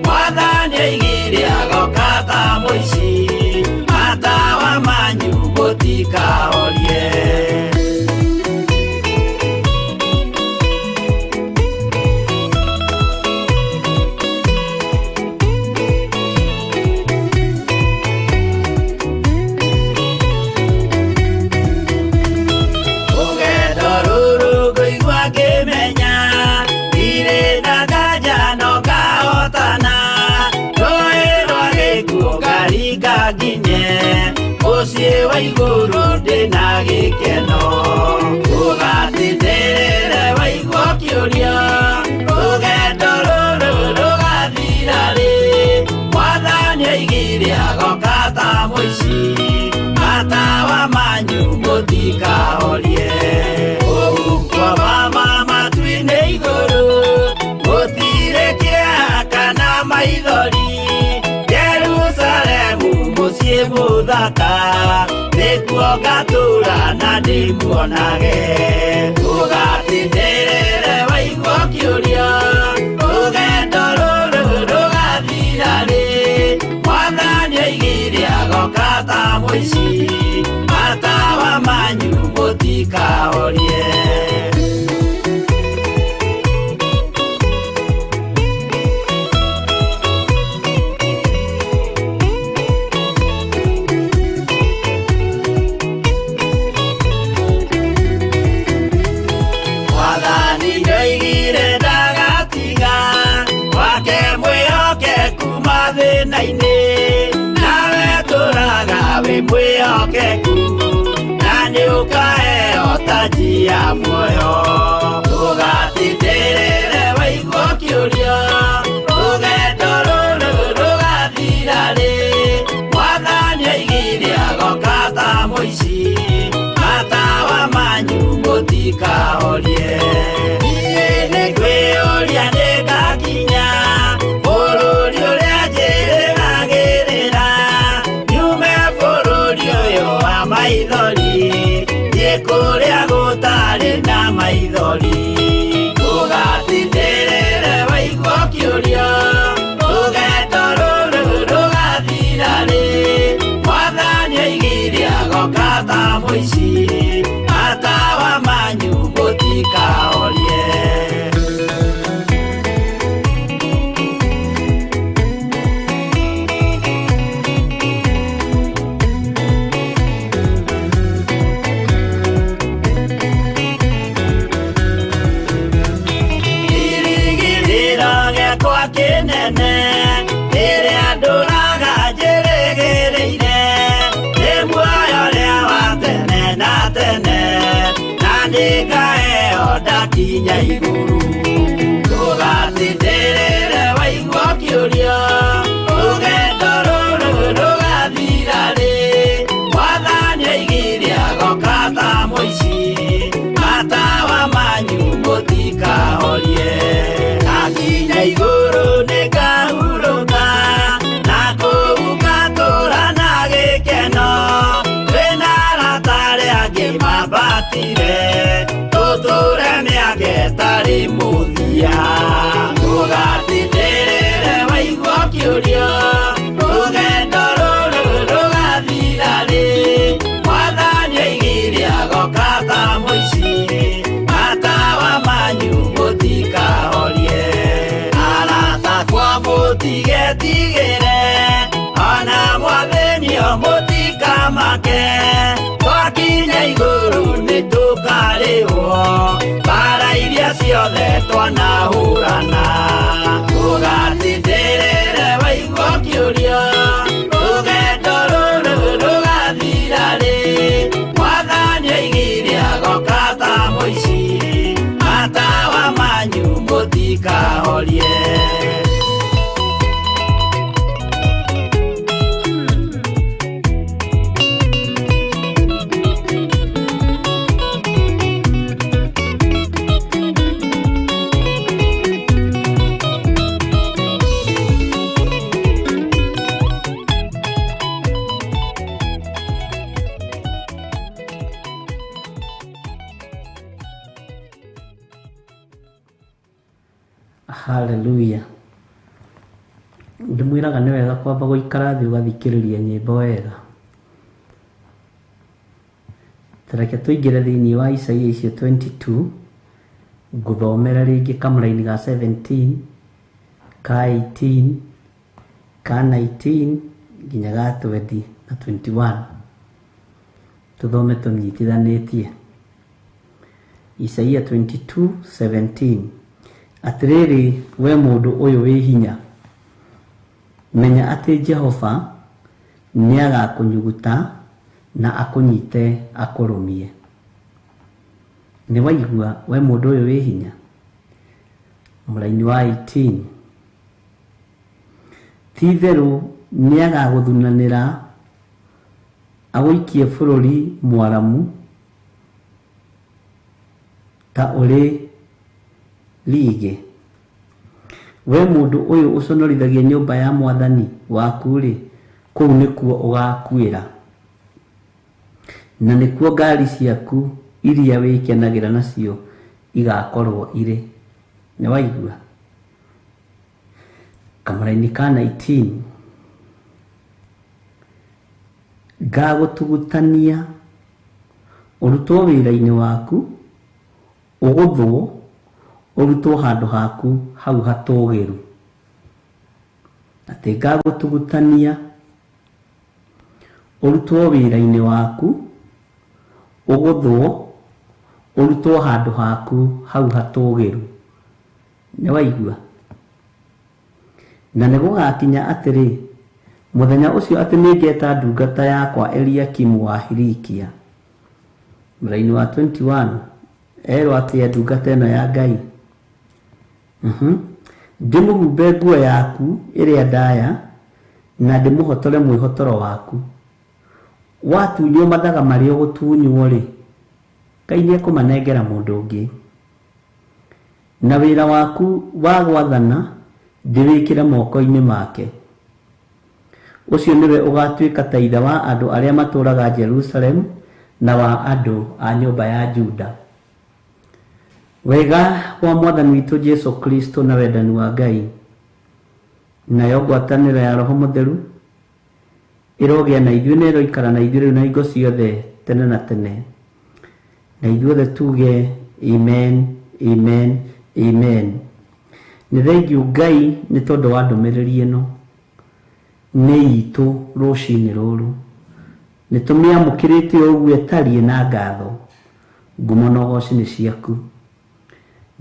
Mwathani oigire agoka ta mũici matawa manyu mũtikahorie. Rũgendo rũrũ ngũigua ngĩmenya ndirĩ na nganja no ngahotana. Rũĩ rwa gĩkuũ ngaringa nginye mũciĩ wa igũrũ ndĩna gĩkeno. Ũgatindĩrĩre waigua kĩũria rũgendo rũrũ rũgathira rĩ. Mwathani oigire agoka ta mũici matawa manyu mũtikahorie. Ũhukwo mama matu-inĩ igũrũ gũtirĩ kĩeha kana maithori. Jerusalemu mũciĩ mũthaka nĩkuo ngatũũra na ndĩmuonage. Ũgatindĩrĩre waigua kĩũria rũgendo rũrũ rũgathira rĩ. Mwathani oigire agoka ta mũici matawa manyu mũtikahorie. Mwathani nĩoigire ndagatiga wake mwĩhokeku mathĩna-inĩ. Nawe tũũraga wĩ mwĩhokeku na nĩũkaheo taji ya muoyo. Ũgatindĩrĩre waigua kĩũria rũgendo rũrũ rũgathira rĩ. Mwathani oigire agoka ta mũici matawa manyu mũtikahorie. Niĩ nĩngwĩyũria nĩngakinya maithori ugatindĩrĩre waigua kĩũria rũgendo rũrũ rũgathira rĩ Mwathani oigire agoka ta mũici matawa manyu mũtikahorie Kinene ĩrĩa ndũraga njĩrĩgĩrĩire nĩ muoyo rĩa wa tene na tene na ndĩngaheo ndakinya igũrũ ndũgatindĩrĩre waigua kĩũria rũgendo rũrũ rũgathira rĩ Mwathani oigire agoka ta mũici matawa manyu mũtikahorie akinya igũrũ nĩngahurũka na kũu ngatũũra na gĩkeno twĩna arata arĩa angĩ mambatire tũtũũre mĩaka ĩtarĩ mũthia ndũgatindĩrĩre waigua kĩũria rũgendo rũrũ rũgathira rĩ Mwathani oigire agoka ta mũici matawa manyu mũtikahorie mũtigetigĩre ona Mwathani mũtikamake twakinya igũrũ nĩtũkarĩhwo mbara iria ciothe twanahũrana ndũgatindĩrĩre waigua kĩũria rũgendo rũrũ rũgathira rĩ Mwathani oigire agoka ta mũici matawa manyu mũtikahorie Hallelujah. Ndimwiraga nĩ wega kwamba gũikara thĩ ũgathikĩrĩria nyĩmbo wega. Tareke tũingĩre thĩinĩ wa Isaia icio 22 ngũthomera rĩngĩ kamũra-inĩ ga 17 ka 18 ka 19 nginya ga 20 na 21 tũthome tũnyitithanĩtie. Isaia 22:17 Atĩrĩrĩ we mũndũ ũyũ wĩ hinya menya atĩ Jehova nĩagakũnyuguta na akũnyite akũrũmie. Nĩ waigua we mũndũ ũyũ wĩ hinya. Mũraini wa 18 ti-itherũ nĩagagũthunanĩra agũikie bũrũri mwaramu ta ũrĩ ligĩ. We mũndũ ũyũ ũconorithagia nyũmba ya Mwathani waku rĩ kũu nĩkuo ũgakuĩra na nĩkuo ngari ciaku iria wĩkenagĩra nacio igakorwo irĩ. Nĩ waigua. Kamũra-inĩ ka 19 ngagũtugutania ũrutwo wĩra-inĩ waku ũgũthwo ũrutwo handũ haku hau hatũgĩru. Atĩ ngagũtugutania ũrutwo wĩra-inĩ waku ũgũthwo ũrutwo handũ haku hau hatũgĩru. Nĩ waigua. Na nĩgũgakinya atĩrĩ mũthenya ũcio atĩ nĩngeta ndungata yakwa Eliakimu wa Hilikia. Mũraini wa 21 erwo atĩ ndungata ĩno ya Ngai ndĩmũhumbe nguo yaku ĩrĩa ndaya na ndĩmũhotore mwĩhotoro waku. Watunywo mathaga marĩa ũgũtunywo rĩ Ngai nĩekũmanengera mũndũ ũngĩ. Na wĩra waku wa gwathana ndĩwĩkĩre moko-inĩ make. Ũcio nĩwe ũgatuĩka ta ithe wa andũ arĩa matũũraga Jerusalem na wa andũ a nyũmba ya Juda. Wega wa mwathani witũ Jesu Kristo na wendani wa Ngai nayo ngwatanĩro ya Roho Mũtheru ĩrogĩa na ithuĩ na ĩroikara na ithuĩ rĩu na hingo ciothe tene na tene. Na ithuothe tuge amen, amen, amen. Nĩ thengiũ Ngai nĩ tondũ wa ndũmĩrĩri ĩno nĩ itũ rũcinĩ rũrũ. Nĩ tũmĩamũkĩrĩte ũguo ĩtariĩ na ngatho. Ngumo na ũgooci nĩ ciaku.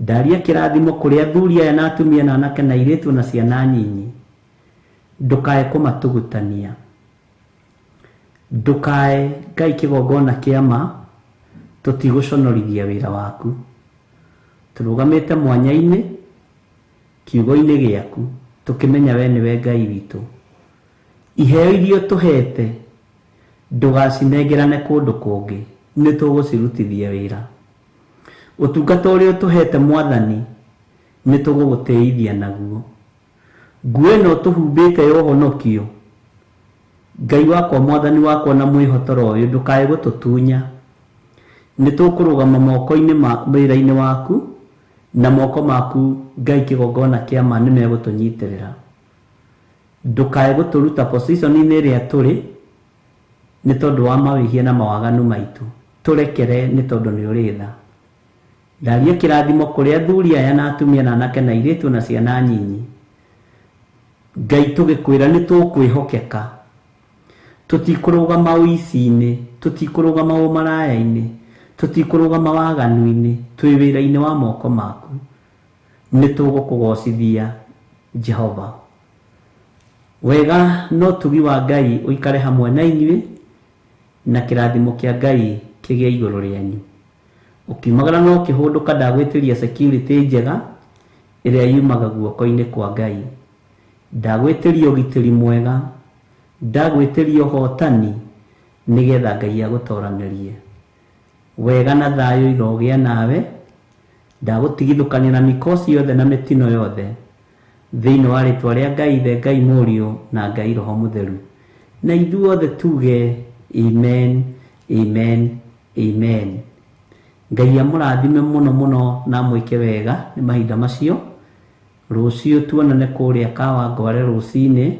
Ndaria kĩrathimo kũrĩ athuri aya na atumia na anake na airĩtu na ciana nyinyi. Ndũkae kũmatũgũtania. Ndũkae Ngai kĩgongona kĩama tũtigũconorithia wĩra waku. Tũrũgamĩte mwanya-inĩ kiugo-inĩ gĩaku tũkĩmenya we nĩwe Ngai witũ. Iheo iria tũhete ndũgacinengerane kũndũ kũngĩ, nĩ tũgũcirutithia wĩra. Ũtungata ũrĩa tũhete Mwathani nĩ tũgũgũteithia naguo. Nguo ĩno tũhumbĩte ya ũhonokio, Ngai wakwa Mwathani wakwa na mwĩhotoro ũyũ ndũkae gũtũtunya. Nĩ tũkũrũgama moko-inĩ wĩra-inĩ waku na moko maku Ngai kĩgongona kĩama nĩ megũtũnyitĩrĩra. Ndũkae gũtũruta position-inĩ ĩrĩa tũrĩ nĩ tondũ wa mawĩhia na mawaganu maitũ. Tũrekere nĩ tondũ nĩ ũrĩ tha. Ndaria kĩrathimo kũrĩ athuri aya na atumia na anake na airĩtu na ciana nyinyi. Ngai tũgĩkwĩra nĩ tũkwĩhokeka. Tũtikũrũgama ũici-inĩ, tũtikũrũgama ũmaraya-inĩ, tũtikũrũgama waganu-inĩ, twĩ wĩra-inĩ wa moko maku. Nĩ tũgũkũgocithia Jehova. Wega no tugi wa Ngai ũikare hamwe na inyuĩ na kĩrathimo kĩa Ngai kĩgĩe igũrũ rĩanyu. Ũkiumagara no kĩhũndũka ndagwĩtĩria security njega ĩrĩa yumaga guoko-inĩ kwa Ngai. Ndagwĩtĩria ũgitĩri mwega, ndagwĩtĩria ũhotani nĩgetha Ngai agũtoranĩrie. Wega na thayũ irogĩa nawe, ndagũtigithũkania na mĩkosi yothe na mĩtino yothe thĩinĩ wa rĩtwa rĩa Ngai Ithe, Ngai Mũriũ na Ngai Roho Mũtheru. Na ithuothe tuge amen, amen, amen. Ngai amũrathime mũno mũno na mwĩke wega nĩ mahinda macio. Rũciũ tuonane kũrĩa Kawangware rũcinĩ.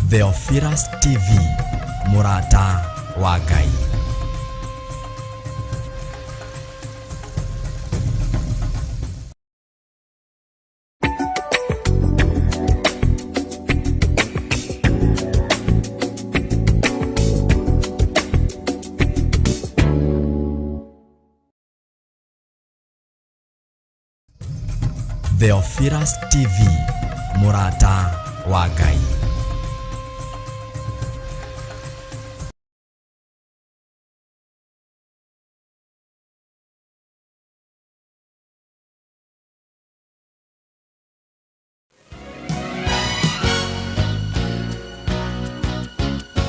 Theophilus TV, mũrata wa Ngai. Theophilus TV, mũrata wa Ngai.